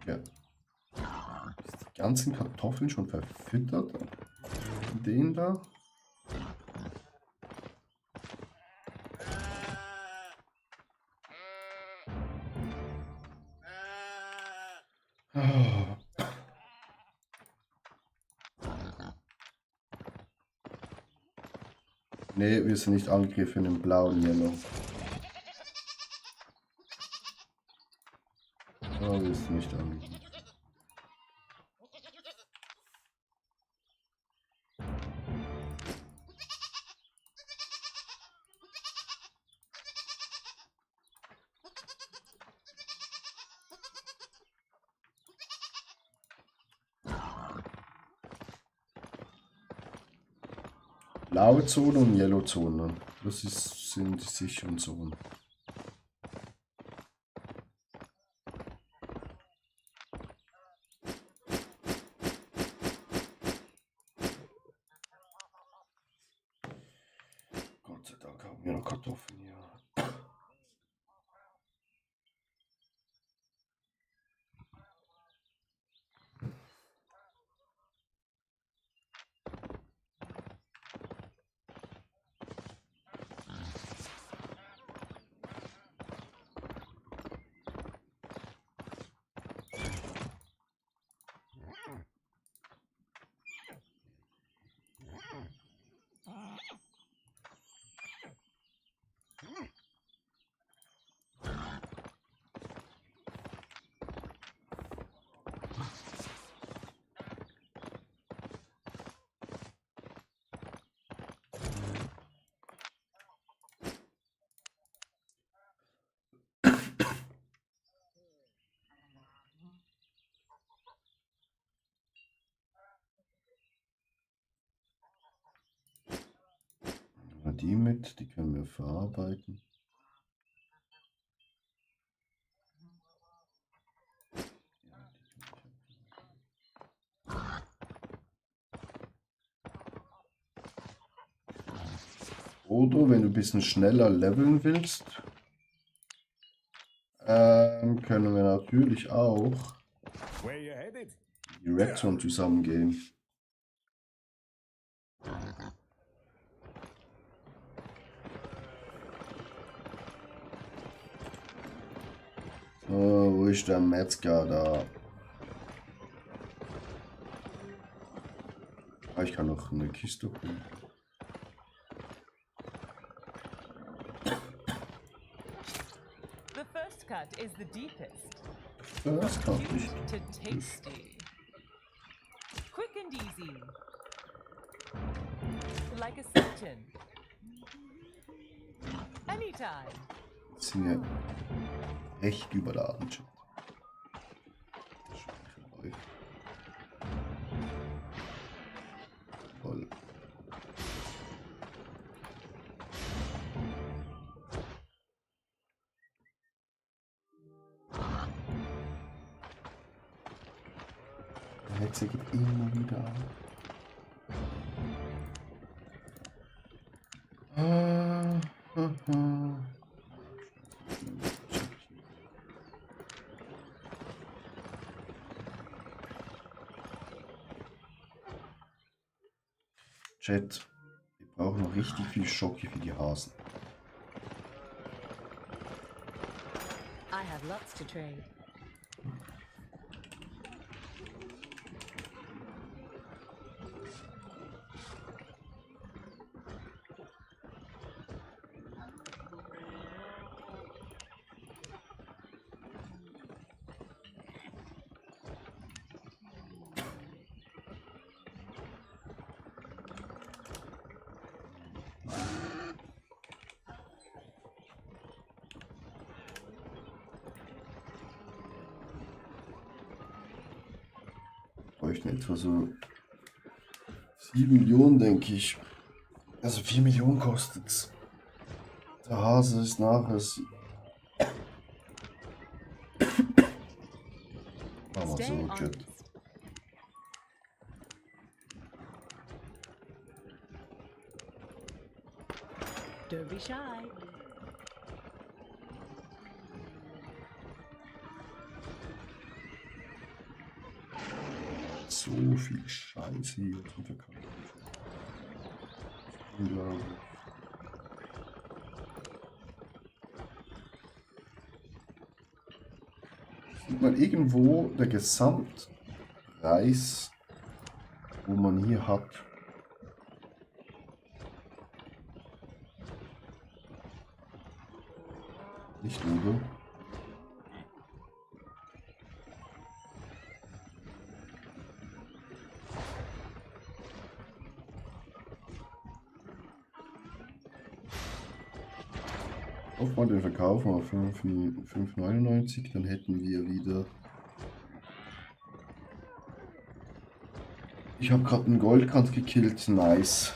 Ja. Die ganzen Kartoffeln schon verfüttert? Den da? Ah. Nee, wir sind nicht angegriffen im blauen Yellow. Oh, wir sind nicht angegriffen. Blaue Zone und Yellow Zone. Sind die sicheren Zonen. Gott sei Dank haben wir noch Kartoffeln hier. Die mit, die können wir verarbeiten. Oder wenn du ein bisschen schneller leveln willst, können wir natürlich auch die Redstone zusammengehen. So, wo ist der Metzger da? Ah, ich kann noch eine Kiste holen. The first cut is the deepest. Das kann ich. To tasty. Quick and easy. Like a sultan. Anytime. Jetzt sind wir echt überladen. Toll. Der Hetze geht immer wieder auf. Chat, wir brauchen noch richtig viel Schocke für die Hasen. I have lots to trade. Bräuchten etwa so 7 Millionen, denke ich. Also 4 Millionen kostet's. Der Hase ist nachher. Machen wir Stay so, Chat. honest. Don't be shy. So viel Scheiße hier zum Verkaufen. Unglaublich. Sieht man irgendwo der Gesamtpreis, wo man hier hat? Nicht, oder? Auf mal den Verkauf auf 5,99, dann hätten wir wieder. Ich habe gerade einen Goldkant gekillt, nice.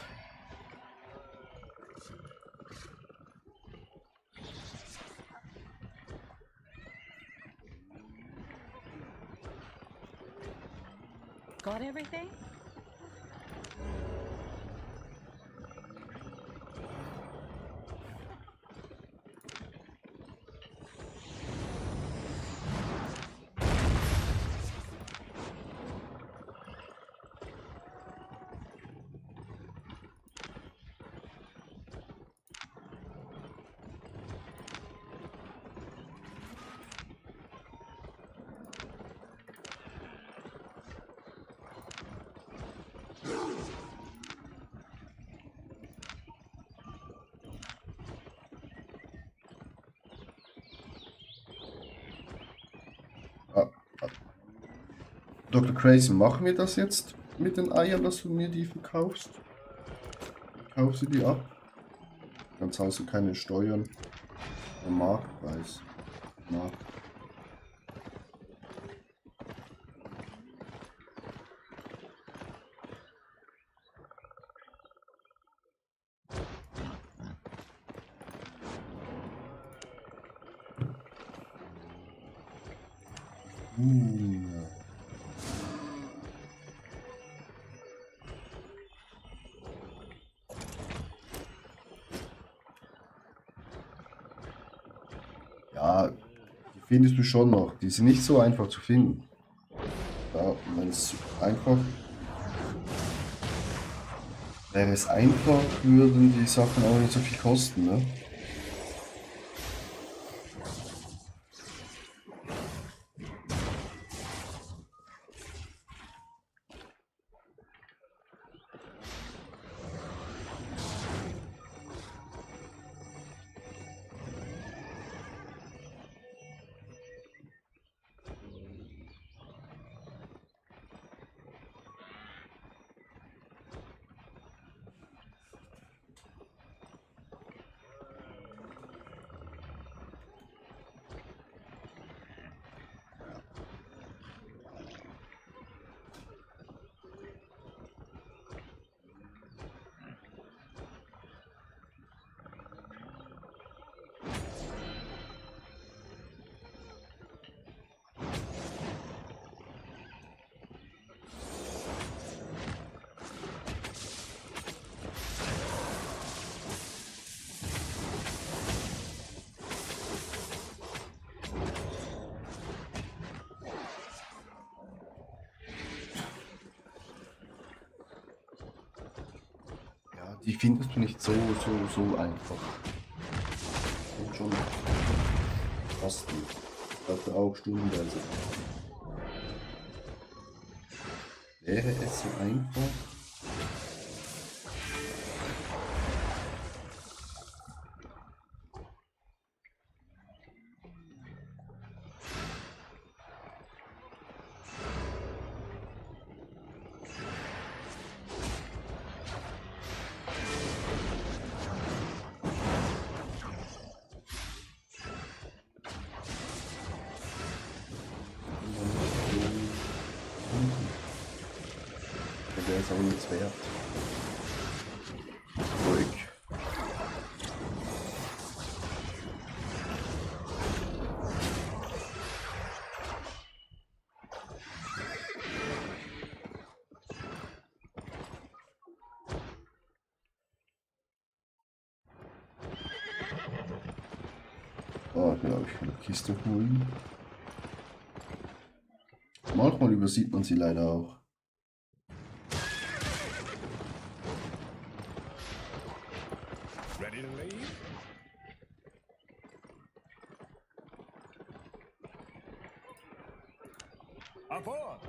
Got everything? Dr. Crazy, machen wir das jetzt mit den Eiern, dass du mir die verkaufst? Kauf sie die ab. Dann zahlst du keine Steuern. Der Marktpreis. Markt. Ja, die findest du schon noch. Die sind nicht so einfach zu finden. Ja, wenn es einfach wäre es einfach, würden die Sachen auch nicht so viel kosten, ne? Die findest du nicht so einfach. Und schon fast nicht. Dafür auch stundenweise. Wäre es so einfach? Der ist aber nichts wert. Ruhig. Oh, glaube ich, eine Kiste holen. Manchmal übersieht man sie leider auch. Ready to leave? Aboard!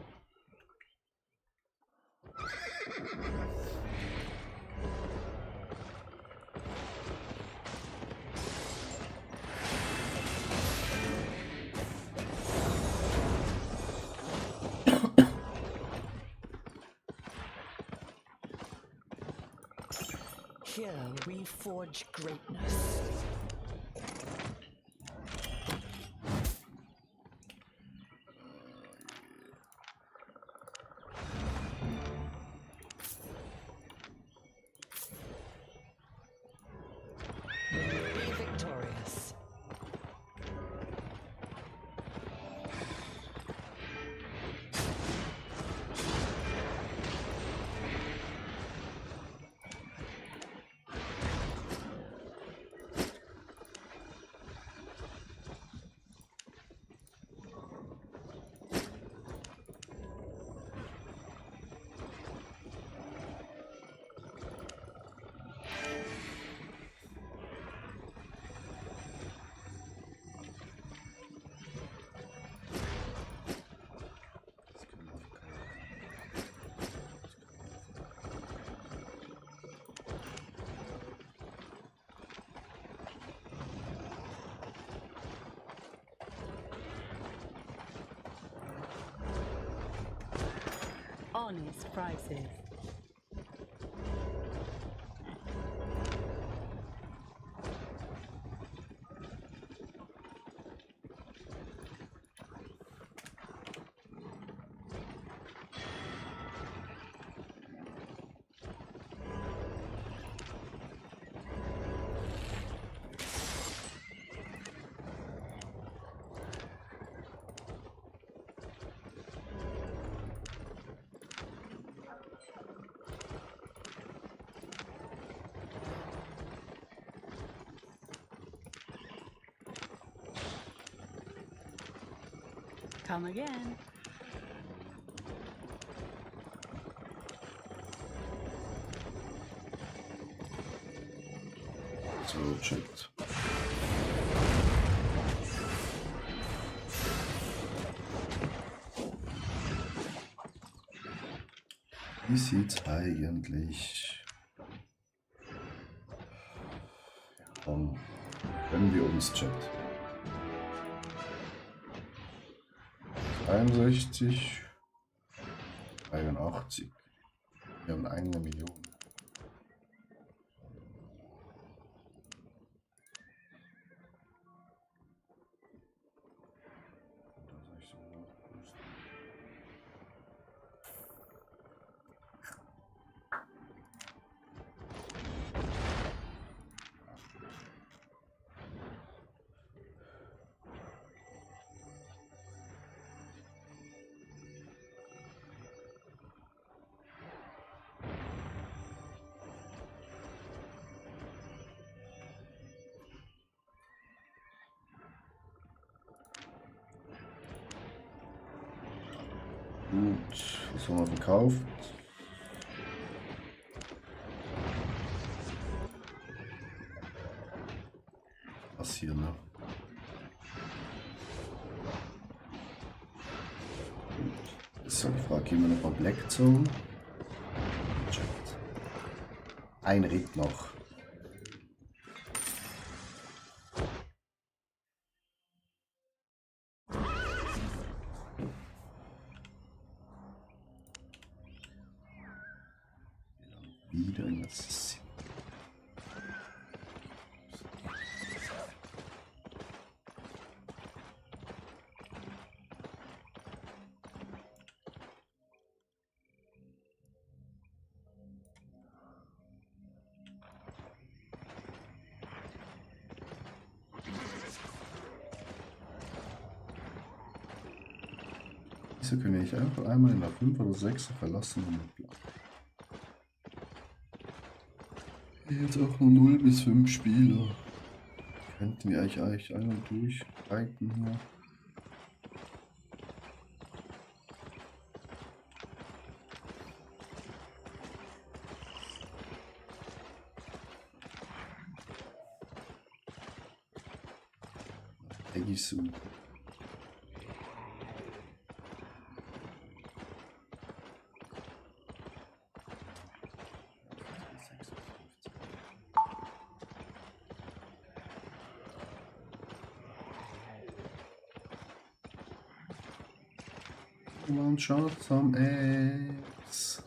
Here we forge greatness. Be victorious. Honest prices. Come again. So, checkt. Wie sieht's eigentlich? Dann können wir uns Chat. 63, 83. Wir haben 1 Million. Gut, was haben wir verkauft? passieren, ne? So, die Frage, gehen wir noch mal Black Zone? Checkt. Ein Ritt noch. Wieder in das. Wieso kann ich einfach einmal in der 5 oder 6 verlassen und mit bleiben? Jetzt auch nur 0 bis 5 Spieler. Könnten wir eigentlich einmal durchreiten hier. Egisu. One shot, some eggs.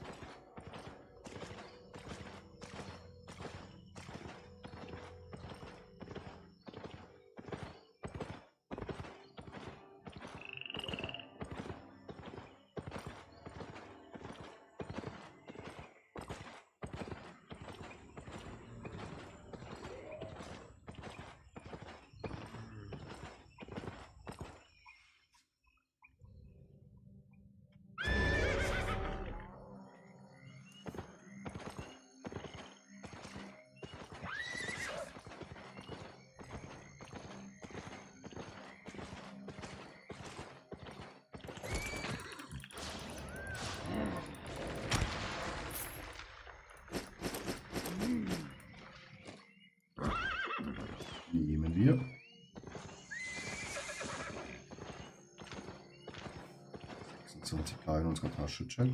Nehmen wir. In unserer Tasche, Chat.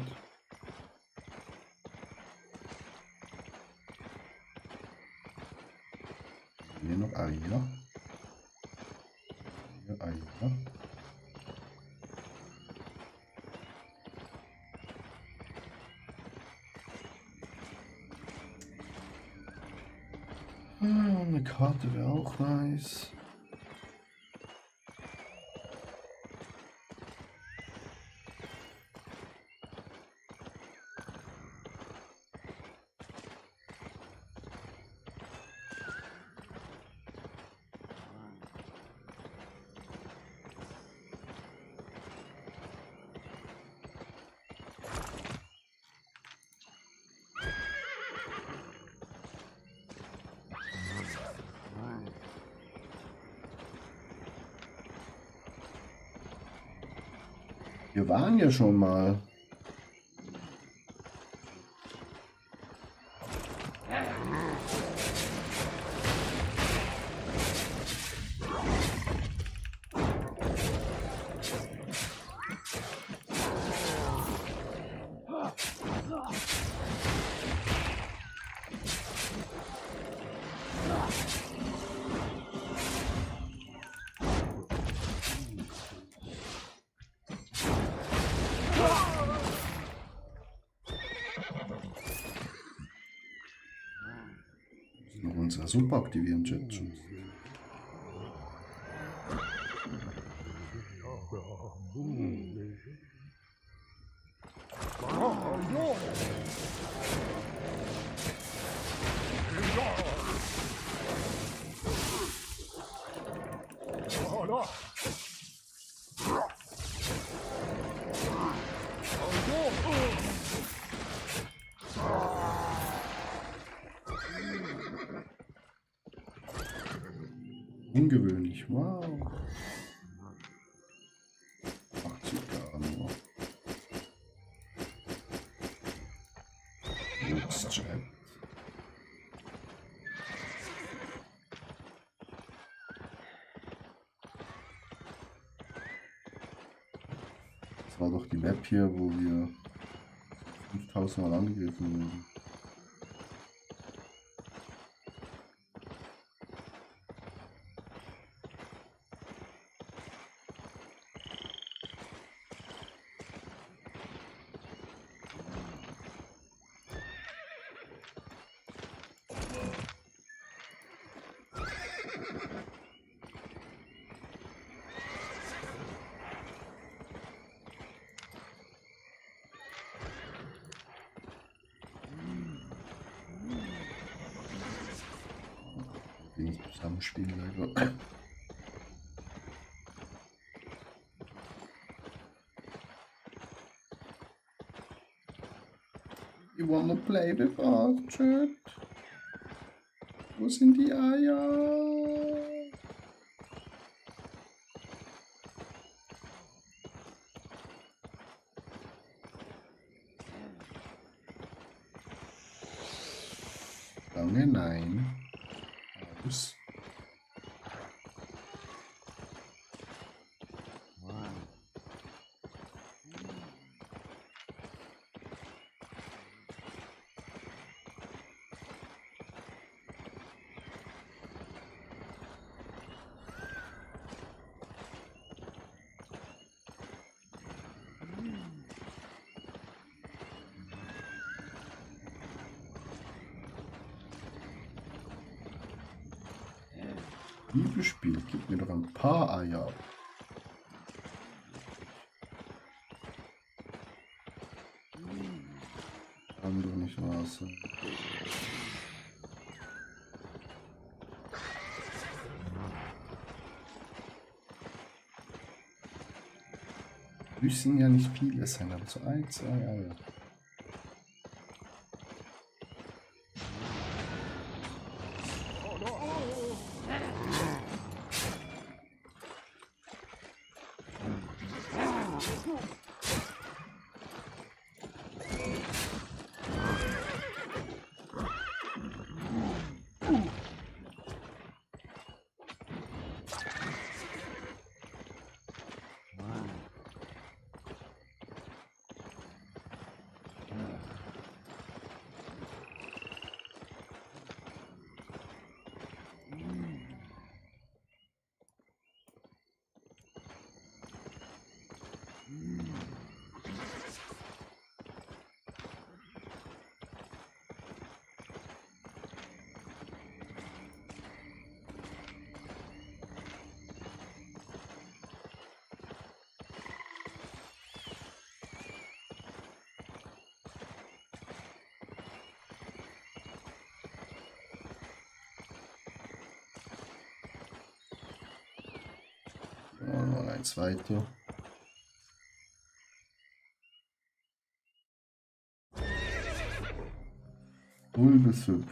Hier noch Eier. Hier Eier. Eine Karte wäre auch nice. Wir waren ja schon mal. Noch unsere Super aktivieren, Chat. Ungewöhnlich, wow. 80 Jahre nur. Ups, Chat. war doch die Map hier, wo wir 5000 Mal angegriffen wurden. Wenig zusammenspielen, leider. You wanna play with us, Chat? Wo sind die Eier? Lange nein. Aus. Liebes Spiel, gib mir doch ein paar Eier. Kann doch nicht wahr sein. Müssen ja nicht viele sein, aber so 1, 2 Eier. Noch eins weiter. Null bis 5.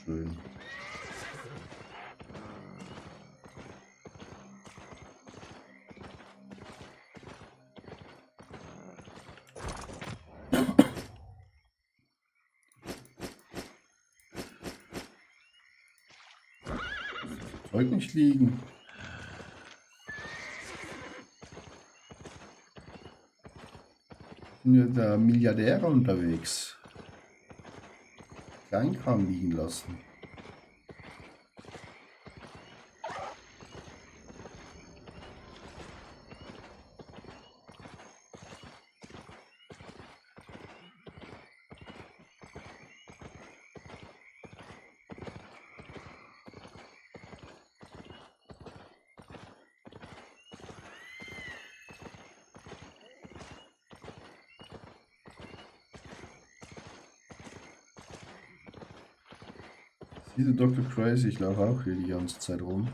Schön. Zeug nicht liegen. Sind ja da Milliardäre unterwegs. Kleinkram liegen lassen. Diese Dr. Crazy, ich laufe auch hier die ganze Zeit rum.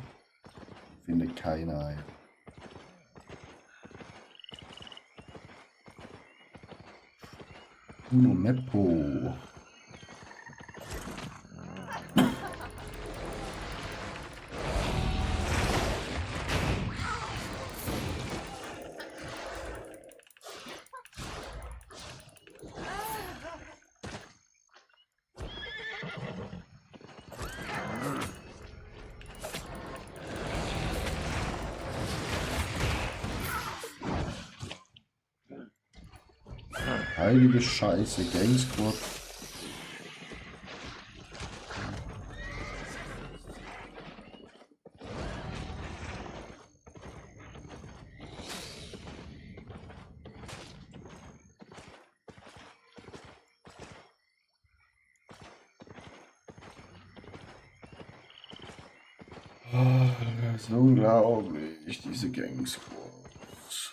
Finde keine Eier. Uno Meppo. Heilige Scheiße, Gang Squad. Das ist unglaublich, diese Gang Squads.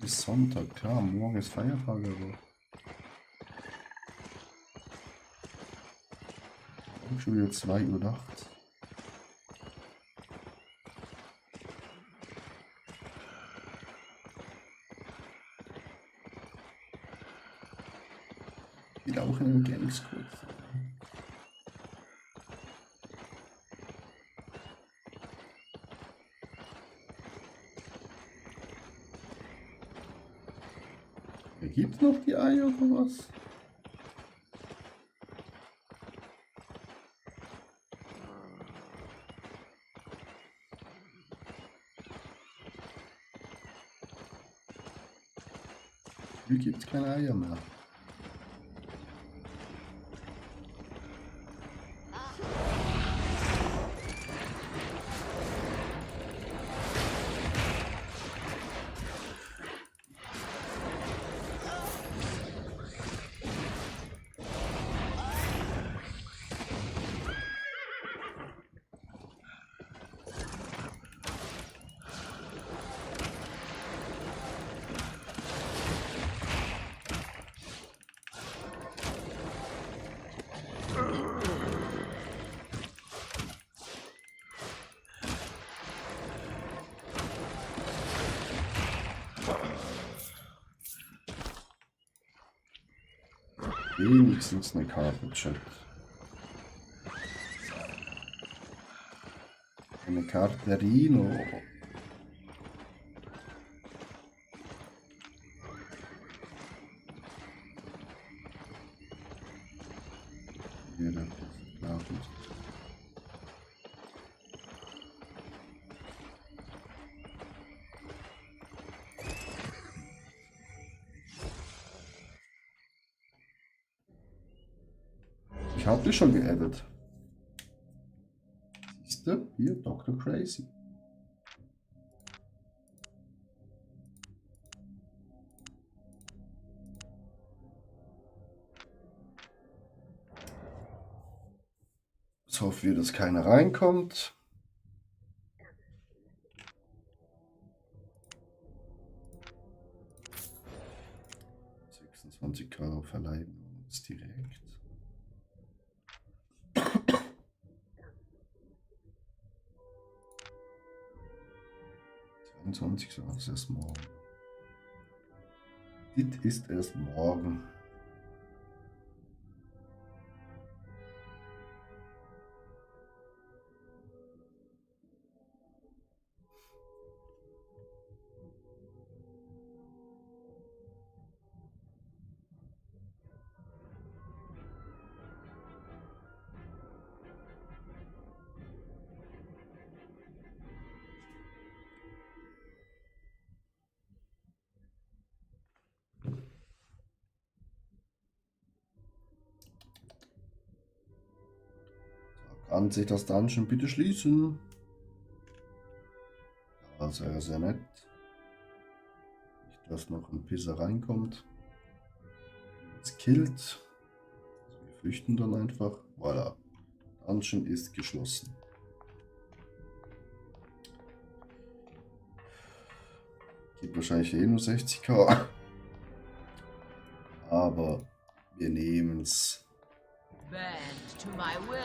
Ist Sonntag, klar, morgen ist Feiertag, aber schon wieder 2 Uhr nachts. Die laufen im Gang Squad. Gibt noch die Eier oder was? Hier gibt es keine Eier mehr. Wenigstens eine Karte, Chat. Eine Karte Rino. Hier, das ist klar. Ich habe dich schon geaddet. Siehst du? Hier, Dr. Crazy. Jetzt hoffen wir, dass keiner reinkommt. €26 verleihen wir uns direkt. 22, so, das ist erst morgen. Das ist erst morgen. Kann sich das Dungeon bitte schließen? Ja, sehr, sehr nett. Nicht, dass noch ein Pisser reinkommt. Es killt. Also wir flüchten dann einfach. Voilà. Dungeon ist geschlossen. Gibt wahrscheinlich eh nur 60k. Aber wir nehmen's. Bend to my will.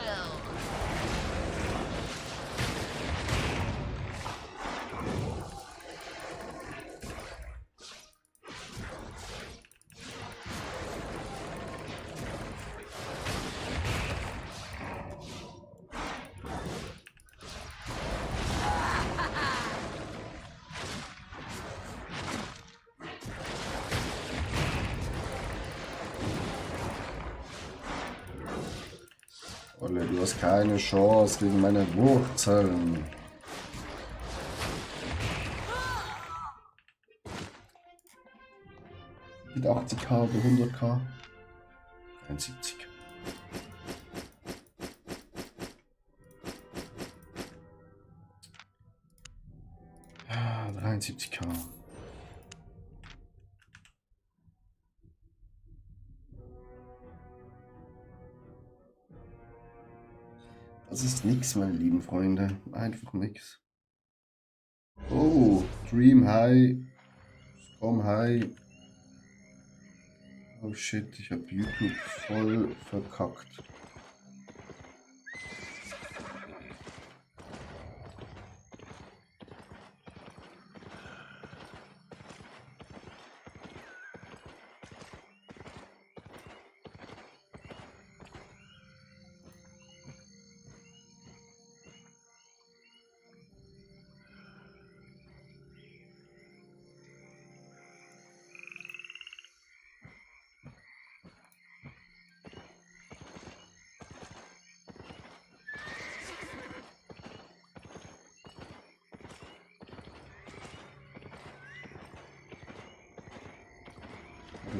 Olle, du hast keine Chance gegen meine Wurzeln. Mit 80k oder 100k. 71. Ja, 73k. Das ist nix, meine lieben Freunde. Einfach nix. Oh, Dream High. Scum High. Oh shit, ich hab YouTube voll verkackt.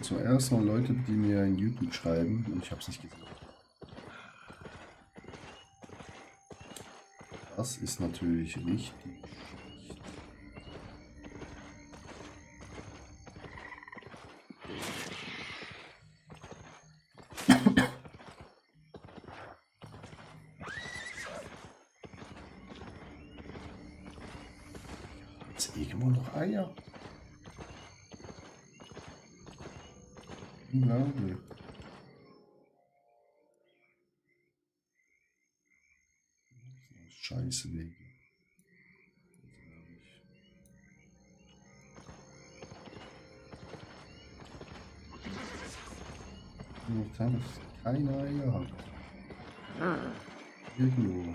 Zum ersten Mal Leute, die mir in YouTube schreiben und ich habe es nicht gesehen. Das ist natürlich richtig schlecht. Ist irgendwo noch Eier? Unglaublich. Scheiße Wege. Ich kann keine Eier haben. Irgendwo.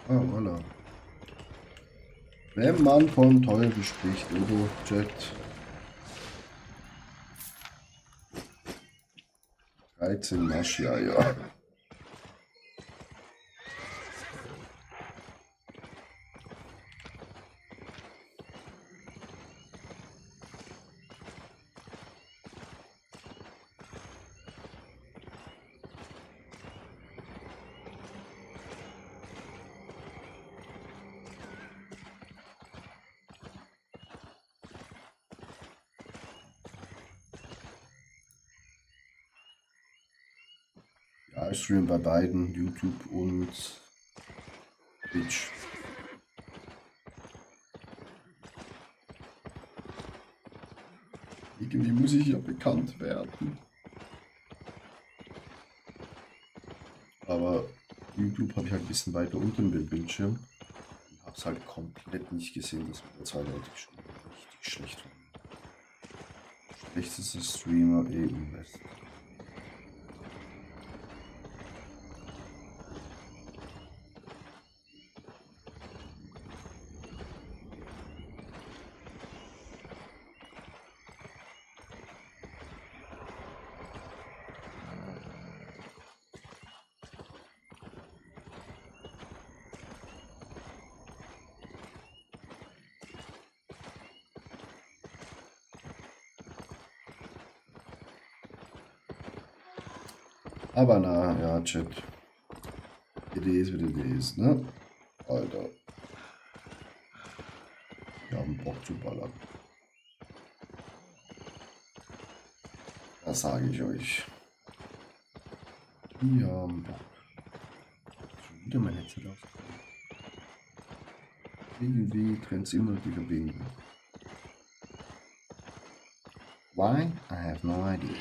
Oh, voilà. Wenn man vom Teufel spricht, oder Chat? 13 Maschia, ja. Ja, ich streame bei beiden, YouTube und Twitch. Irgendwie muss ich ja bekannt werden. Aber YouTube habe ich halt ein bisschen weiter unter dem Bildschirm. Und habe es halt komplett nicht gesehen, dass mir zwei Leute geschrieben haben. Richtig schlecht. Schlechteste Streamer im West. Aber na, ja, Chat. It is, what it is, ne? Alter. Wir haben Bock zu ballern. Das sage ich euch. Wir haben Bock. Schon wieder mein Headset ausgekommen. Irgendwie trennt's immer die Verbindung. Why? I have no idea.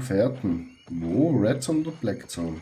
Fährten. Wo? Red Zone oder Black Zone?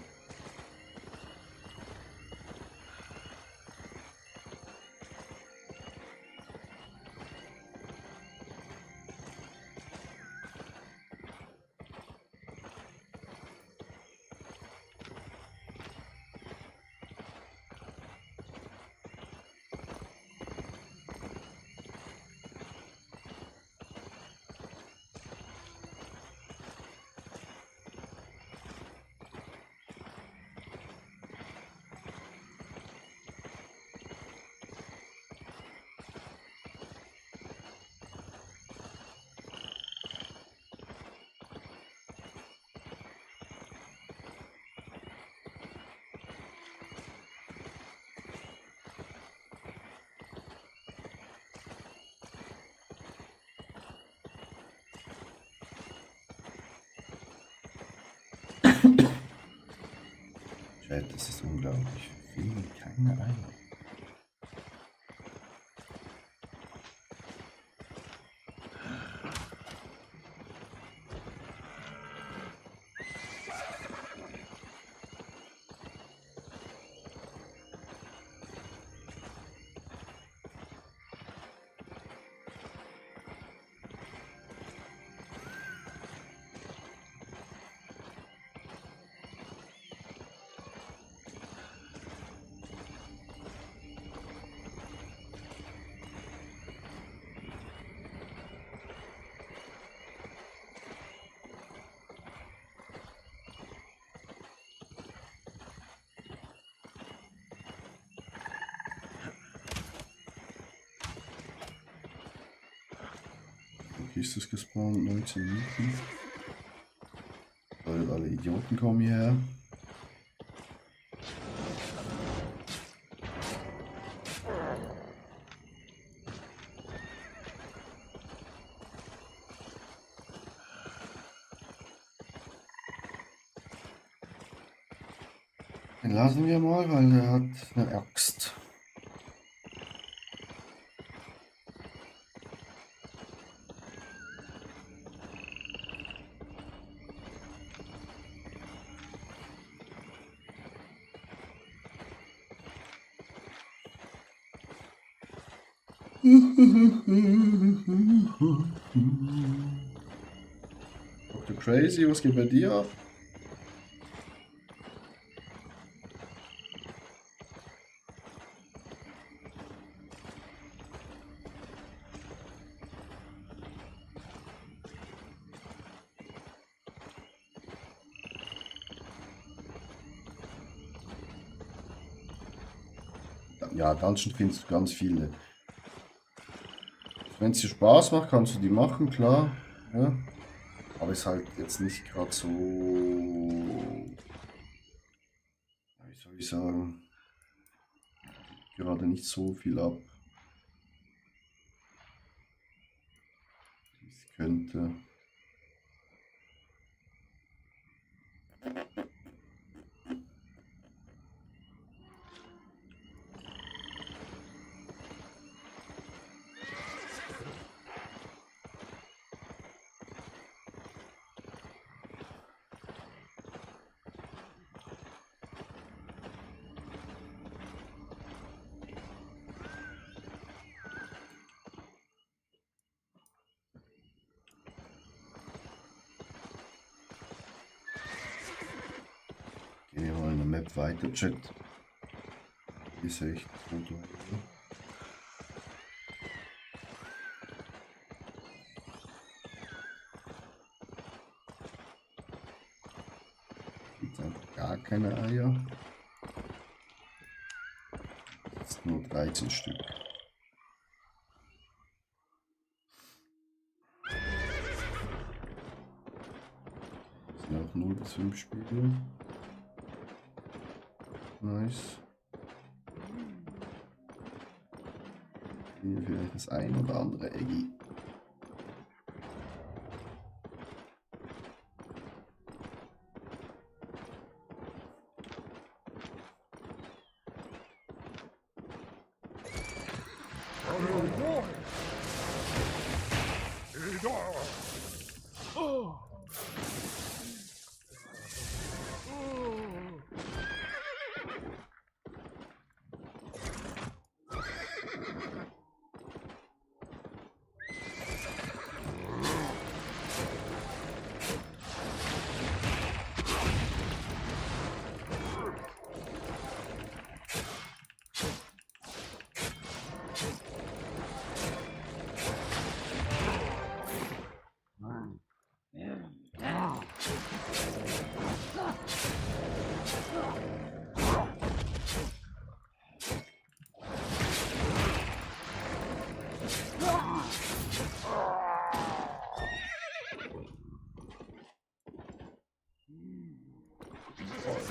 Chat, das ist unglaublich. Fehlen keine Eier. Wie ist das gespawnt? 19 Minuten. Weil alle Idioten kommen hierher. Den lassen wir mal, weil der hat eine Axt. Dr. Crazy, was geht bei dir ab? Ja, Dungeon findest du ganz viele. Wenn es dir Spaß macht, kannst du die machen, klar. Ja. Aber ist halt jetzt nicht gerade so. Wie soll ich sagen? Gerade nicht so viel ab. Wie es könnte. Gehen wir mal in der Map weiter, Chat. Hier ist echt gut. Gibt einfach gar keine Eier. Jetzt nur 13 Stück. Das sind auch 0 bis 5 Spiele. Nice. Hier vielleicht das ein oder andere Eggi.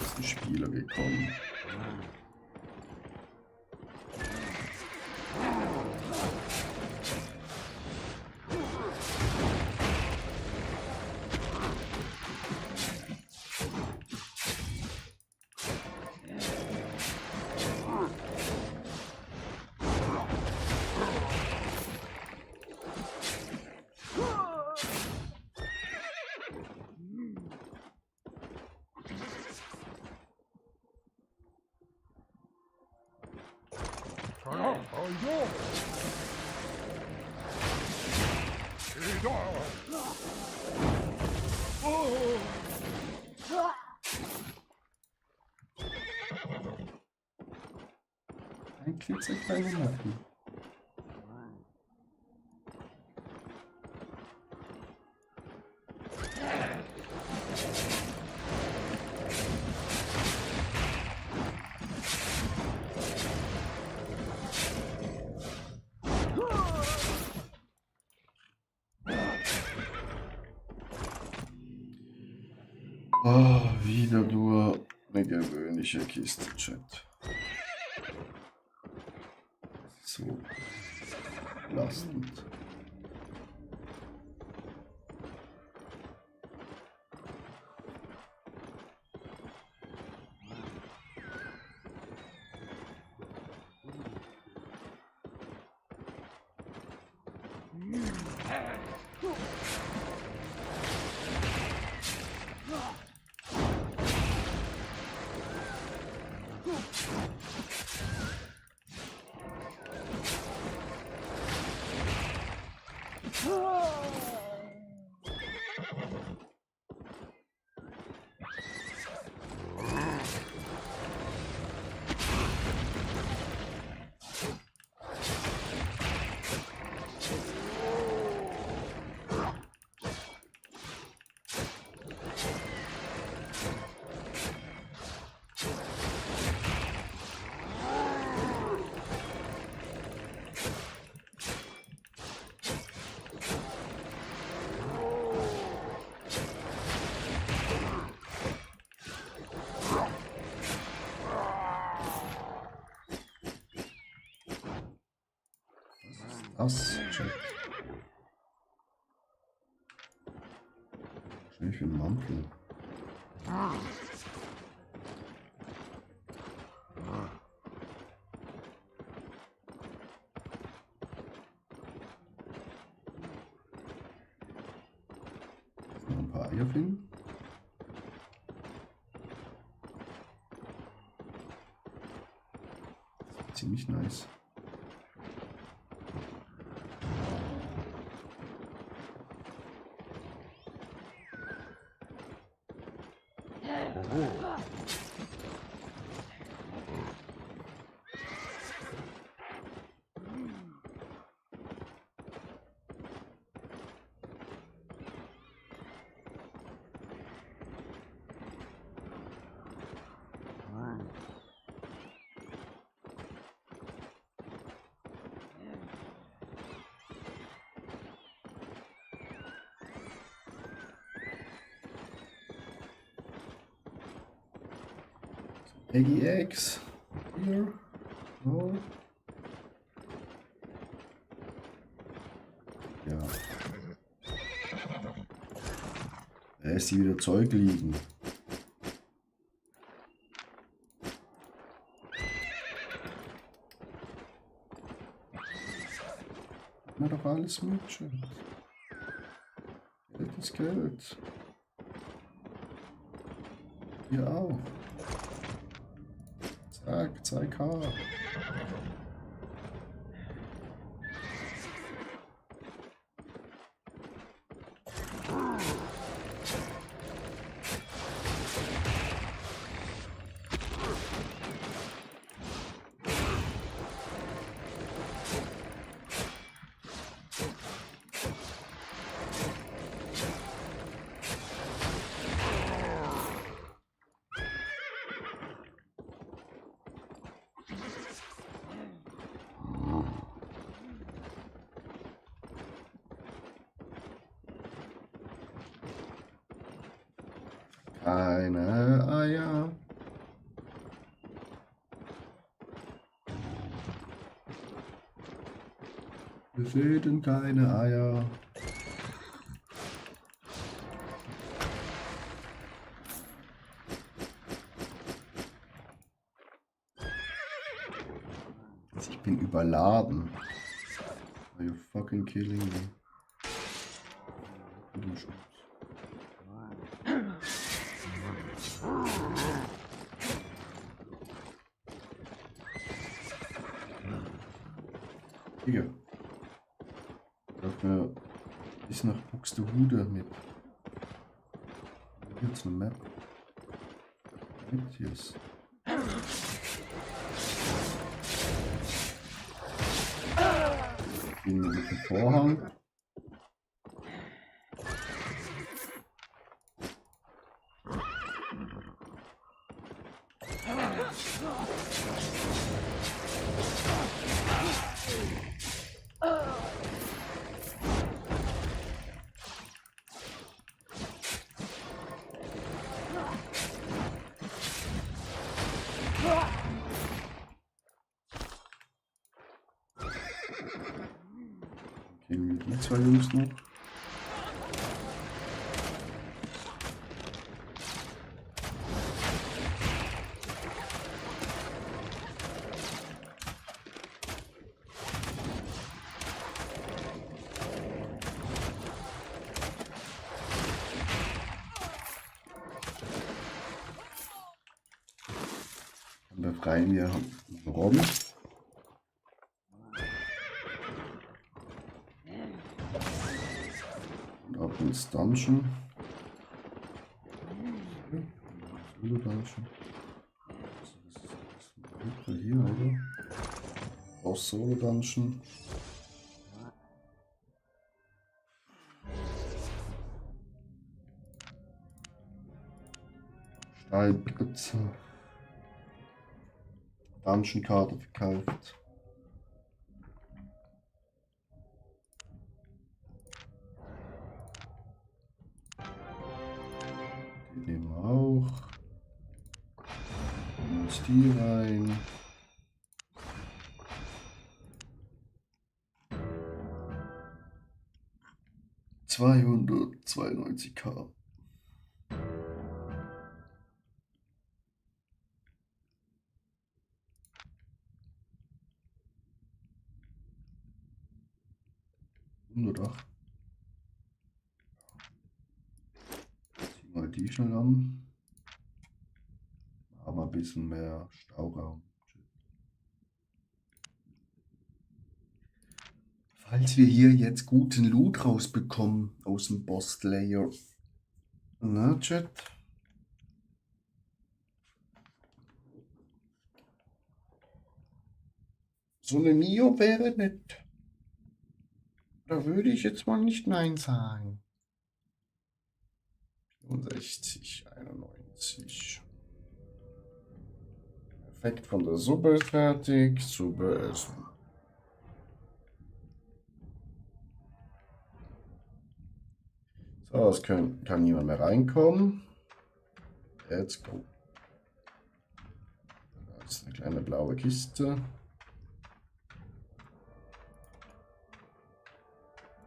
Ist ein Spieler gekommen. Ein klitzekleiner Nacken. Oh, wieder nur eine gewöhnliche Kiste, Chat. So belastend. Das, Chat. Schnell für den Mantel. Noch ein paar Eier finden. Ziemlich nice. Eggy Eggs. Hier. Oh. Ja. Da ist sie wieder Zeug liegen. Na doch alles mit, Chat. Geld ist Geld. Hier auch. Zack, 2K. Keine Eier. Wir finden keine Eier. Ich bin überladen. Are you fucking killing me? Hier. Dafür Ist nach Buxtehude mit. Hier jetzt eine Map. Hier ist. Gehen wir mit dem Vorhang. Gehen wir die zwei Jungs noch. Dann befreien wir Robben. Und ab ins Dungeon. Solo Dungeon. Das ist hier, oder? Auch Solo Dungeon. Stahlblitze. Dungeon-Karte verkauft. Die nehmen wir auch. Und die rein. $292k. Oder? Zieh mal die schnell an. Haben wir ein bisschen mehr Stauraum. Falls wir hier jetzt guten Loot rausbekommen aus dem Boss Layer. Na, Chat? So eine Mio wäre nett. Da würde ich jetzt mal nicht Nein sagen. 64, 91. Effekt von der Suppe ist fertig. Suppe essen. So, es kann niemand mehr reinkommen. Let's go. Da ist eine kleine blaue Kiste.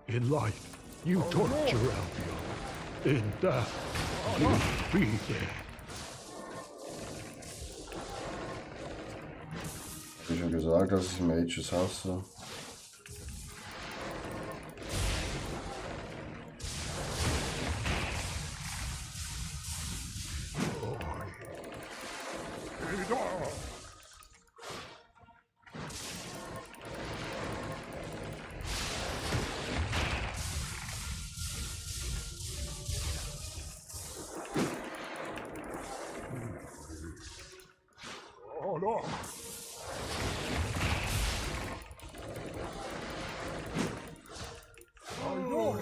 In life, you torture Albion. In death, you be there. Hab ich schon gesagt, dass ich Mages hasse. Oh no!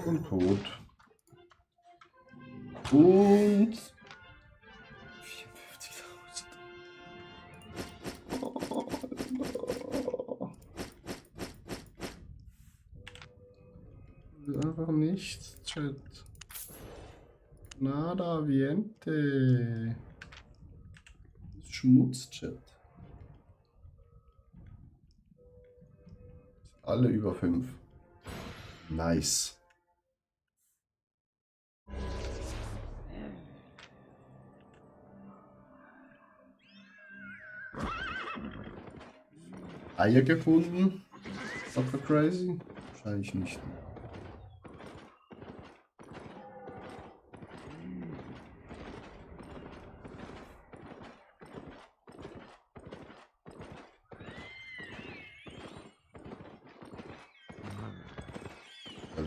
Und tot. Und 54.000. Oh. Einfach nichts, Chat. Nada, viente. Schmutz, Chat. Alle über 5. Nice. Eier gefunden? Dr. Crazy? Wahrscheinlich nicht.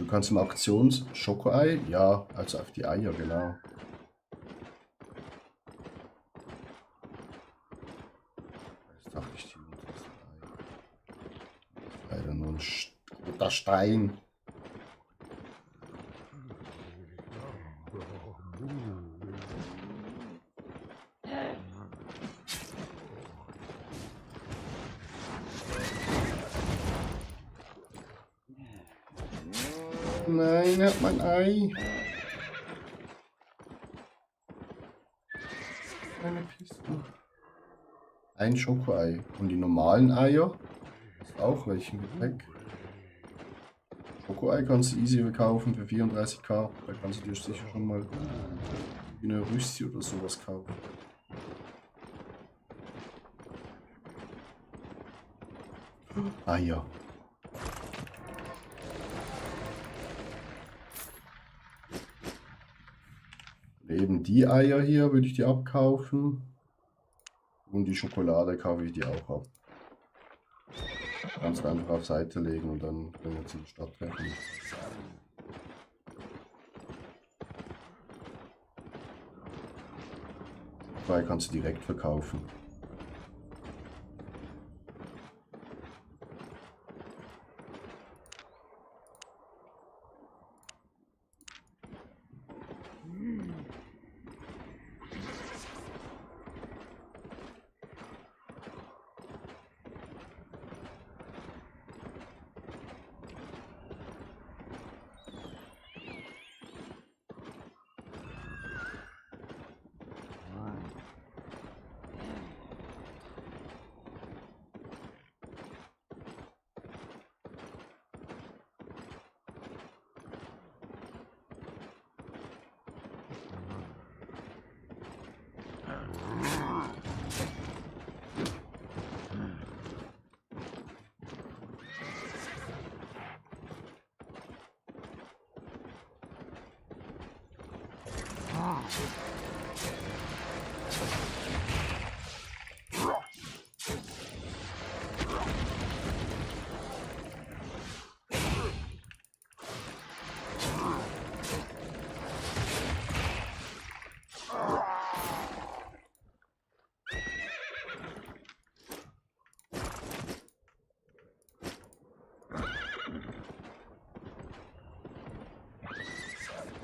kannst im Auktions Schokoei, ja, also auf die Eier, genau. Jetzt dachte ich, die Mutter ist ein Ei. Leider nur ein roter Stein. Nein, er hat mein Ei. Eine Piste. Ein Schokoei. Und die normalen Eier ist auch welchen Gepäck. Schokoei kannst du easy verkaufen für 34k. Da kannst du dir sicher schon mal eine Rüsti oder sowas kaufen. Eier. Eben die Eier hier würde ich die abkaufen. Und die Schokolade kaufe ich die auch ab. Kannst du einfach auf Seite legen und dann können wir uns in die Stadt treffen. Dabei kannst du direkt verkaufen.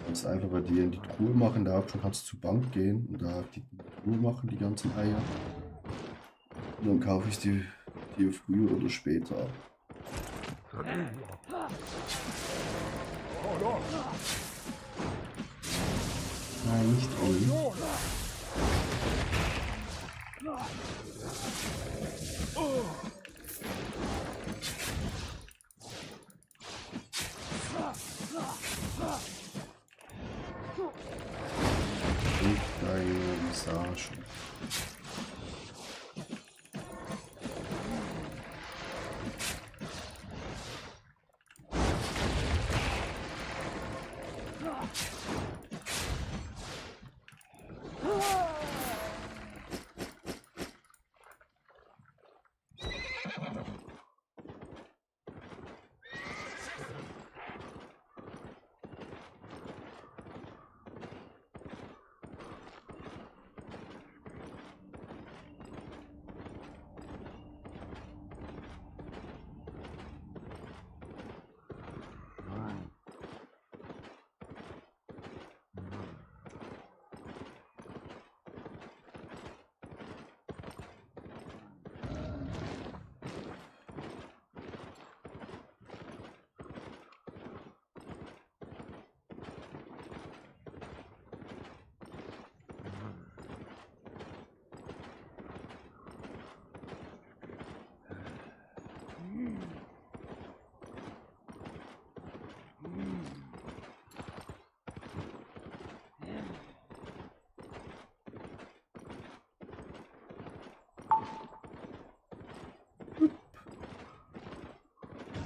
Kannst einfach bei dir in die Truhe machen, in der Hauptstadt kannst du zur Bank gehen und da die Truhe machen, die ganzen Eier. Und dann kaufe ich die dir früher oder später ab. Nein, nicht Olli. Visage.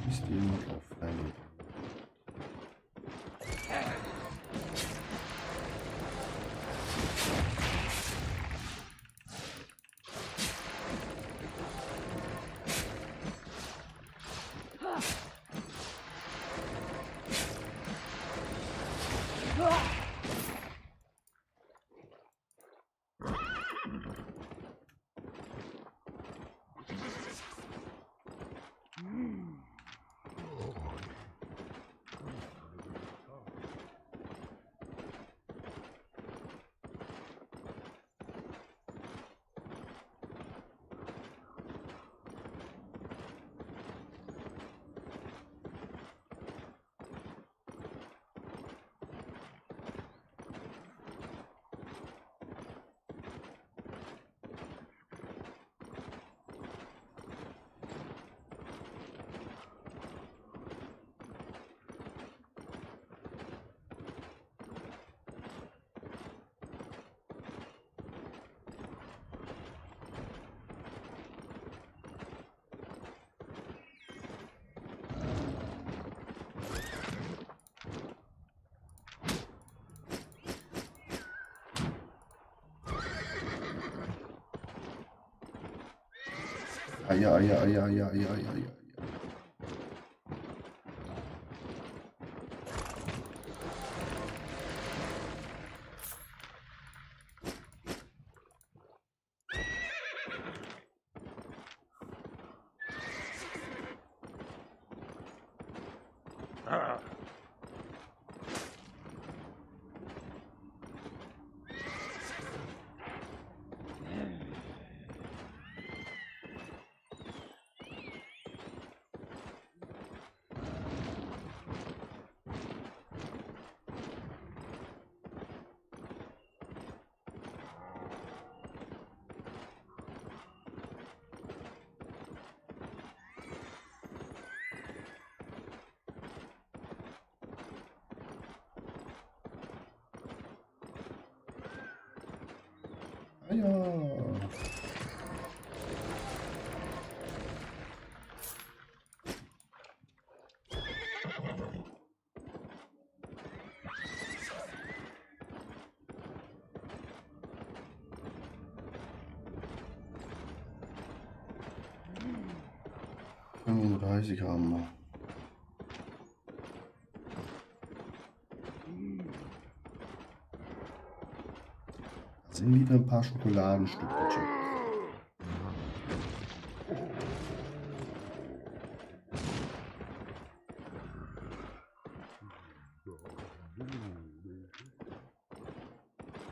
Ist jemand auf eine Eier, Eier, Eier, Eier, Eier, Eier, Eier. Eier. haben wir. Da sind wieder ein paar Schokoladenstückchen.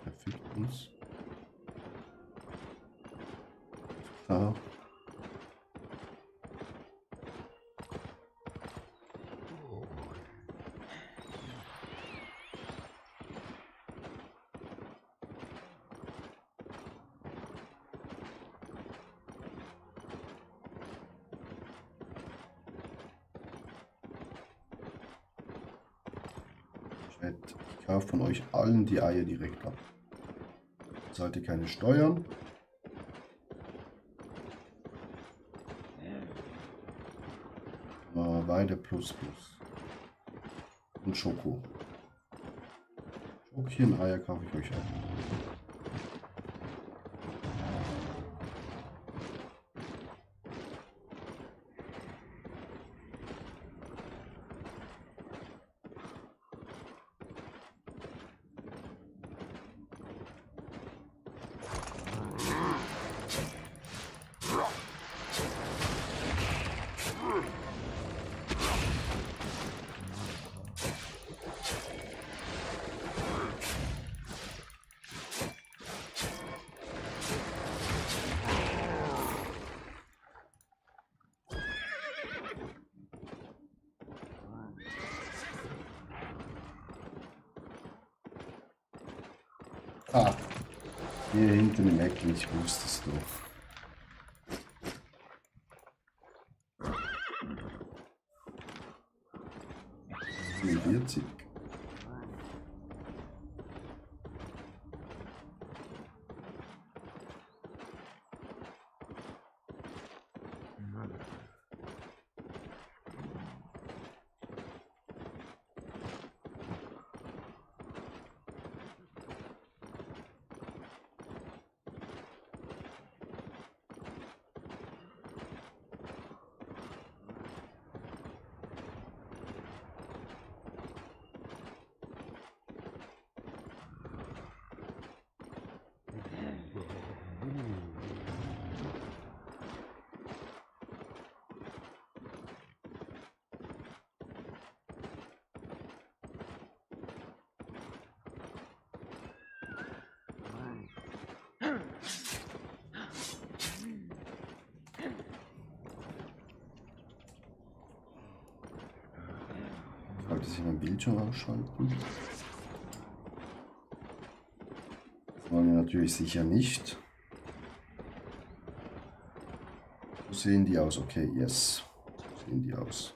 Perfekt uns. Ja. Ich kaufe von euch allen die Eier direkt ab. Zahlt ihr keine Steuern. Weide plus plus. Und Schoko. Schokchen, Eier kaufe ich euch ab. Ah, hier hinten im Eck, ich wusste es doch. Vierzig. Sollte sich mein Bildschirm ausschalten? Das wollen wir natürlich sicher nicht. So sehen die aus. Okay, yes. So sehen die aus.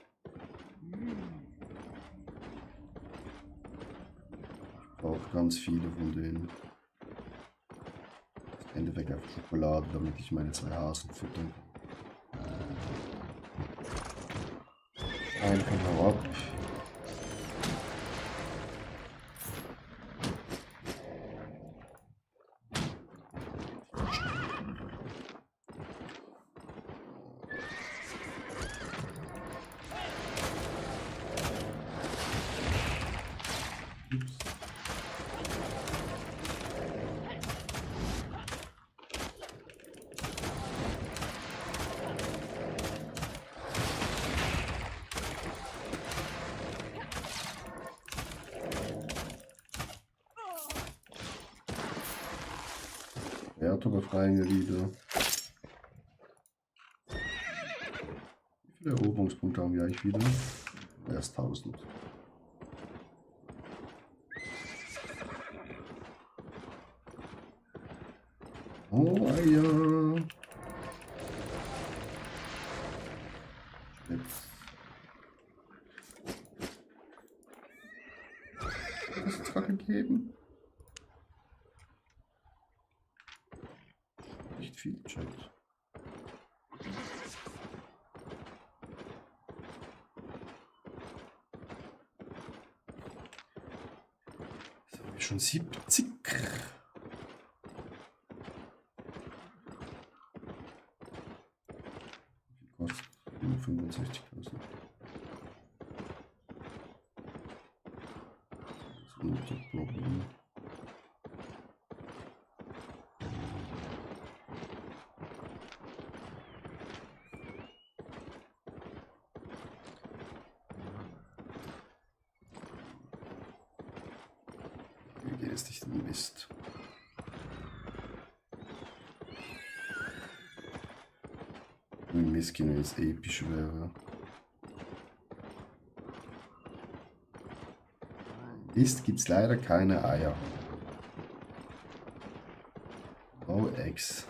Ich brauche ganz viele von denen. Im Endeffekt einfach Schokolade, damit ich meine 2 Hasen füttern kann. Einfach ab. Werte befreien wir wieder. Wie viele Eroberungspunkte haben wir eigentlich wieder? Erst 1000. Oh ja. Jetzt. Hat das jetzt gerade gegeben? Nicht viel Chat. Jetzt haben wir schon 70. Wie viel kostet? 65.000. Das ist nicht das Problem. Wie geht es nicht in den Mist? Ein Miskin, wenn es episch wäre. Ist gibt's leider keine Eier. Oh, Eggs.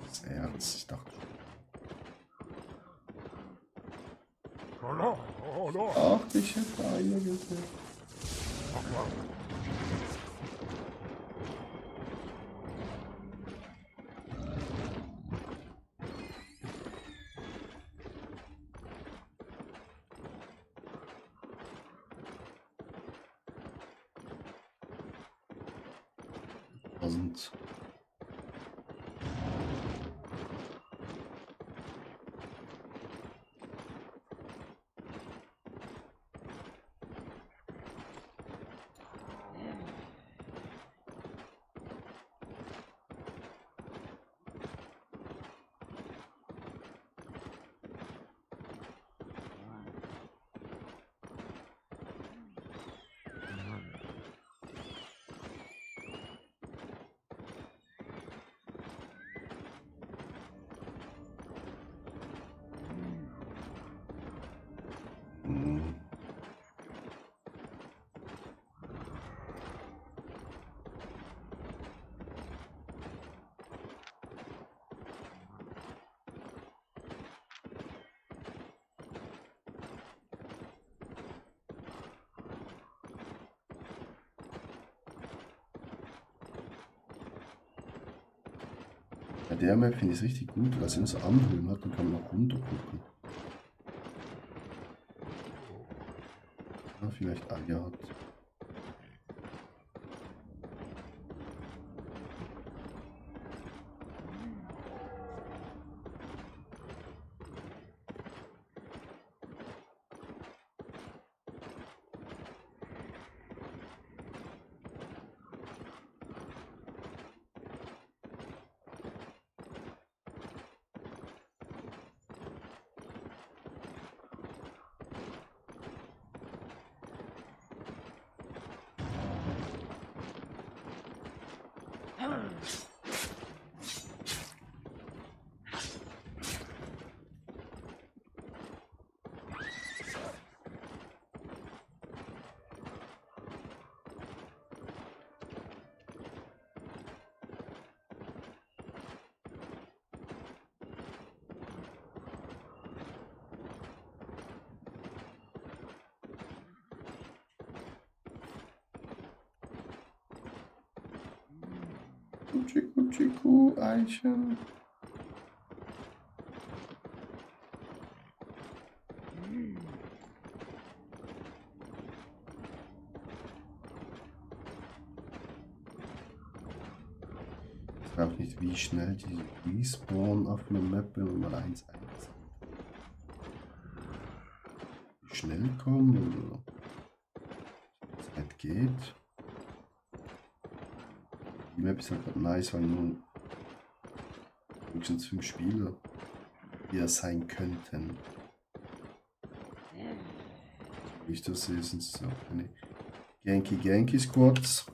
Das Erz, ich dachte. Ach, ich hätte Eier gesehen. Und bei der Map finde ich es richtig gut, weil sie so Anhöhen hat, dann kann man auch runter gucken. Ja, vielleicht Eier hat. Kutschi, Eichen. Ich weiß auch nicht, wie schnell die Respawn auf einer Map, wenn man mal 1 einsetzt. Wie schnell kommen oder es nicht geht. Die Map ist halt nice, weil nur höchstens 5 Spieler hier sein könnten. Wie ich das sehe, sind es auch keine Genki Squads.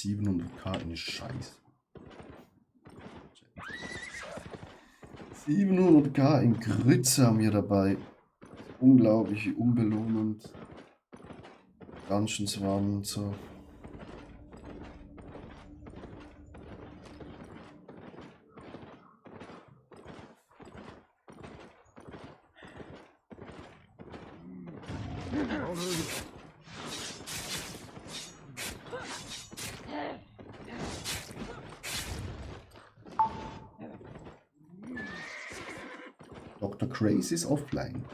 Wir haben 700k in Scheiß. 700k in Grütze haben wir dabei. Unglaublich, wie unbelohnend. Dungeons waren und so. Dr. Crazy ist offline.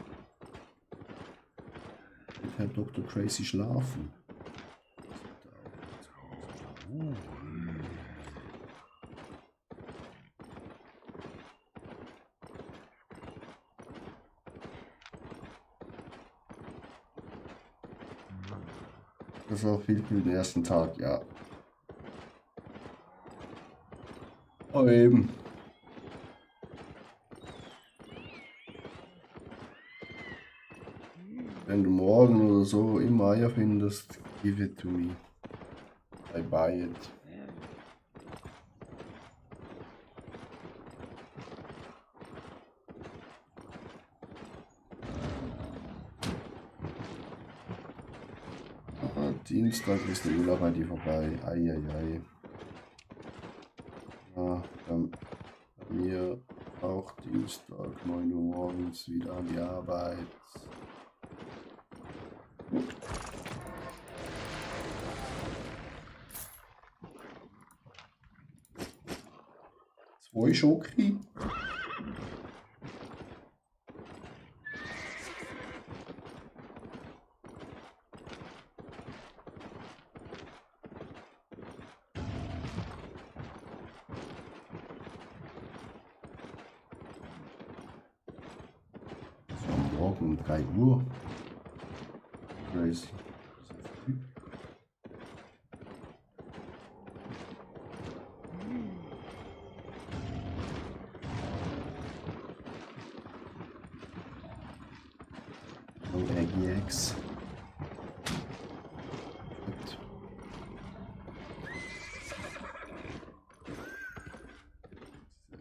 Wird Herr Dr. Crazy schlafen? Das war viel für den ersten Tag, ja. Aber eben. Wenn du morgen oder so immer Eier findest, give it to me. I buy it. Ah, Dienstag ist der Urlaub bei dir vorbei. Eieiei. Ah, dann bei mir auch Dienstag, 9 Uhr morgens wieder an die Arbeit. Zwei Schoki. So, morgen um 3 Uhr. Crazy. Eggs.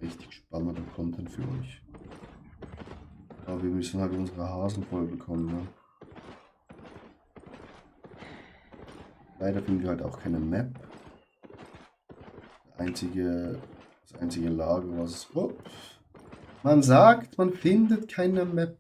Richtig spannender Content für euch. Aber wir müssen halt unsere Hasen voll bekommen, ne? Leider finden wir halt auch keine Map. Das einzige Lager, was... Oh, man sagt, man findet keine Map.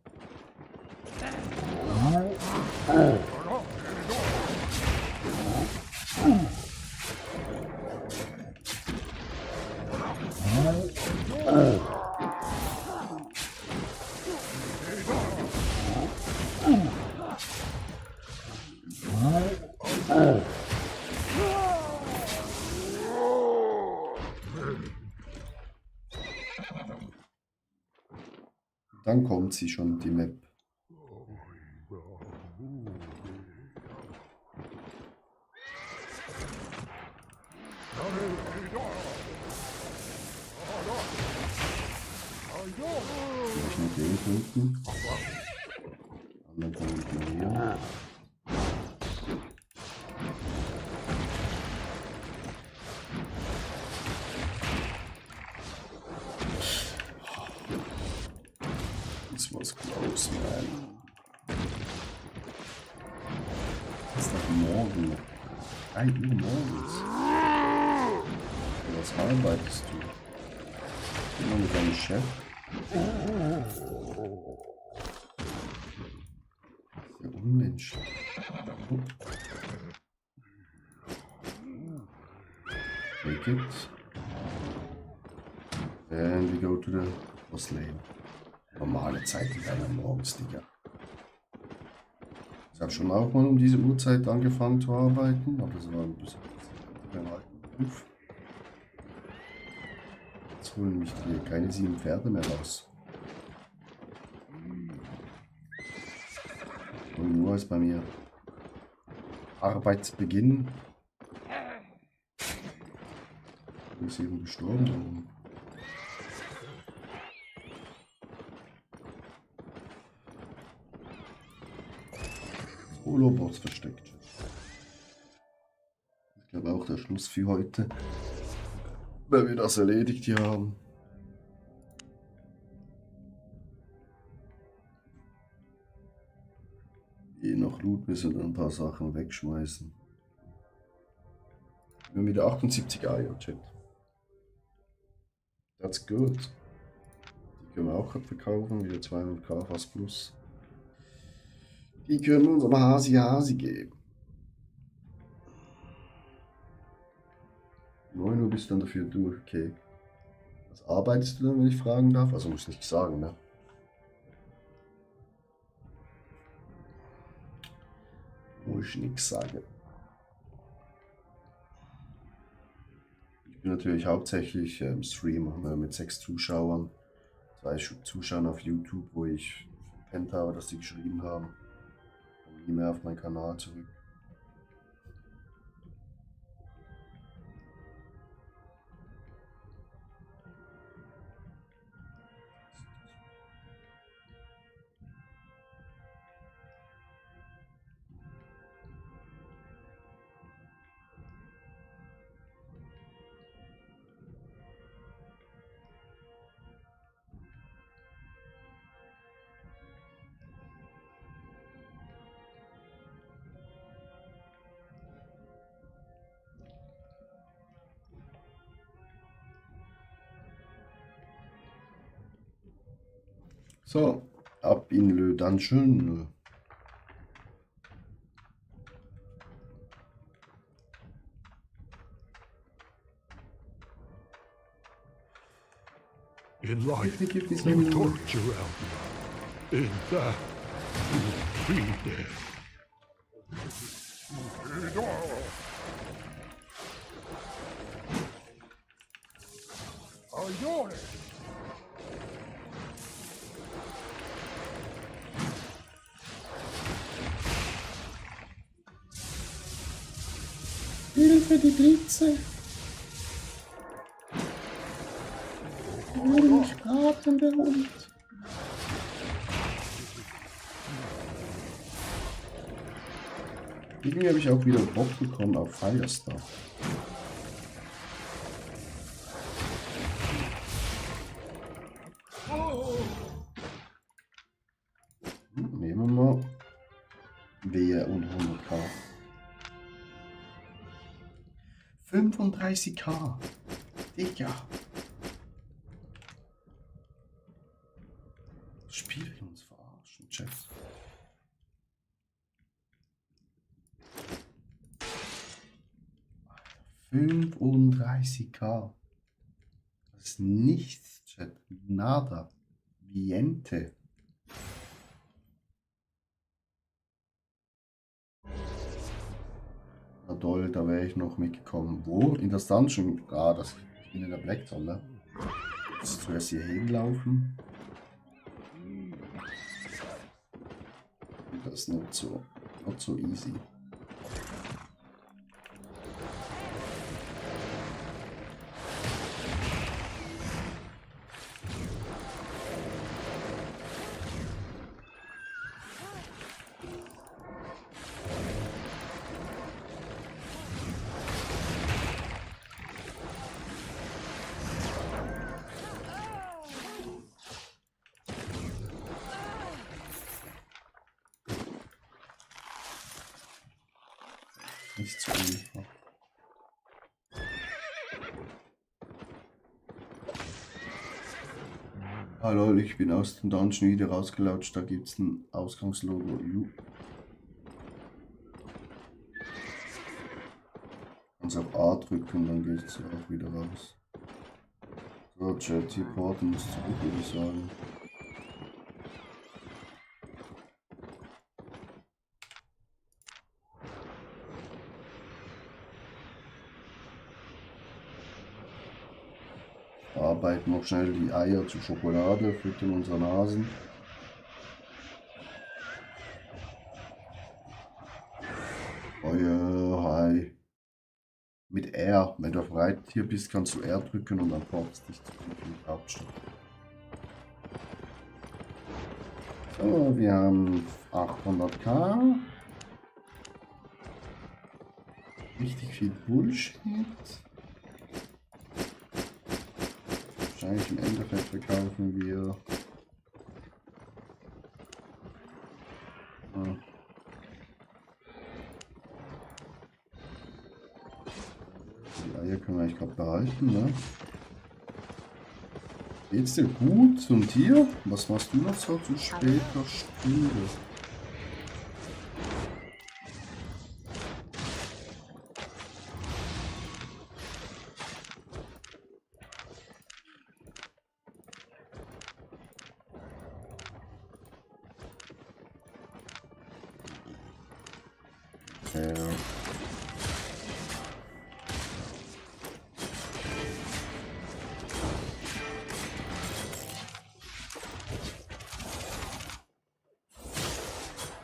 Dann kommt sie schon, die Map. Ich mit den Punkten. Anderen kann ich ignorieren. This was close, man. 3 Uhr morgens. Was arbeitest du? Immer mit deinem Chef? Ja, unmenschlich. Oh. Take it. And we go to the boss lane. Normale Zeit in deiner morgens, Digga. Ich habe schon auch mal um diese Uhrzeit angefangen zu arbeiten, aber das war ein bisschen beim alten Beruf. Jetzt holen mich hier keine 7 Pferde mehr raus. Und nur ist bei mir Arbeitsbeginn. Du bist eben gestorben. Holobots versteckt. Ich glaube auch der Schluss für heute. Wenn wir das erledigt hier haben. Je nach Loot müssen wir ein paar Sachen wegschmeißen. Wir haben wieder 78 Eier, Chat. That's good. Die können wir auch verkaufen, wieder 200k fast plus. Die können wir unserem Hasi geben. 9 Uhr bist du dann dafür durch, okay. Was arbeitest du dann, wenn ich fragen darf? Also muss ich nicht sagen, ne? Muss ich nichts sagen. Ich bin natürlich hauptsächlich Streamer mit 6 Zuschauern. 2 Zuschauern auf YouTube, wo ich verpennt habe, dass die geschrieben haben. Komme nie mehr auf meinen Kanal zurück. So, ab in Le Dungeon. In life, Give me you some- torture Albion. In death, you will be dead. Hilfe, die Blitze! Ich will mich braten, der Hund. Irgendwie habe ich auch wieder Bock bekommen auf Firestar. Nehmen wir mal Wehe und 100k. 35k. Digga. Das Spiel will uns verarschen, Chat. Alter, 35k. Das ist nichts, Chat. Nada. Niente. Na toll, da wäre ich noch mitgekommen. Wo? In das Dungeon? Ah, ich bin in der Black Zone, ne? Jetzt zuerst hier hinlaufen. Das ist not so easy. Nicht so einfach. Ah lol, ich bin aus dem Dungeon wieder rausgelautscht, da gibt es ein Ausgangslogo. Kannst auf A drücken, dann geht es auch wieder raus. So, Chat, hier porten muss zurück, würde ich sagen. Arbeiten noch schnell die Eier zu Schokolade, füttern unsere Nasen. Hi. Mit R. Wenn du auf Reittier bist, kannst du R drücken und dann portest dich zurück in die Hauptstadt. So, wir haben 800k. Richtig viel Bullshit. Wahrscheinlich im Endeffekt verkaufen wir. Die Eier können wir eigentlich gerade behalten, ne? Geht's dir gut? Und dir? Was machst du noch so zu später Stunde?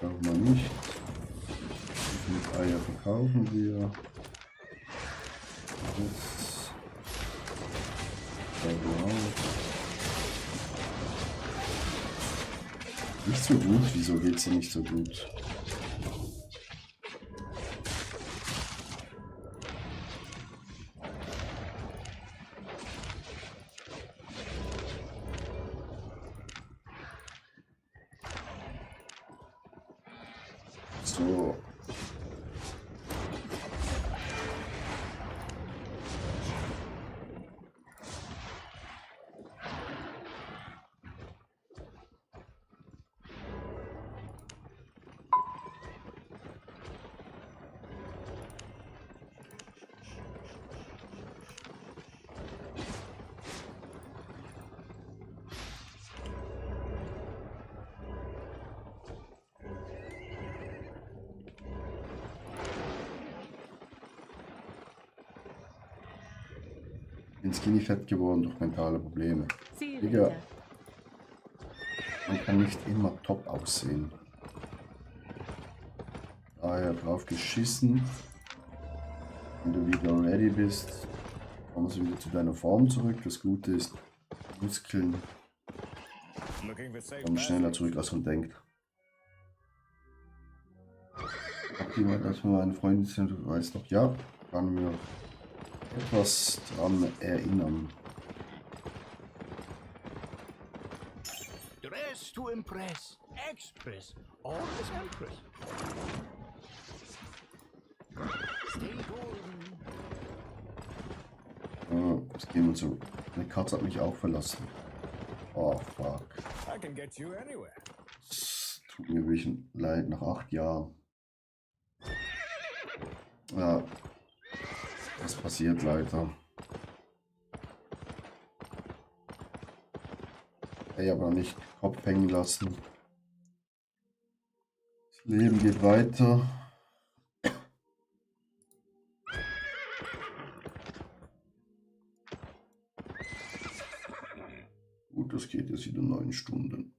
Brauchen wir nicht. Wie viele Eier verkaufen wir? Das. Nicht so gut. Wieso geht sie nicht so gut? So. Bin skinny fett geworden durch mentale Probleme. See you Digga, later. man kann nicht immer top aussehen. Daher drauf geschissen. Wenn du wieder ready bist, kommst du wieder zu deiner Form zurück. Das Gute ist, Muskeln kommen schneller zurück, als man denkt. Hat jemand, als wir meine Freundin sind, du weißt noch, ja, kann mir etwas dran erinnern. Dress to impress. Express. Always empress. Stay golden. Jetzt gehen wir zu. Eine Katze hat mich auch verlassen. Oh fuck. I can get you anywhere. Das tut mir wirklich leid nach 8 Jahren. Ja. Das passiert leider. Ey, aber nicht Kopf hängen lassen. Das Leben geht weiter. Gut, das geht jetzt wieder 9 Stunden.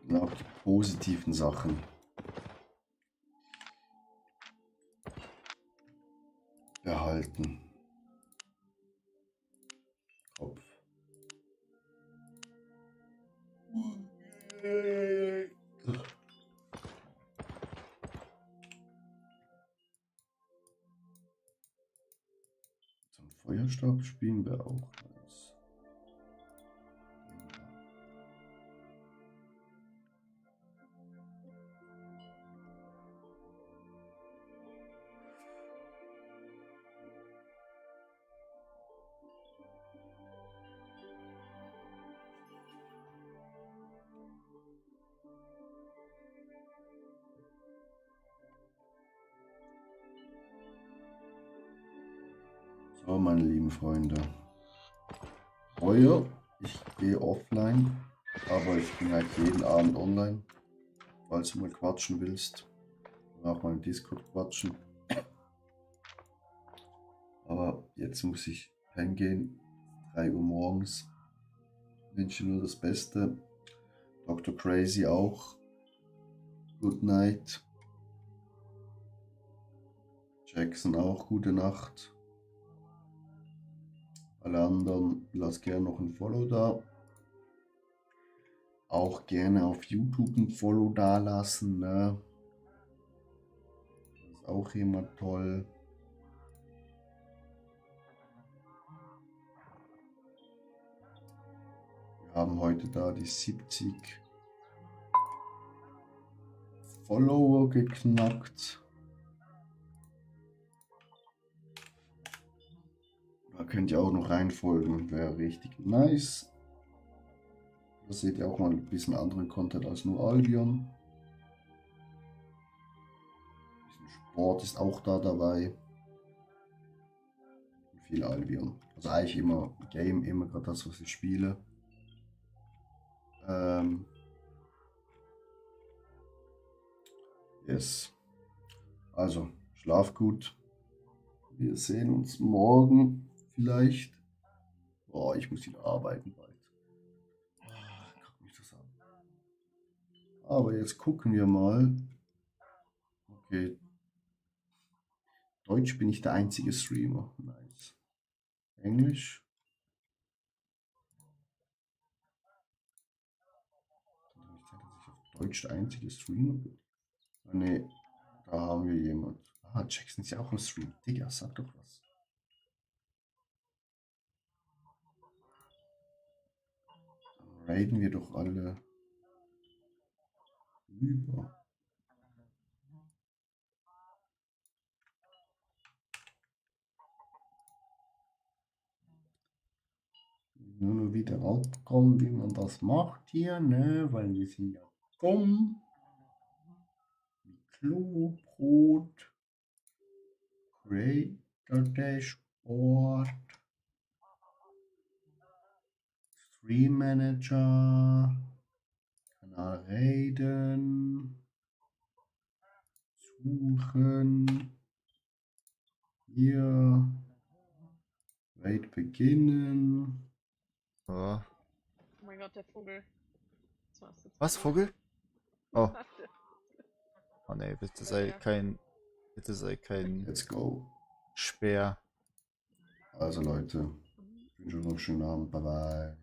Ja, auch die positiven Sachen behalten. Kopf. So ein Feuerstab spielen wir auch. Nice. So, meine lieben Freunde. Ich gehe offline, aber ich bin halt jeden Abend online, falls du mal quatschen willst. Oder auch mal im Discord quatschen. Aber jetzt muss ich hingehen. 3 Uhr morgens. Ich wünsche nur das Beste. Dr. Crazy auch. Good night. Jackson auch. Gute Nacht. Alle anderen, lasst gerne noch ein Follow da. Auch gerne auf YouTube ein Follow da lassen. Ne? Das ist auch immer toll. Wir haben heute da die 70 Follower geknackt. Da könnt ihr auch noch reinfolgen, wäre richtig nice. Da seht ihr auch mal ein bisschen anderen Content als nur Albion. Ein bisschen Sport ist auch da dabei. Und viel Albion. Also eigentlich immer Game, immer gerade das, was ich spiele. Yes. Also, schlaf gut. Wir sehen uns morgen vielleicht. Oh, ich muss wieder arbeiten bald. Guck mich das an. Aber jetzt gucken wir mal. Okay. Deutsch bin ich der einzige Streamer. Nice. Englisch. Deutsch der einzige Streamer bin. Ah, ne, da haben wir jemand. Ah, Jackson ist ja auch im Stream. Digga, sag doch was. Dann raiden wir doch alle über. Nur wieder rauskommen, wie man das macht hier, ne? Weil wir sind ja dumm. Klobrot. Creator Dashboard. Stream Manager. Kanal Raiden. Suchen. Hier. Raid beginnen. Oh. Oh mein Gott, der Vogel. Was, Vogel? Oh. Oh ne, bitte sei kein. Bitte sei kein. Let's go. Speer. Also Leute, ich wünsche euch noch einen schönen Abend. Bye bye.